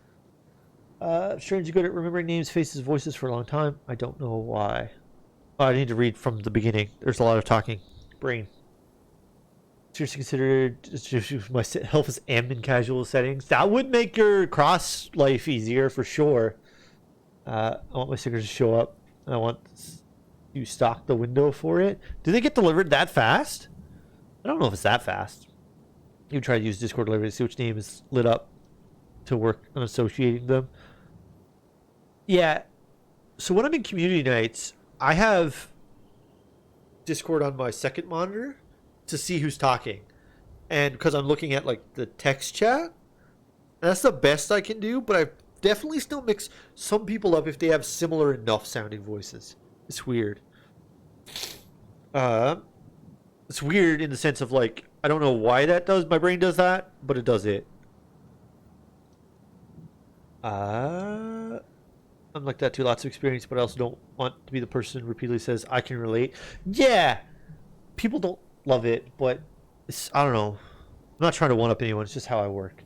Strange good at remembering names, faces, voices for a long time. I don't know why. Oh, I need to read from the beginning. There's a lot of talking. Brain. Seriously considered my health is admin casual settings. That would make your cross life easier for sure. I want my stickers to show up. I want you stock the window for it. Do they get delivered that fast? I don't know if it's that fast. You try to use Discord delivery to see which name is lit up to work on associating them. Yeah. So when I'm in community nights, I have Discord on my second monitor to see who's talking. And because I'm looking at like the text chat, and that's the best I can do, but I definitely still mix some people up if they have similar enough sounding voices. It's weird. It's weird in the sense of like, I don't know why that does, my brain does that, but it does it. I'm like that too, lots of experience, but I also don't want to be the person who repeatedly says, I can relate. Yeah! People don't love it, but it's, I don't know. I'm not trying to one-up anyone, it's just how I work.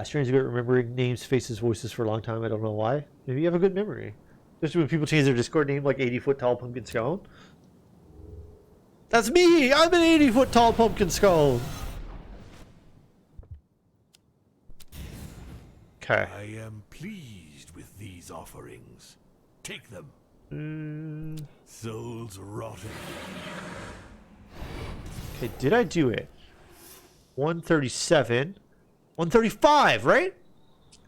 Strange good at remembering names, faces, voices for a long time. I don't know why. Maybe you have a good memory. Especially when people change their Discord name like 80-foot tall pumpkin scone. That's me! I'm an 80-foot tall pumpkin scone! Okay. I am pleased with these offerings. Take them. Souls rotting. Okay, did I do it? 137. 135, right?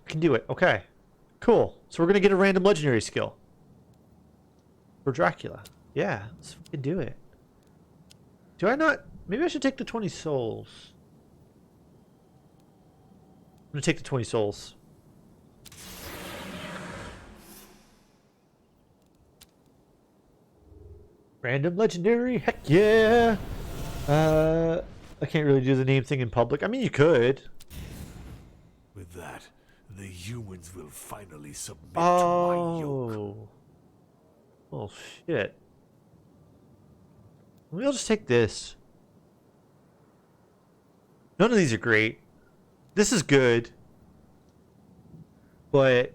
I can do it. Okay. Cool. So we're going to get a random legendary skill. For Dracula. Yeah, let's fucking do it. Do I not? Maybe I should take the 20 souls. I'm going to take the 20 souls. Random legendary? Heck yeah! I can't really do the name thing in public. I mean, you could. With that, the humans will finally submit to my yoke. Oh, shit. Maybe I'll just take this. None of these are great. This is good. But...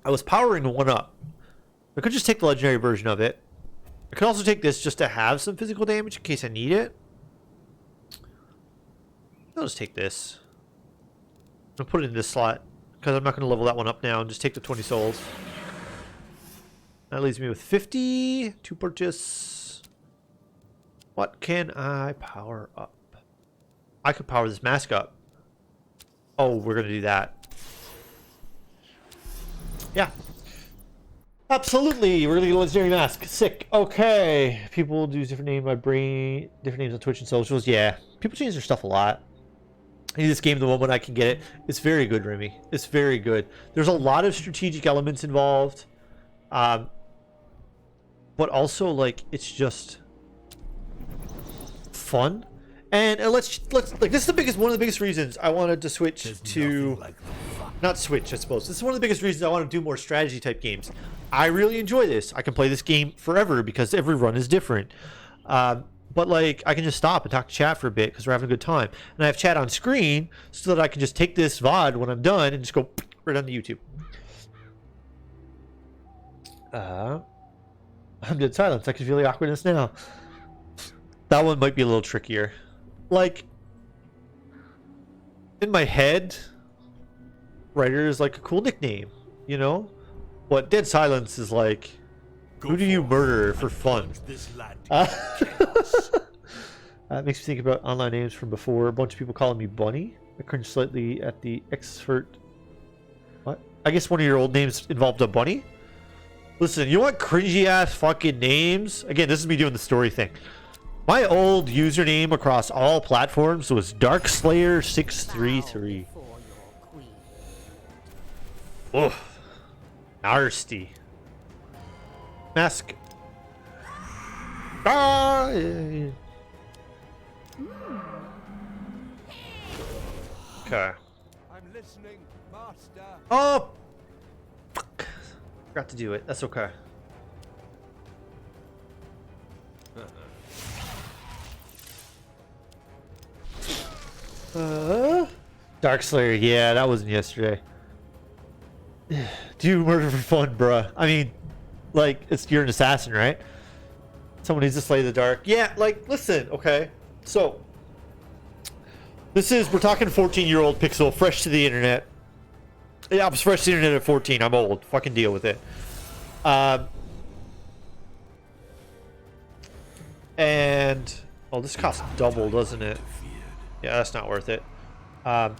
I was powering one up. I could just take the legendary version of it. I could also take this just to have some physical damage in case I need it. I'll just take this. I'll put it in this slot because I'm not going to level that one up now and just take the 20 souls. That leaves me with 50 to purchase. What can I power up? I could power this mask up. Oh, we're going to do that. Yeah. Absolutely. We're going to get a legendary mask. Sick. Okay. People do different names. My brain. Different names on Twitch and socials. Yeah. People change their stuff a lot. I need this game the moment I can get it. It's very good, Remy. It's very good. There's a lot of strategic elements involved. But also, like, it's just fun. And let's like, this is the biggest, one of the biggest reasons I wanted to switch to... Not switch, I suppose. This is one of the biggest reasons I want to do more strategy type games. I really enjoy this. I can play this game forever because every run is different. But like, I can just stop and talk to chat for a bit because we're having a good time. And I have chat on screen so that I can just take this VOD when I'm done and just go right onto YouTube. I'm dead silence. I can feel the awkwardness now. That one might be a little trickier. Like, in my head, writer is like a cool nickname, you know? But Dead Silence is like, who do you murder for fun? This land to chaos. That makes me think about online names from before. A bunch of people calling me Bunny. I cringe slightly at the expert. What? I guess one of your old names involved a bunny? Listen, you want cringy ass fucking names? Again, this is me doing the story thing. My old username across all platforms was Darkslayer633. For your queen. Ugh. Nasty. Mask. Ah! Okay. I'm listening, master. Oh! Fuck. Forgot to do it. That's okay. Darkslayer, yeah, that wasn't yesterday. Do murder for fun, bruh. I mean, like, you're an assassin, right? Someone needs to slay the dark. Yeah, like, listen, okay. So, we're talking 14-year-old Pixel, fresh to the internet. Yeah, I was fresh to the internet at 14. I'm old. Fucking deal with it. And, oh, this costs double, doesn't it? Yeah, that's not worth it. And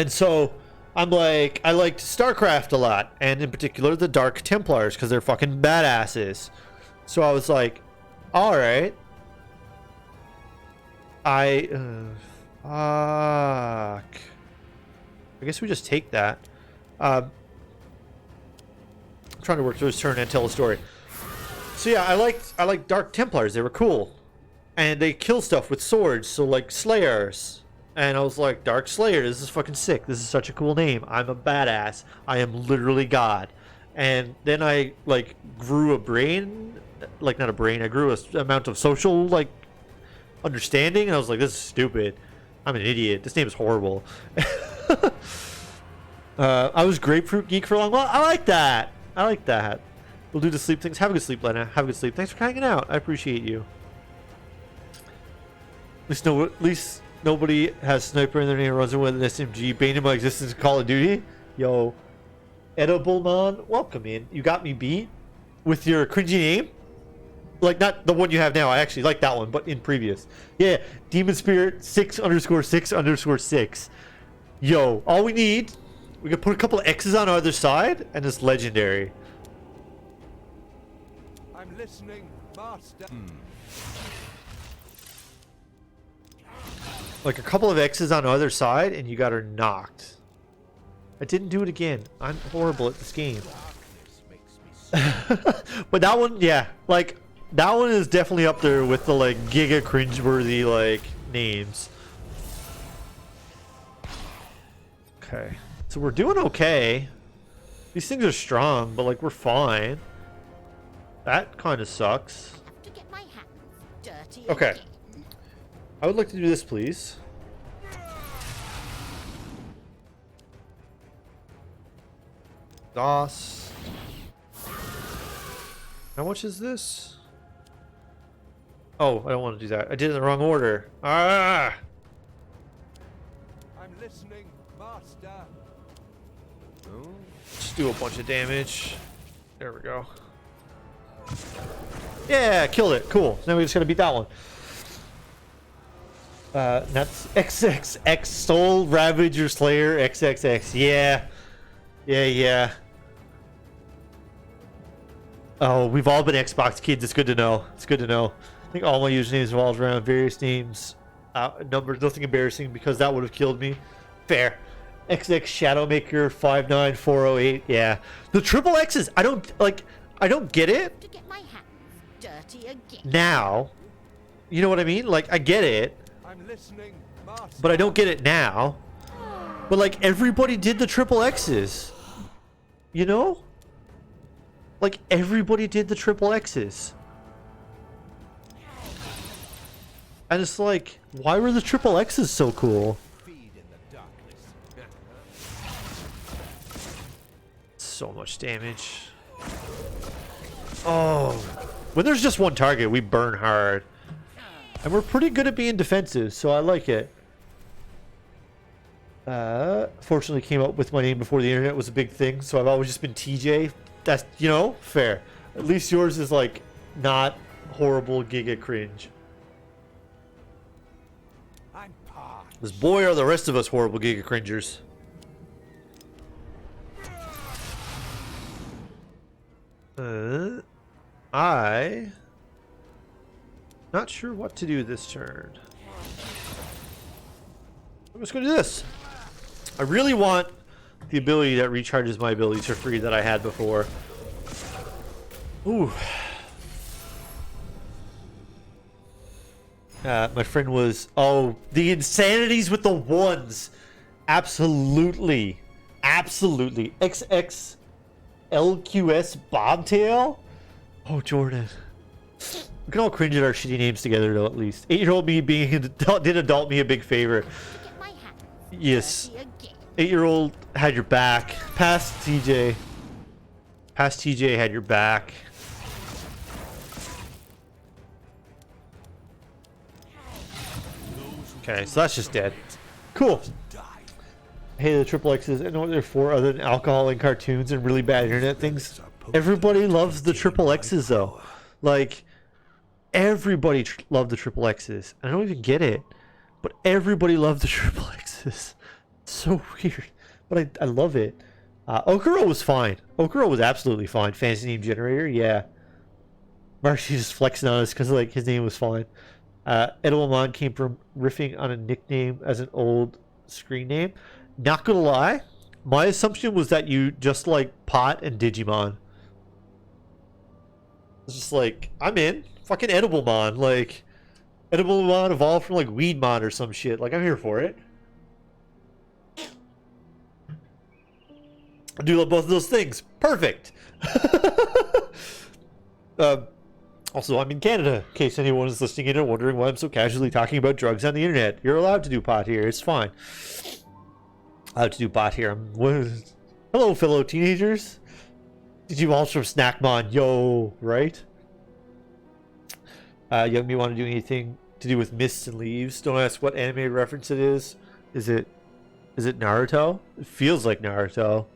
so, I'm like, I liked StarCraft a lot, and in particular the Dark Templars, because they're fucking badasses. So I was like, alright. Fuck. I guess we just take that. I'm trying to work through his turn and tell a story. So yeah, I liked Dark Templars. They were cool. And they kill stuff with swords, so like Slayers. And I was like, Dark Slayer, this is fucking sick. This is such a cool name. I'm a badass. I am literally God. And then I like grew a brain, like not a brain, I grew a amount of social like understanding, and I was like, this is stupid. I'm an idiot. This name is horrible. I was Grapefruit Geek for a long while. I like that. I like that. We'll do the sleep things. Have a good sleep, Lena. Have a good sleep. Thanks for hanging out. I appreciate you. At least nobody has sniper in their name, runs with an SMG. Bane of my existence in Call of Duty. Yo, Ediblemon, welcome in. You got me beat with your cringy name. Like, not the one you have now. I actually like that one, but in previous. Yeah, Demon Spirit 6_6_6. Yo, all we need, we can put a couple of X's on our other side, and it's legendary. I'm listening, master. Like a couple of X's on the other side, and you got her knocked. I didn't do it again. I'm horrible at this game. But that one, yeah, like that one is definitely up there with the like giga cringeworthy like names. Okay, so we're doing okay. These things are strong, but like we're fine. That kind of sucks. To get my hands dirty Okay. again. I would like to do this, please. DOS. How much is this? Oh, I don't want to do that. I did it in the wrong order. Ah! I'm listening, master. Just do a bunch of damage. There we go. Yeah, killed it. Cool. Now we just gotta beat that one. That's XXX Soul Ravager Slayer XXX. Yeah. Yeah. Oh, we've all been Xbox kids. It's good to know. It's good to know. I think all my usernames revolve around various names. Numbers, nothing embarrassing because that would have killed me. Fair. XX Shadowmaker 59408. Yeah. The triple X's. I don't get it. To get my hands dirty again. Now. You know what I mean? Like, I get it. I'm listening, master. But I don't get it now. But like everybody did the triple X's. You know? Like everybody did the triple X's. And it's like, why were the triple X's so cool? Feed in the darkness. So much damage. Oh. When there's just one target, we burn hard. And we're pretty good at being defensive, so I like it. Fortunately came up with my name before the internet was a big thing, so I've always just been TJ. That's, you know, fair. At least yours is like not horrible giga cringe. I'm parched. Because boy are the rest of us horrible giga cringers. I not sure what to do this turn. I'm just gonna do this. I really want the ability that recharges my abilities for free that I had before. Ooh. My friend was... Oh, the insanities with the ones. Absolutely. Absolutely. XXLQS Bobtail? Oh, Jordan. We can all cringe at our shitty names together, though, at least. 8-year-old me being an adult did adult me a big favor. Get my hands Yes. dirty again. 8-year-old had your back. Past TJ. Past TJ had your back. Okay, so that's just dead. Cool. Hey, the triple X's. I know what they're for other than alcohol and cartoons and really bad internet things. Everybody loves the triple X's, though. Like, everybody loved the triple X's. I don't even get it, but everybody loved the triple X's. It's so weird, but I love it. Okuro was fine. Okuro was absolutely fine. Fantasy name generator, yeah. Marshy just flexing on us because like his name was fine. Edelman came from riffing on a nickname as an old screen name. Not gonna lie, my assumption was that you just like Pot and Digimon. It's just like, I'm in. Fucking Ediblemon. Like, Ediblemon evolved from like Weedmon or some shit. Like, I'm here for it. I do love both of those things. Perfect. Also, I'm in Canada, in case anyone is listening in and wondering why I'm so casually talking about drugs on the internet. You're allowed to do pot here. It's fine. Allowed to do pot here. Hello, fellow teenagers. Did you all from Snackmon? Yo, right? Young me want to do anything to do with mists and leaves. Don't ask what anime reference it is. Is it Naruto? It feels like Naruto.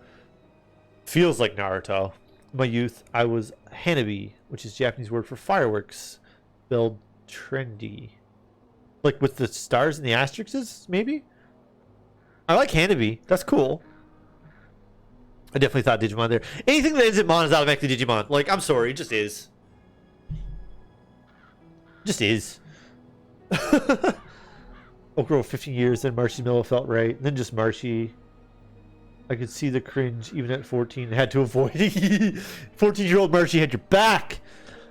Feels like Naruto. In my youth, I was Hanabi, which is Japanese word for fireworks. Spelled trendy. Like with the stars and the asterisks, maybe? I like Hanabi. That's cool. I definitely thought Digimon there. Anything that isn't Mon is automatically Digimon. Like, I'm sorry, it just is. Just is. Okuro 15 years, then Marshy Miller felt right. And then just Marshy. I could see the cringe even at 14. Had to avoid it. 14-year-old Marshy had your back.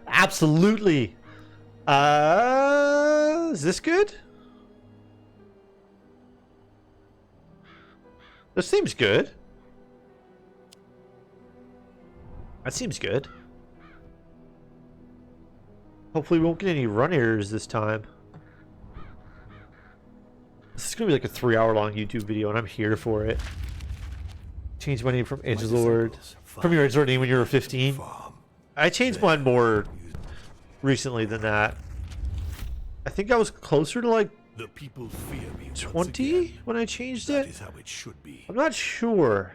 Absolutely. Is this good? This seems good. That seems good. Hopefully we won't get any run errors this time. This is going to be like a 3-hour long YouTube video and I'm here for it. Changed my name from Edgelord. From your Edgelord name when you were 15. I changed mine more recently than that. I think I was closer to like The people fear me 20 when I changed That it. is how it should be. I'm not sure.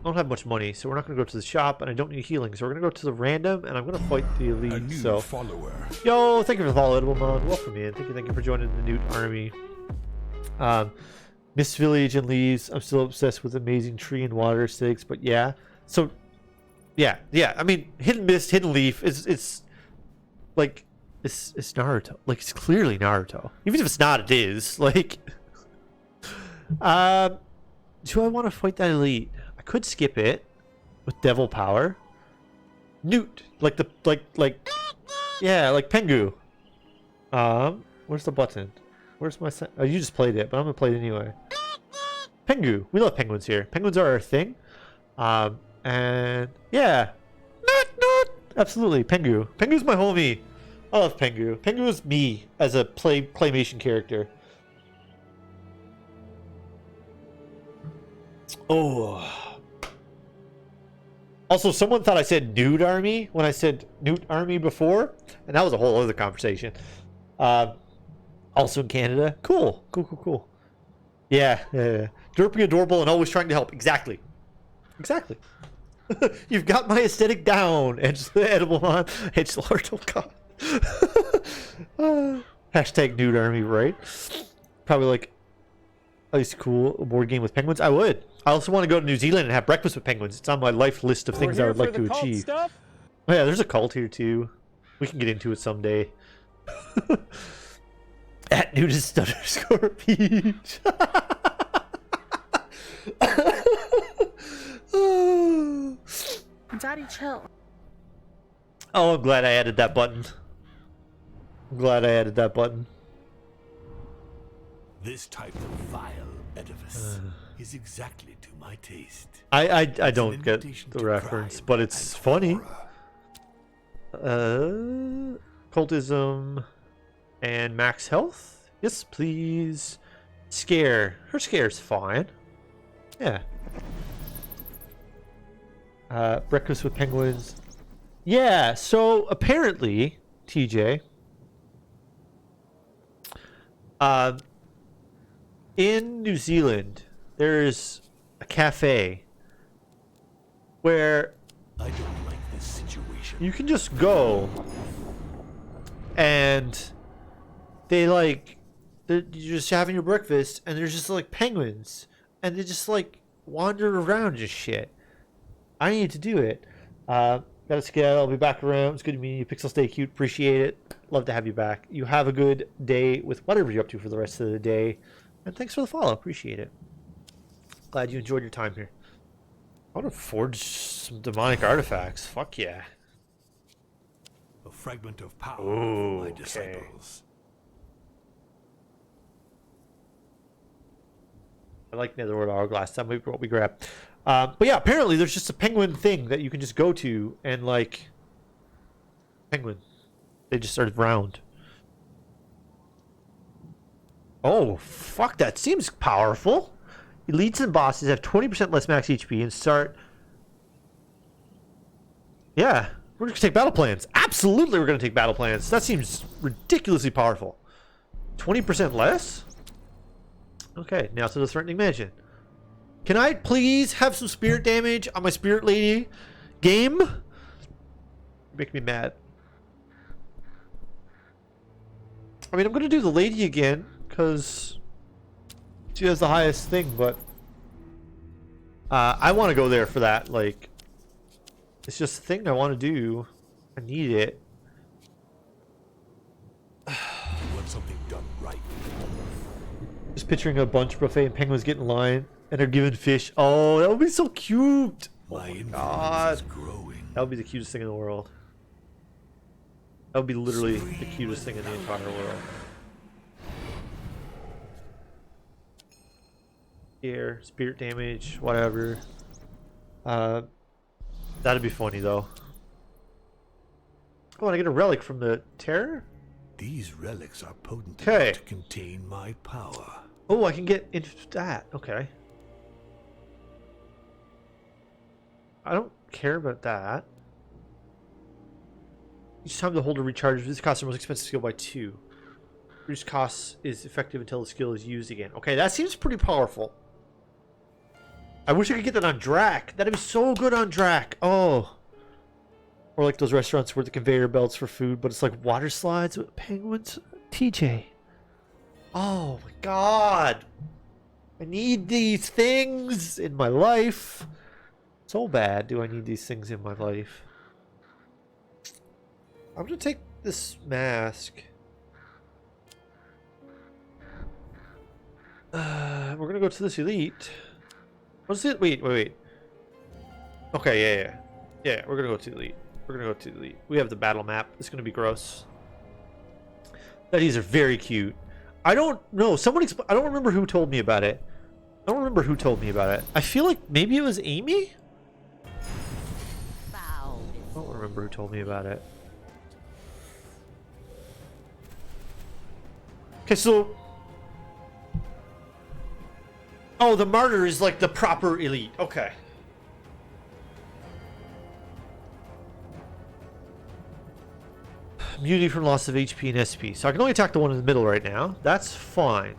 I don't have much money, so we're not going to go to the shop, and I don't need healing, so we're going to go to the random, and I'm going to fight the A elite. new So, follower. yo, thank you for the follow, Edible Mode. Welcome in. Thank you for joining the Newt Army. Mist Village and Leaves. I'm still obsessed with Amazing Tree and Water Stakes, but yeah. So, yeah. I mean, Hidden Mist, Hidden Leaf it's like it's Naruto. Like it's clearly Naruto. Even if it's not, it is. Like, do I want to fight that elite? I could skip it with Devil Power. Newt, like yeah, like Pengu. Where's the button? Where's my oh, you just played it, but I'm gonna play it anyway. Pengu. We love penguins here. Penguins are our thing. And yeah. Absolutely. Pengu. Pengu's my homie. I love Pengu. Pengu is me as a claymation character. Oh. Also, someone thought I said Nude Army when I said Newt Army before, and that was a whole other conversation. Also in Canada. Cool. Yeah. Derpy, adorable, and always trying to help. Exactly. You've got my aesthetic down. Edge edible on. Edge Lord. Oh god. Hashtag nude army, right? Probably like at least cool a board game with penguins. I would. I also want to go to New Zealand and have breakfast with penguins. It's on my life list of things I would like to achieve. Stuff? Oh yeah, there's a cult here too. We can get into it someday. At nudist underscore peach. Daddy, chill. Oh, I'm glad I added that button. This type of vile edifice is exactly to my taste. I It's an don't get invitation the to reference, crime but it's and funny. horror. Cultism and max health. Yes, please. Scare. Her scare's fine. Yeah. Breakfast with penguins. Yeah, so apparently, TJ, in New Zealand, there's a cafe where I don't like this situation. you can just go and you're just having your breakfast and there's just like penguins and they just like wander around and shit. I need to do it. Gotta skedaddle. I'll be back around. It's good to meet you. Pixel, stay cute. Appreciate it. Love to have you back. You have a good day with whatever you're up to for the rest of the day. And thanks for the follow. Appreciate it. Glad you enjoyed your time here. I want to forge some demonic artifacts. Fuck yeah. A fragment of power Ooh, for my okay. disciples. I like Netherworld Hourglass. That might be what we grab. But yeah, apparently there's just a penguin thing that you can just go to and like... Penguin. They just started round. Oh, fuck, that seems powerful. Elites and bosses have 20% less max HP and start... Yeah, we're just gonna take battle plans. Absolutely we're gonna take battle plans. That seems ridiculously powerful. 20% less? Okay, now to the threatening mansion. Can I please have some spirit damage on my spirit lady game? Make me mad. I mean, I'm gonna do the lady again because she has the highest thing, but I want to go there for that. Like, it's just a thing I want to do. I need it. You want something done right. Just picturing a bunch of buffet and penguins get in line and they're given fish. Oh, that would be so cute. My influence God. is growing. That would be the cutest thing in the world. That would be literally the cutest thing in the entire world. Here, spirit damage, whatever. That'd be funny though. Oh, and I get a relic from the terror? These relics are potent Okay. enough to contain my power. Oh, I can get into that. Okay. I don't care about that. Each time the holder recharges, this costs the most expensive skill by 2. Reduced cost is effective until the skill is used again. Okay, that seems pretty powerful. I wish I could get that on Drac. That'd be so good on Drac. Oh. Or like those restaurants where the conveyor belts for food, but it's like water slides with penguins. TJ. Oh my god. I need these things in my life. So bad do I need these things in my life. I'm gonna take this mask. We're gonna go to this elite. What's it? Wait. Okay, yeah. We're gonna go to elite. We have the battle map. It's gonna be gross. These are very cute. I don't know. I don't remember who told me about it. I feel like maybe it was Amy. Bow. I don't remember who told me about it. Okay, so... Oh, the martyr is like the proper elite. Okay. Immunity from loss of HP and SP. So I can only attack the one in the middle right now. That's fine.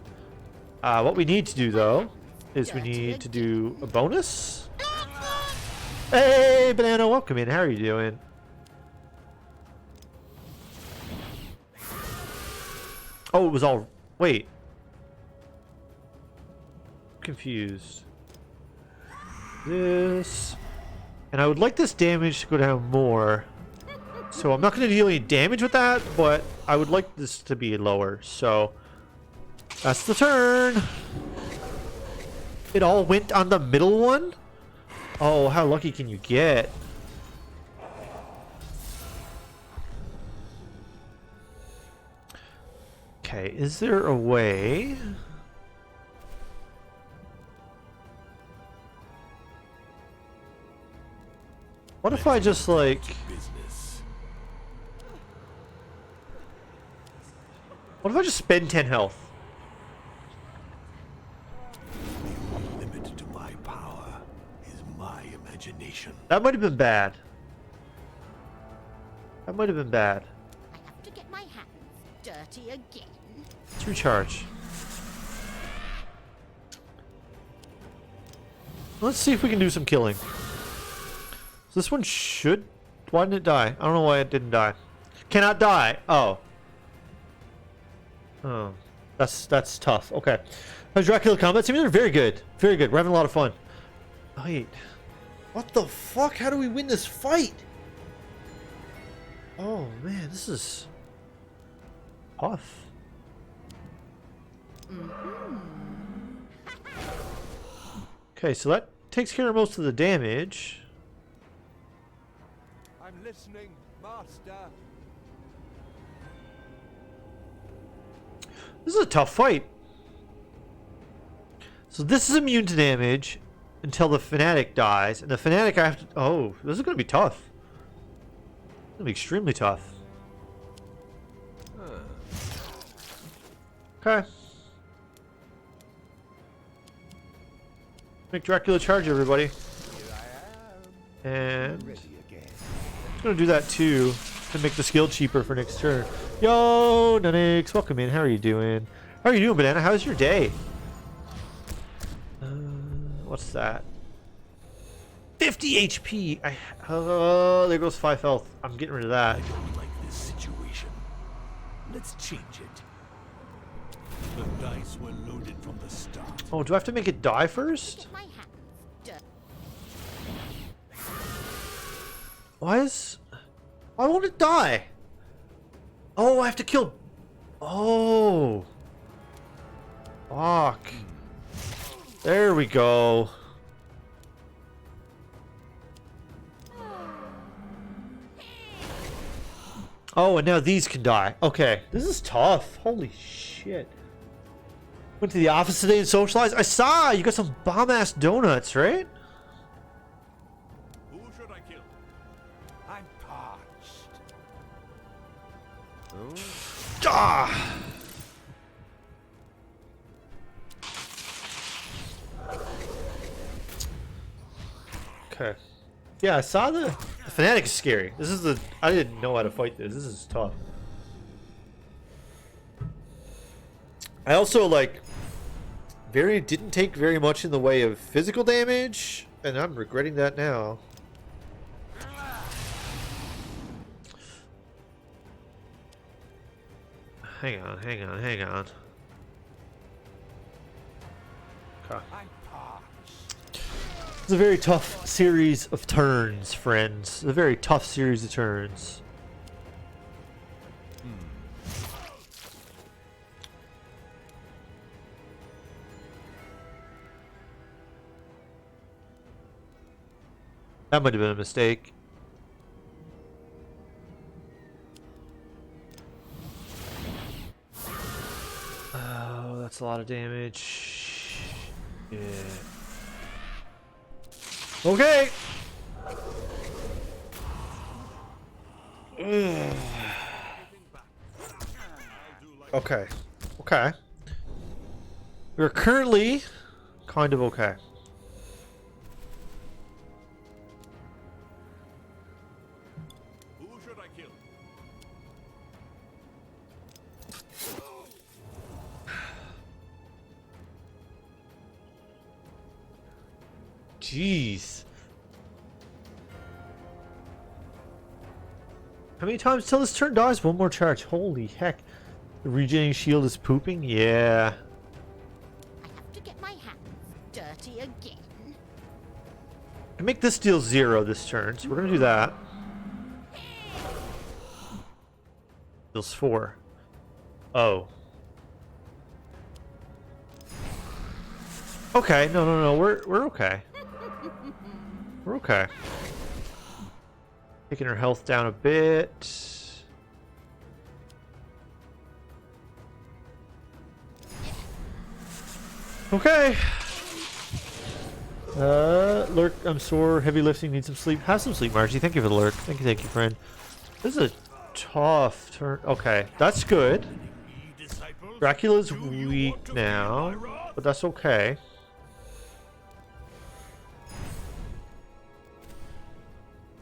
What we need to do, though, is we need to do a bonus. Hey, Banana, welcome in. How are you doing? Oh, it was all... Wait. Confused. This... And I would like this damage to go down more. So I'm not going to deal any damage with that, but I would like this to be lower. So that's the turn. It all went on the middle one? Oh, how lucky can you get? Okay, is there a way? What if I just like... What if I just spend 10 health? The limit to my power is my imagination. That might have been bad. That might have been bad. I have to get my hands dirty again. Let's recharge. Let's see if we can do some killing. So this one should... Why didn't it die? I don't know why it didn't die. Cannot die. Oh. Oh. That's tough. Okay. How's Dracula Combat Simulator? Very good. Very good. We're having a lot of fun. Wait. What the fuck? How do we win this fight? Oh, man. This is... tough. Okay, so that takes care of most of the damage. I'm listening, Master. This is a tough fight. So this is immune to damage until the fanatic dies, and the fanatic I have to... Oh, this is going to be tough. It's going to be extremely tough. Okay. Make Dracula charge, everybody. And I'm going to do that too to make the skill cheaper for next turn. Yo, Nunix, welcome in. How are you doing? How are you doing, Banana? How's your day? What's that? 50 HP. There goes 5 health. I'm getting rid of that. I don't like this situation. Let's change it. The dice were loaded from the start. Oh, do I have to make it die first? Get my hands dirty. Why won't it die? Oh, I have to kill... Oh. Fuck. There we go. Oh, and now these can die. Okay. This is tough. Holy shit. Went to the office today and socialized. I saw you got some bomb-ass donuts, right? Who should I kill? I'm parched. Ah! Okay. Yeah, I saw the fanatic is scary. This is the... I didn't know how to fight this. This is tough. I also, like... didn't take very much in the way of physical damage, and I'm regretting that now. Hang on. Okay. I'm parched. It's a very tough series of turns, friends. A very tough series of turns. That might have been a mistake. Oh, that's a lot of damage. Yeah. Okay. Okay. Okay. We're currently kind of okay. Who should I kill? Jeez. How many times till this turn dies? One more charge. Holy heck. The regenerating shield is pooping? Yeah. I have to get my hands dirty again. I can make this deal 0 this turn, so we're gonna do that. Deals 4. Oh. Okay, no, we're okay. We're okay. Taking her health down a bit. Okay. Lurk, I'm sore, heavy lifting, need some sleep. Have some sleep, Margie. Thank you for the lurk. Thank you, friend. This is a tough turn. Okay, that's good. Dracula's weak now, but that's okay.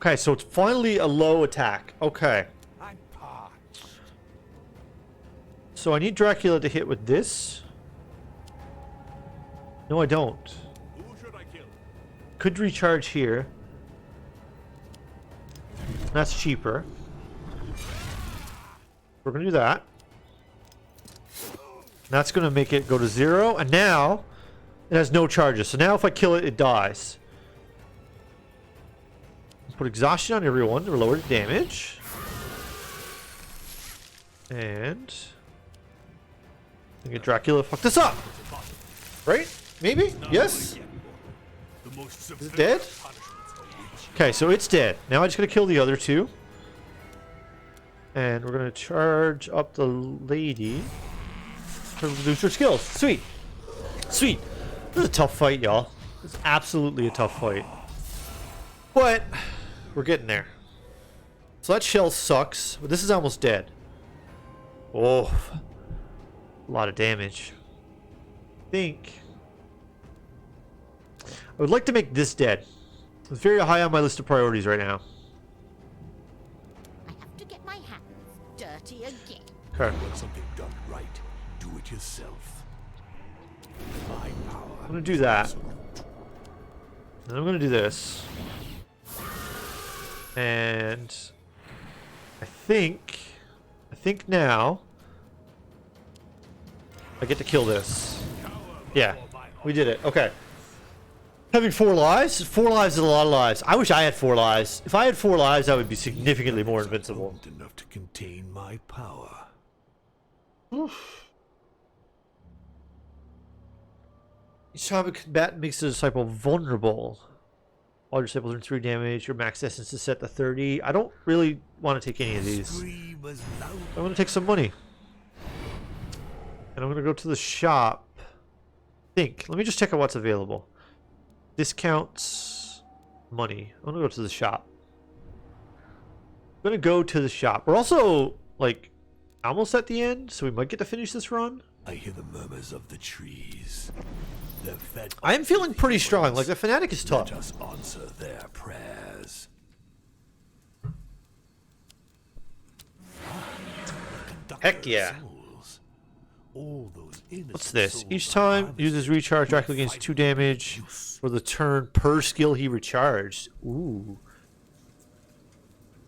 Okay, so it's finally a low attack. Okay. I'm parched. So I need Dracula to hit with this. No, I don't. Who should I kill? Could recharge here. That's cheaper. We're gonna do that. That's gonna make it go to 0, and now it has no charges. So now if I kill it, it dies. Put exhaustion on everyone to lower the damage. And I get Dracula fuck this up. Right? Maybe? Yes? Is it dead? Okay, so it's dead. Now I just gotta kill the other two. And we're gonna charge up the lady to reduce her skills. Sweet. Sweet. This is a tough fight, y'all. It's absolutely a tough fight. But we're getting there. So that shell sucks, but this is almost dead. Oh, a lot of damage. I think I would like to make this dead. It's very high on my list of priorities right now. I have to get my hands dirty again. Okay. Want something done right? Do it yourself. My power. I'm gonna do that. And I'm gonna do this. And I think now I get to kill this. Yeah, we did it. Okay. Having 4 lives? 4 lives is a lot of lives. I wish I had 4 lives. If I had 4 lives, I would be significantly more invincible. Enough to contain my power. Oof. Each time a combatant makes the disciple vulnerable. All your disciples earn 3 damage. Your max essence is set to 30. I don't really want to take any of these. I'm going to take some money. And I'm going to go to the shop. Let me just check out what's available. Discounts. Money. I'm going to go to the shop. I'm going to go to the shop. We're also, like, almost at the end, so we might get to finish this run. I hear the murmurs of the trees. They're fed. I am feeling pretty strong. Like, the Fanatic is tough. Let us answer their prayers. Heck yeah. All those What's this? Each time uses recharge, Dracula gains 2 damage for the turn per skill he recharged. Ooh.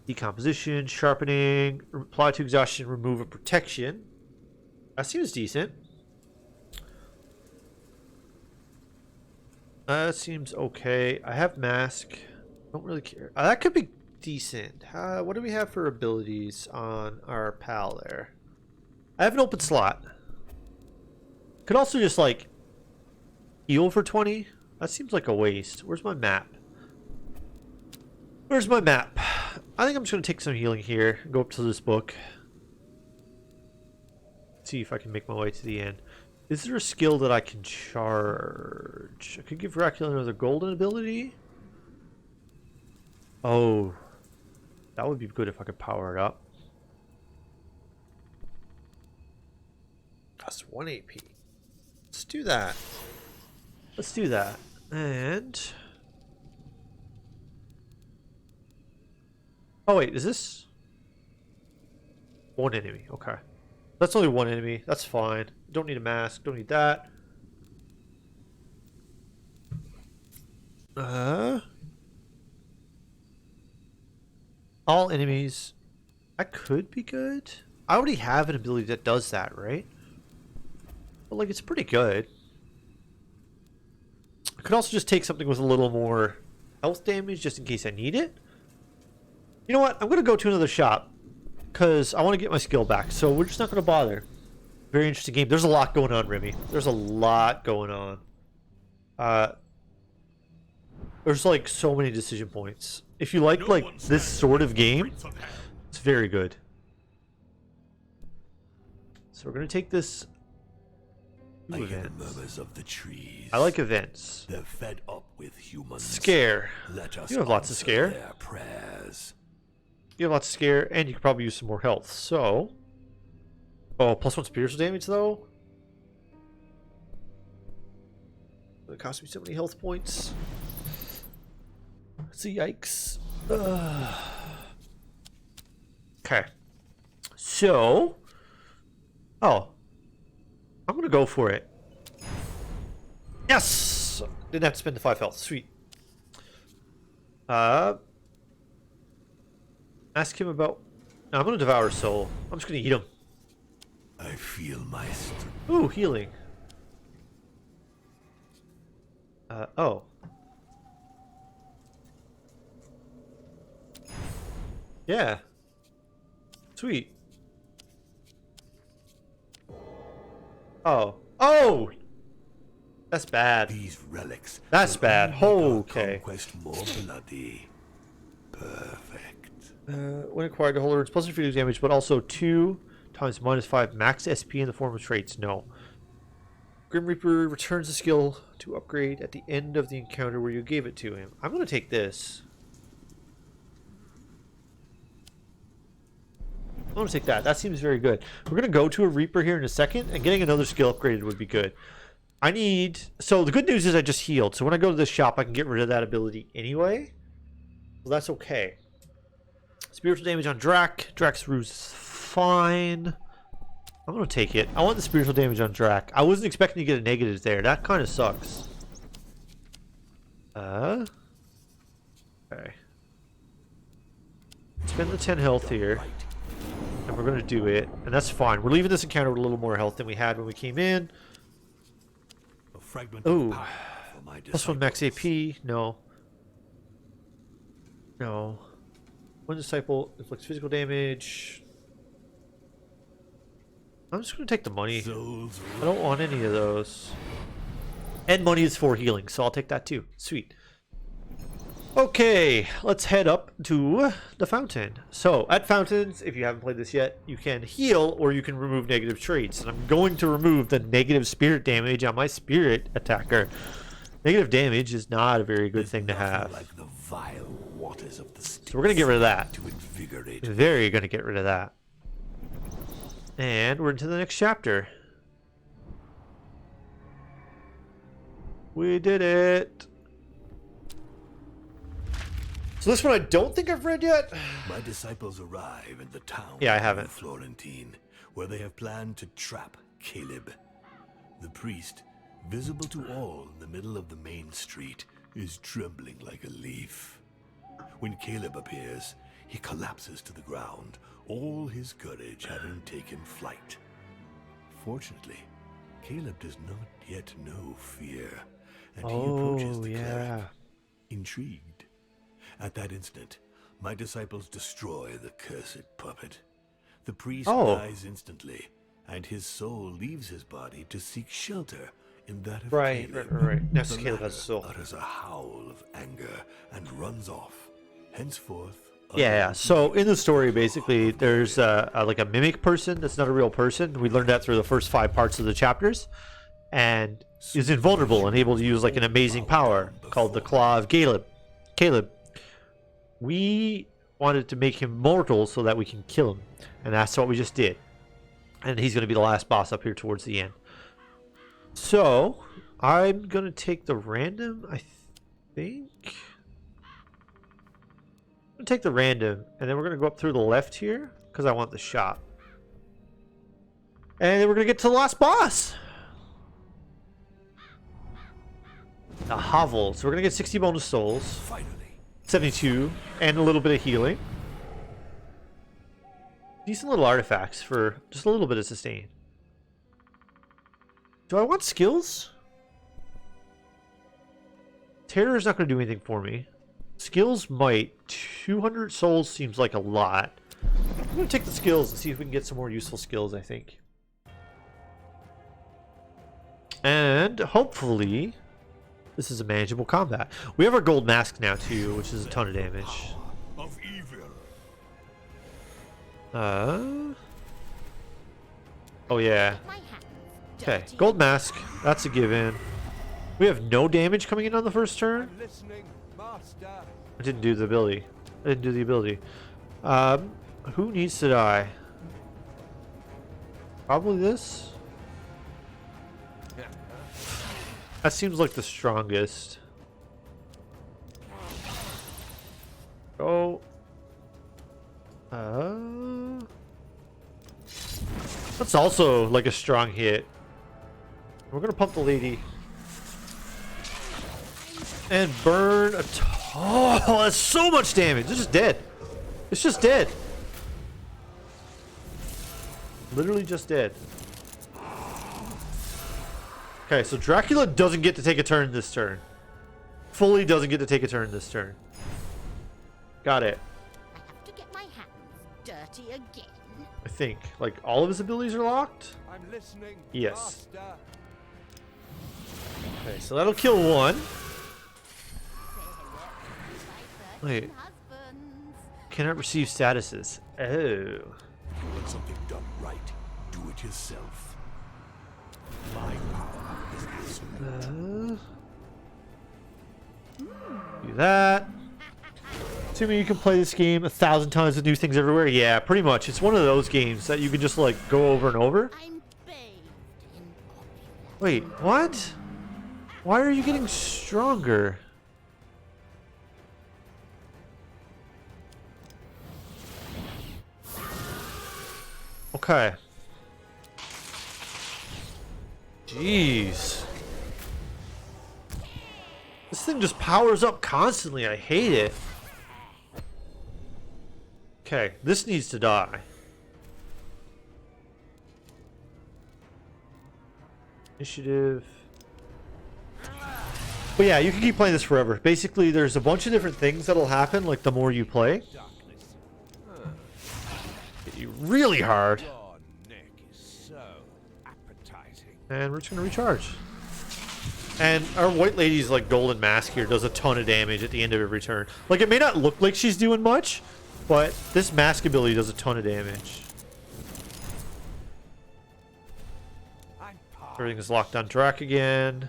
Decomposition, sharpening, apply to exhaustion, remove a protection. That seems decent. That seems okay. I have mask. Don't really care. That could be decent. What do we have for abilities on our pal there? I have an open slot. Could also just like heal for 20. That seems like a waste. Where's my map? Where's my map? I think I'm just going to take some healing here. Go up to this book. See if I can make my way to the end. Is there a skill that I can charge? I could give Dracula another golden ability. Oh. That would be good if I could power it up. That's 1 AP. Let's do that. Let's do that. And... oh wait, is this... 1 enemy, okay. That's only 1 enemy, that's fine. Don't need a mask, don't need that. All enemies. That could be good. I already have an ability that does that, right? But like, it's pretty good. I could also just take something with a little more health damage just in case I need it. You know what? I'm going to go to another shop because I want to get my skill back. So we're just not going to bother. Very interesting game. There's a lot going on, Remy. There's a lot going on. There's like so many decision points. If you like this sort of game, it's very good. So we're going to take this. I hear the murmurs of the trees. I like events. They're fed up with humans. Scare. Let us You have lots of answer scare. their prayers. You have lots of scare, and you could probably use some more health. So, oh, +1 spiritual damage though. It cost me so many health points. It's a yikes. Okay. So, oh, I'm gonna go for it. Yes, didn't have to spend the 5 health. Sweet. Ask him about. No, I'm gonna devour soul. I'm just gonna eat him. I feel my strength. Ooh, healing. Oh. Yeah. Sweet. Oh. Oh! That's bad. These relics. That's will bad. only make our Okay. Conquest more bloody. Perfect. When acquired, the holder is plus +3 damage, but also 2 times -5 max SP in the form of traits. No. Grim Reaper returns the skill to upgrade at the end of the encounter where you gave it to him. I'm going to take this. I'm going to take that. That seems very good. We're going to go to a Reaper here in a second, and getting another skill upgraded would be good. I need... So the good news is I just healed. So when I go to this shop, I can get rid of that ability anyway. Well, that's okay. Spiritual damage on Drac. Drac's ruse is fine. I'm going to take it. I want the spiritual damage on Drac. I wasn't expecting to get a negative there. That kind of sucks. Okay. Spend the 10 health here. And we're going to do it. And that's fine. We're leaving this encounter with a little more health than we had when we came in. A fragment Ooh. of power for my +1 max disciples. AP. No. No. One disciple inflicts physical damage. I'm just going to take the money. Souls I don't want any of those. And money is for healing, so I'll take that too. Sweet. Okay, let's head up to the fountain. So, at fountains, if you haven't played this yet, you can heal or you can remove negative traits. And I'm going to remove the negative spirit damage on my spirit attacker. Negative damage is not a very good thing to nothing have. like the vile waters of the So we're going to get rid of that. to invigorate. Very going to get rid of that. And we're into the next chapter. We did it. So this one I don't think I've read yet. My disciples arrive in the town Yeah, I of haven't. Florentine, where they have planned to trap Caleb. The priest, visible to all in the middle of the main street, is trembling like a leaf. When Caleb appears, he collapses to the ground, all his courage having taken flight. Fortunately, Caleb does not yet know fear, and he approaches the cleric, intrigued. At that instant, my disciples destroy the cursed puppet. The priest dies instantly, and his soul leaves his body to seek shelter in that of Caleb. Right. Next to The Caleb has a latter soul. utters a howl of anger and runs off, henceforth. Yeah. So in the story, basically, there's like a mimic person that's not a real person. We learned that through the first 5 parts of the chapters, and is invulnerable and able to use like an amazing power called the Claw of Caleb. We wanted to make him mortal so that we can kill him, and that's what we just did. And he's going to be the last boss up here towards the end. So I'm going to take the random, I think. I'm going to take the random, and then we're going to go up through the left here because I want the shop. And then we're going to get to the last boss. A hovel. So we're gonna get 60 bonus souls, Finally. 72, and a little bit of healing. Decent little artifacts for just a little bit of sustain. Do I want skills? Terror is not going to do anything for me. Skills might. 200 souls seems like a lot. I'm going to take the skills and see if we can get some more useful skills, I think. And hopefully this is a manageable combat. We have our gold mask now too, which is a ton of damage. Of evil. Oh yeah. My hands Okay, dirty. gold mask. That's a given. We have no damage coming in on the first turn. I'm listening, Master. I didn't do the ability. I didn't do the ability. Who needs to die? Probably this. That seems like the strongest. Oh. That's also like a strong hit. We're gonna pump the lady. And burn a oh, that's so much damage. It's just dead. It's just dead. Literally just dead. Okay, so Dracula doesn't get to take a turn this turn. Fully doesn't get to take a turn this turn. Got it. I have to get my hands dirty again. I think. Like, all of his abilities are locked? I'm listening, Yes. Master. Okay, so that'll kill one. Wait. Husbands. Cannot receive statuses. Oh. You want something done right, do it yourself. My power is absolute. Do that. Assuming you can play this game 1,000 times with new things everywhere. Yeah, pretty much. It's one of those games that you can just like go over and over. I'm bathed in opulence. Wait, what? Why are you getting stronger? Okay. Jeez. This thing just powers up constantly. I hate it. Okay, this needs to die. Initiative. But yeah, you can keep playing this forever. Basically, there's a bunch of different things that'll happen, like the more you play. Darkness. Hit you really hard. Your neck is so appetizing. And we're just gonna recharge. And our white lady's like golden mask here does a ton of damage at the end of every turn. Like, it may not look like she's doing much, but this mask ability does a ton of damage. I'm parched. Everything's locked on track again.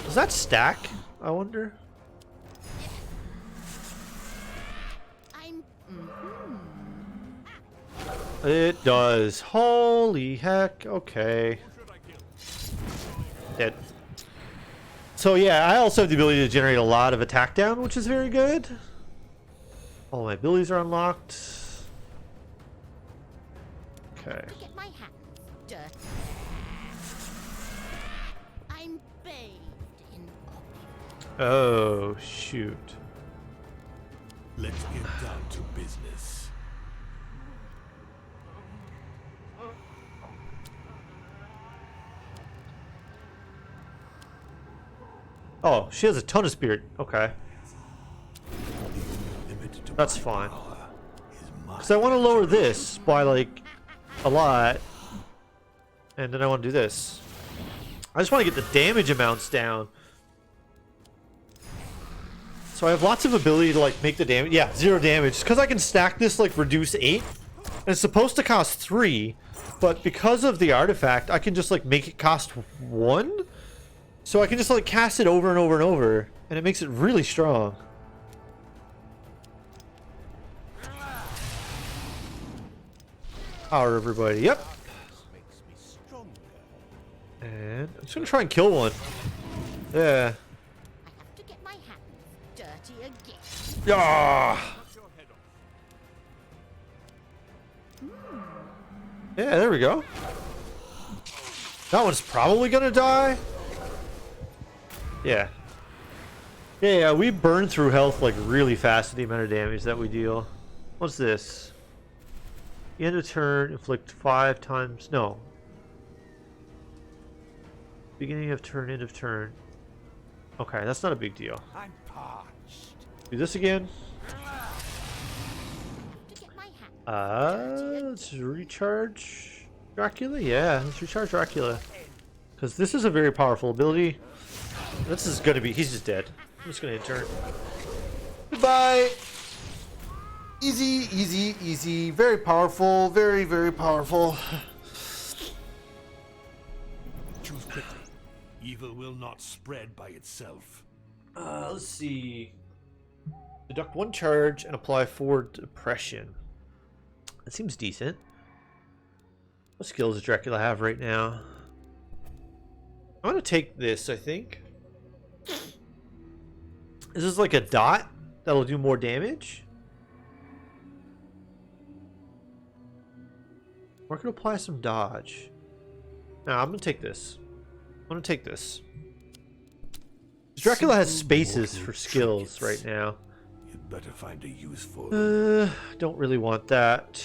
Does that stack? I wonder. I'm. It does. Holy heck. Okay. Dead. So yeah, I also have the ability to generate a lot of attack down, which is very good. All my abilities are unlocked. Okay. To get my hands dirty. I'm bathed in opulence. Oh, shoot. Let's get down to business. Oh, she has a ton of spirit. Okay. Limit to That's my fine. power is my Because I want to lower this by, like, a lot. And then I want to do this. I just want to get the damage amounts down. So I have lots of ability to, like, make the damage. Yeah, 0 damage. Because I can stack this, like, reduce 8. And it's supposed to cost 3. But because of the artifact, I can just, like, make it cost 1. So I can just, like, cast it over and over and over. And it makes it really strong. Power everybody. Yep. Makes me stronger. And I'm just gonna try and kill one. Yeah. I have to get my hands dirty again. Ah. Your head off. Yeah, there we go. That one's probably gonna die. Yeah. Yeah, we burn through health like really fast with the amount of damage that we deal. What's this? End of turn, inflict 5 times. No. Beginning of turn, end of turn. Okay, that's not a big deal. I'm parched. Do this again. To get my hands Let's recharge Dracula. Yeah, let's recharge Dracula. Because this is a very powerful ability. This is gonna be. He's just dead. I'm just gonna hit turn. Goodbye. Easy, easy, easy. Very powerful. Very, very powerful. Choose quickly. Evil will not spread by itself. Let's see. Deduct 1 charge and apply 4 depression. That seems decent. What skills does Dracula have right now? I'm gonna take this, I think. Is this like a dot that'll do more damage? Or I could apply some dodge. No, I'm gonna take this. I'm gonna take this. Dracula has spaces for skills right now. You'd better find a use for them. Don't really want that.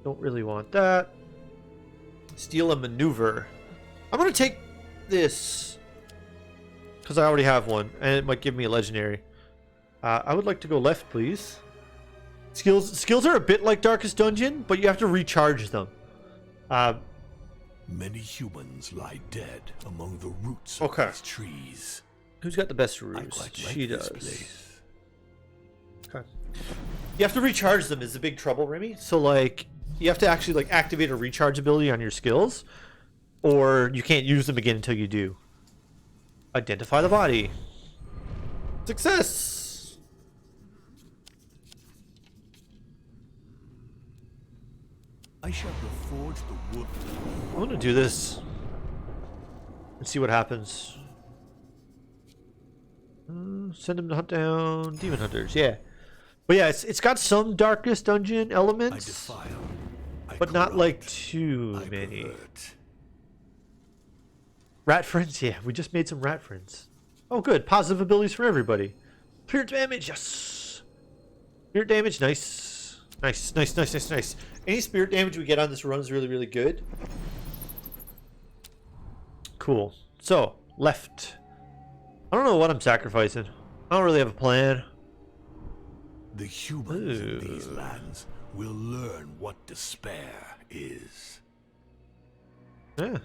Don't really want that. Steal a maneuver. I'm gonna take this because I already have one, and it might give me a legendary. I would like to go left, please. Skills are a bit like Darkest Dungeon, but you have to recharge them. Many humans lie dead among the roots of these trees. Who's got the best I roots? quite like She this does. place. Okay. You have to recharge them is the big trouble, Remy. So like you have to actually like activate a recharge ability on your skills, or you can't use them again until you do. Identify the body. Success. I shall reforge the wood. I'm gonna do this and see what happens. Send him to hunt down demon hunters. Yeah, but yeah, it's got some Darkest Dungeon I elements, defile. I but not like corrupt, too I many. pervert. Rat friends, yeah, we just made some rat friends. Oh, good, positive abilities for everybody. Spirit damage, yes. Spirit damage, nice, nice, nice, nice, nice, nice. Any spirit damage we get on this run is really, really good. Cool. So left. I don't know what I'm sacrificing. I don't really have a plan. The humans in these lands will learn what despair is. Yeah,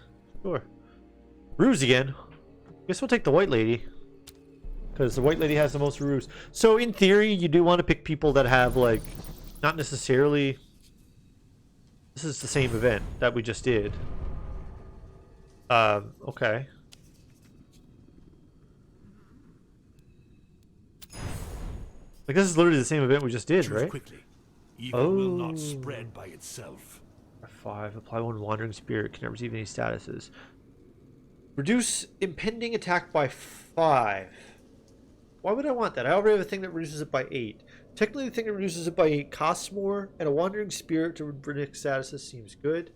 sure. Ruse again. Guess we'll take the white lady. Because the white lady has the most ruse. So in theory, you do want to pick people that have like, not necessarily... This is the same event that we just did. Okay. Like this is literally the same event we just did, Choose right? quickly. Evil will not spread by itself. 5. Apply 1 wandering spirit. Can never receive any statuses. Reduce impending attack by 5. Why would I want that? I already have a thing that reduces it by 8. Technically, the thing that reduces it by 8 costs more, and a wandering spirit to predict statuses seems good.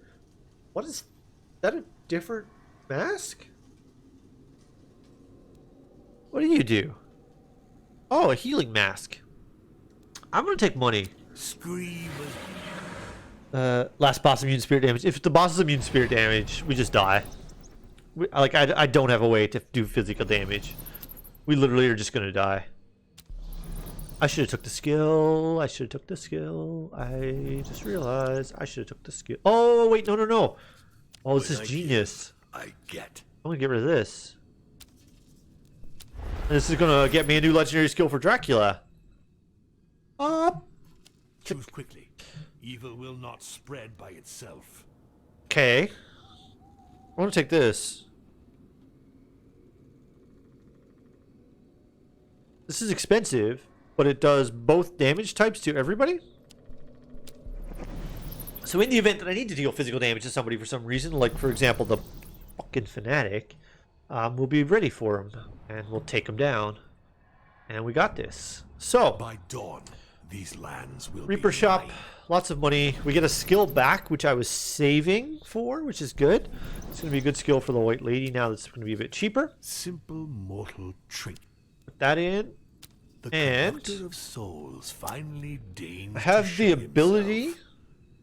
What is that? A different mask? What do you do? Oh, a healing mask. I'm gonna take money. Scream. Last boss immune spirit damage. If the boss is immune spirit damage, we just die. I don't have a way to do physical damage. We literally are just gonna die. I should have took the skill. I should have took the skill. I just realized I should have took the skill. Oh wait, no, no, no. Oh, this is genius. I get. I'm gonna get rid of this. And this is gonna get me a new legendary skill for Dracula. Choose quickly. Evil will not spread by itself. Okay. I want to take this. This is expensive, but it does both damage types to everybody. So in the event that I need to deal physical damage to somebody for some reason, like for example the fucking fanatic, we'll be ready for him and we'll take him down. And we got this. So By dawn, These lands will Reaper be shop, mine. lots of money. We get a skill back, which I was saving for, which is good. It's going to be a good skill for the White Lady now that's going to be a bit cheaper. Simple mortal trinket. Put that in. The And conductor of souls finally deigns I have to the show ability. himself.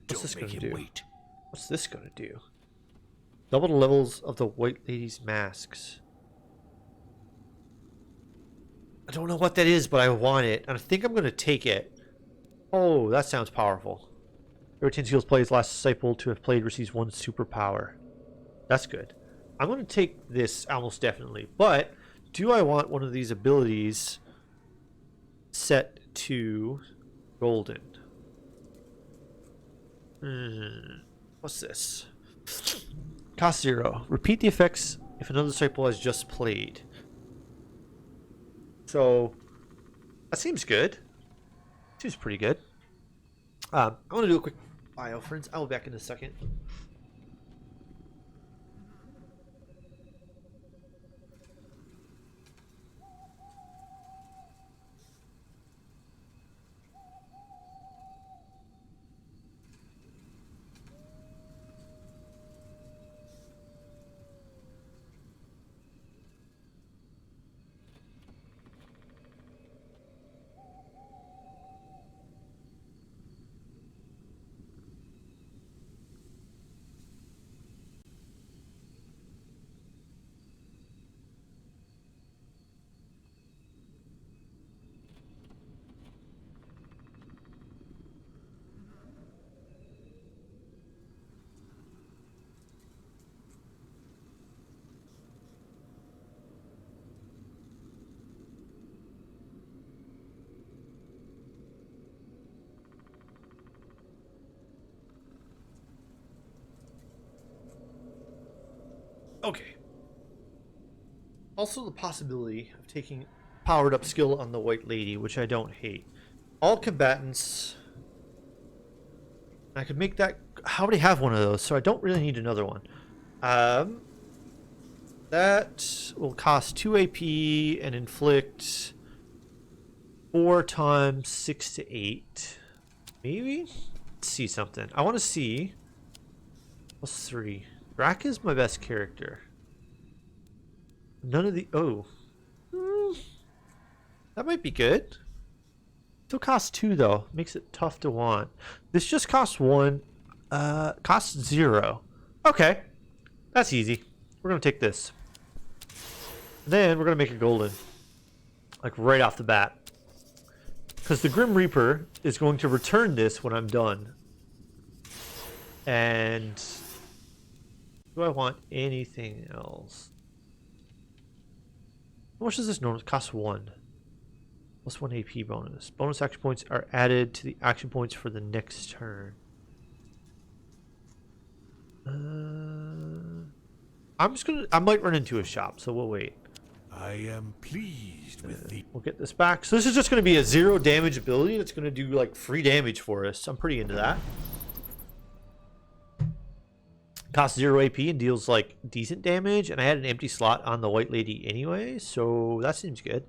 What's this Don't going make to him do? wait. What's this going to do? Double the levels of the White Lady's masks. I don't know what that is, but I want it. And I think I'm going to take it. Oh, that sounds powerful. Every 10 skills plays, last disciple to have played receives 1 superpower. That's good. I'm going to take this almost definitely. But do I want one of these abilities set to golden? What's this? Cost 0. Repeat the effects if another disciple has just played. So that seems good. Seems pretty good. I want to do a quick bio, friends. I'll be back in a second. Okay. Also the possibility of taking powered up skill on the White Lady, which I don't hate. All combatants. I could make that. I already have one of those, so I don't really need another one. That will cost 2 AP and inflict 4 times 6 to 8. Maybe? Let's see something. I want to see. Plus 3. Brack is my best character. None of the... Oh. That might be good. Still costs 2 though. Makes it tough to want. This just costs 1. Costs 0. Okay. That's easy. We're going to take this. Then we're going to make it golden. Like right off the bat. Because the Grim Reaper is going to return this when I'm done. And... do I want anything else? How much does this normally cost? 1. Plus 1 AP bonus. Bonus action points are added to the action points for the next turn. I'm just gonna... I might run into a shop, so we'll wait. I am pleased with the... We'll get this back. So this is just going to be a 0 damage ability. It's going to do like free damage for us. I'm pretty into that. Costs 0 AP and deals like decent damage, and I had an empty slot on the White Lady anyway, so that seems good.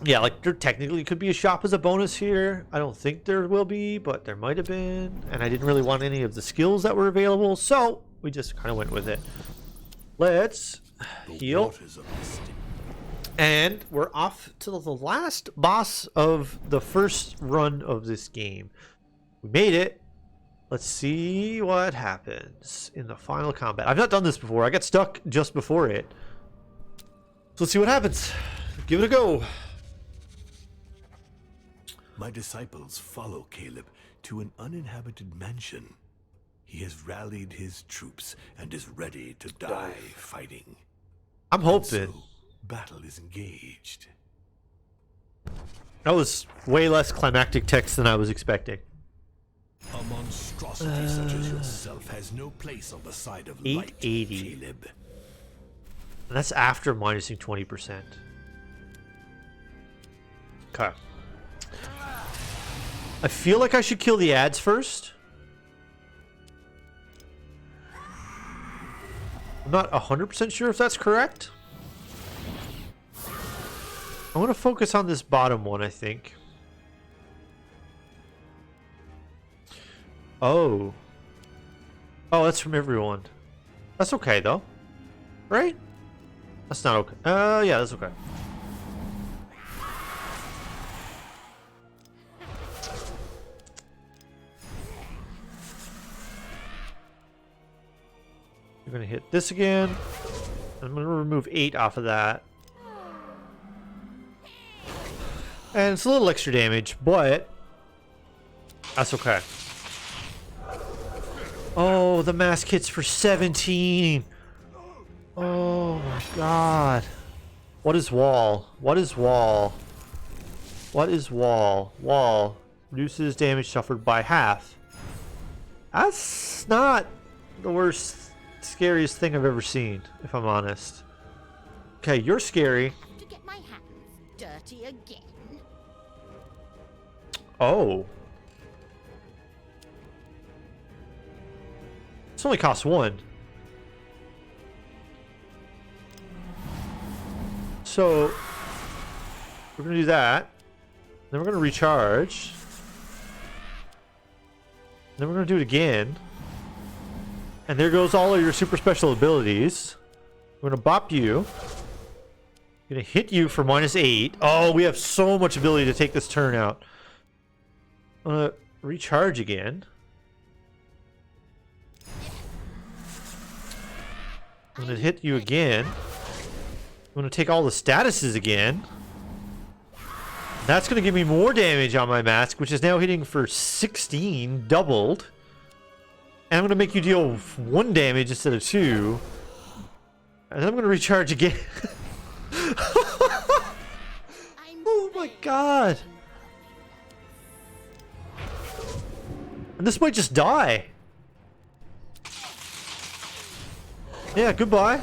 Yeah, like there technically could be a shop as a bonus here. I don't think there will be, but there might have been, and I didn't really want any of the skills that were available, so we just kind of went with it. Let's heal, and we're off to the last boss of the first run of this game. We made it. Let's see what happens in the final combat. I've not done this before. I got stuck just before it. So let's see what happens. Give it a go. My disciples follow Caleb to an uninhabited mansion. He has rallied his troops and is ready to die fighting. I'm hoping. So, battle is engaged. That was way less climactic text than I was expecting. A monstrosity such as yourself has no place on the side of light, 880. Caleb. And that's after minusing 20%. Okay. I feel like I should kill the ads first. I'm not 100% sure if that's correct. I want to focus on this bottom one, I think. Oh. Oh, that's from everyone. That's okay, though. Right? That's not okay. Yeah, that's okay. You're gonna hit this again. I'm gonna remove 8 off of that. And it's a little extra damage, but that's okay. Oh, the mask hits for 17. Oh my god. What is wall? What is wall? What is wall? Wall reduces damage suffered by half. That's not the worst, scariest thing I've ever seen, if I'm honest. Okay, you're scary. To get my hands dirty again. Oh. This only costs 1. So we're gonna do that. Then we're gonna recharge. Then we're gonna do it again. And there goes all of your super special abilities. We're gonna bop you. Gonna hit you for -8. Oh, we have so much ability to take this turn out. I'm gonna recharge again. I'm gonna hit you again. I'm gonna take all the statuses again. That's gonna give me more damage on my mask, which is now hitting for 16, doubled. And I'm gonna make you deal 1 damage instead of 2. And then I'm gonna recharge again. Oh my god. And this might just die. Yeah, goodbye.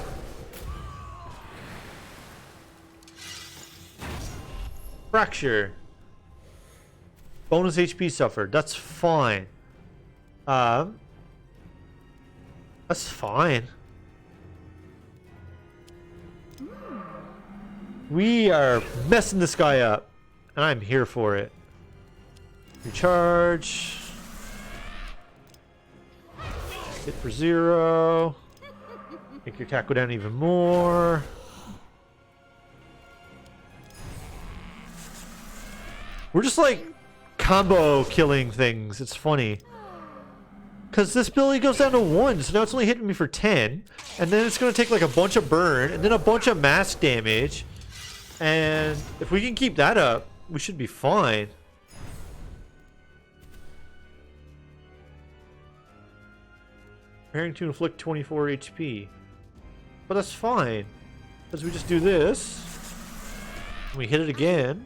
Fracture. Bonus HP suffered. That's fine. That's fine. We are messing this guy up. And I'm here for it. Recharge. Hit for 0. Make your attack go down even more. We're just like combo killing things. It's funny. Because this ability goes down to 1, so now it's only hitting me for 10. And then it's going to take like a bunch of burn, and then a bunch of mask damage. And if we can keep that up, we should be fine. Preparing to inflict 24 HP. But that's fine. Because we just do this. And we hit it again.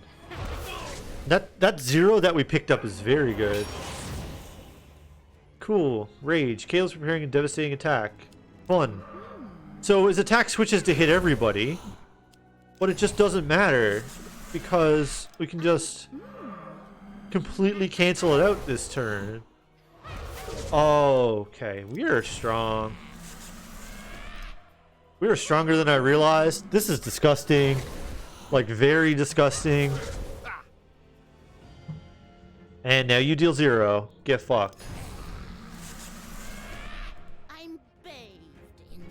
That 0 that we picked up is very good. Cool. Rage. Kale's preparing a devastating attack. Fun. So his attack switches to hit everybody. But it just doesn't matter. Because we can just completely cancel it out this turn. Oh, okay. We are strong. We are stronger than I realized. This is disgusting. Like, very disgusting. And now you deal 0. Get fucked. I'm bathed in.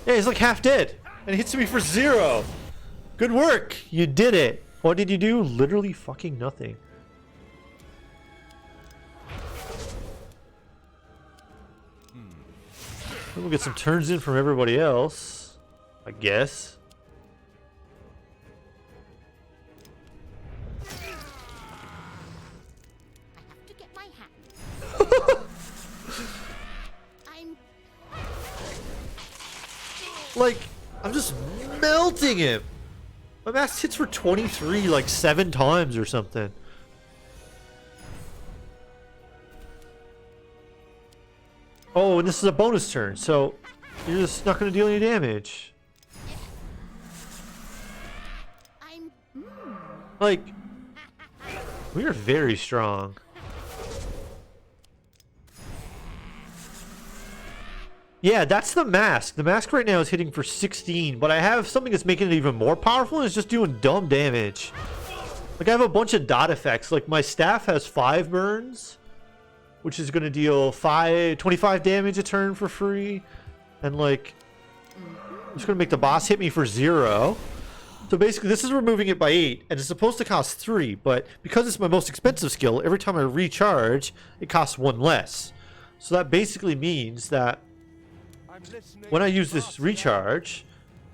Yeah, he's like half dead. And he hits me for 0. Good work. You did it. What did you do? Literally fucking nothing. We'll get some turns in from everybody else, I guess. I have to get my hands. I'm Like, I'm just melting him. My mask hits for 23 like 7 times or something. Oh, and this is a bonus turn, so you're just not going to deal any damage. I'm Like, we are very strong. Yeah, that's the mask. The mask right now is hitting for 16, but I have something that's making it even more powerful and it's just doing dumb damage. Like I have a bunch of dot effects. Like my staff has 5 burns, which is going to deal 25 damage a turn for free. And like, I'm just going to make the boss hit me for 0. So basically this is removing it by 8, and it's supposed to cost 3, but because it's my most expensive skill, every time I recharge, it costs 1 less. So that basically means that when I use this recharge,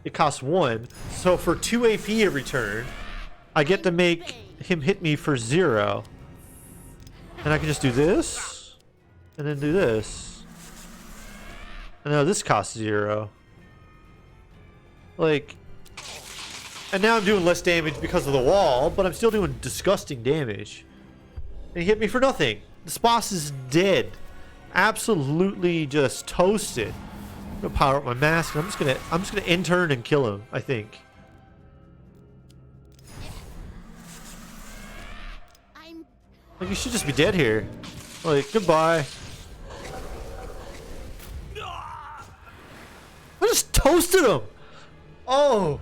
it costs 1. So for 2 AP every turn, I get to make him hit me for 0. And I can just do this, and then do this. And now this costs 0. Like... And now I'm doing less damage because of the wall, but I'm still doing disgusting damage. And he hit me for nothing. This boss is dead. Absolutely just toasted. I'm gonna power up my mask, and I'm just gonna intern and kill him, I think. Like, you should just be dead here. Like, goodbye. I just toasted him! Oh!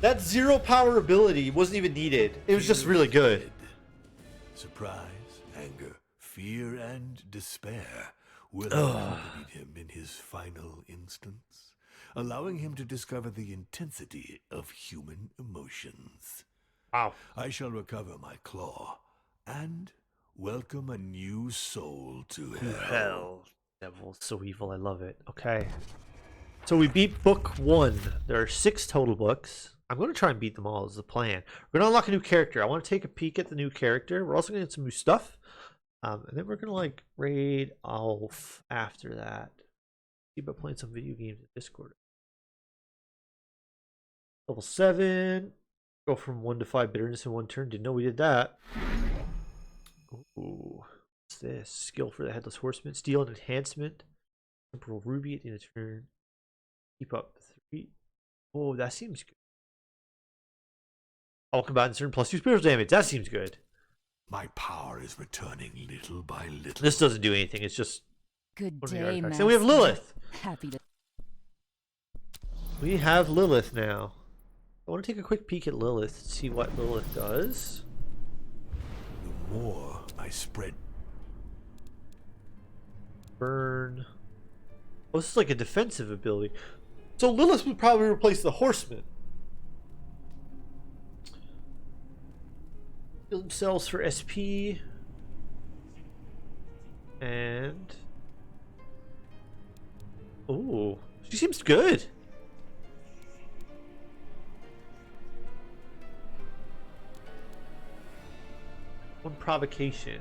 That 0 power ability wasn't even needed. It was just really good. Surprise, anger, fear, and despair will accompany him in his final instance, allowing him to discover the intensity of human emotions. Wow. I shall recover my claw and welcome a new soul to hell. Devil, so evil, I love it. Okay. So we beat book 1. There are 6 total books. I'm going to try and beat them all is the plan. We're going to unlock a new character. I want to take a peek at the new character. We're also going to get some new stuff. And then we're going to like raid Alf after that. Keep up playing some video games in Discord. Level 7. Go from 1 to 5 bitterness in 1 turn. Didn't know we did that. Ooh. What's this? Skill for the Headless Horseman. Steal an enhancement. Temporal Ruby at the end of turn. Keep up 3. Oh, that seems good. All combatants earn +2 spiritual damage. That seems good. My power is returning little by little. This doesn't do anything. It's just Good one of the day, artifacts. Master. And we have Lilith. Happy to. We have Lilith now. I want to take a quick peek at Lilith to see what Lilith does. The more I spread. Burn. Oh, this is like a defensive ability. So Lilith would probably replace the Horseman. Heal themselves for SP. And... Ooh, she seems good. One provocation.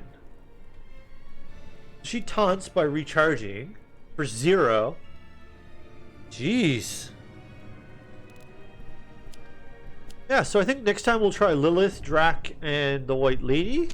She taunts by recharging for 0. Jeez. Yeah, so I think next time we'll try Lilith, Drac, and the White Lady.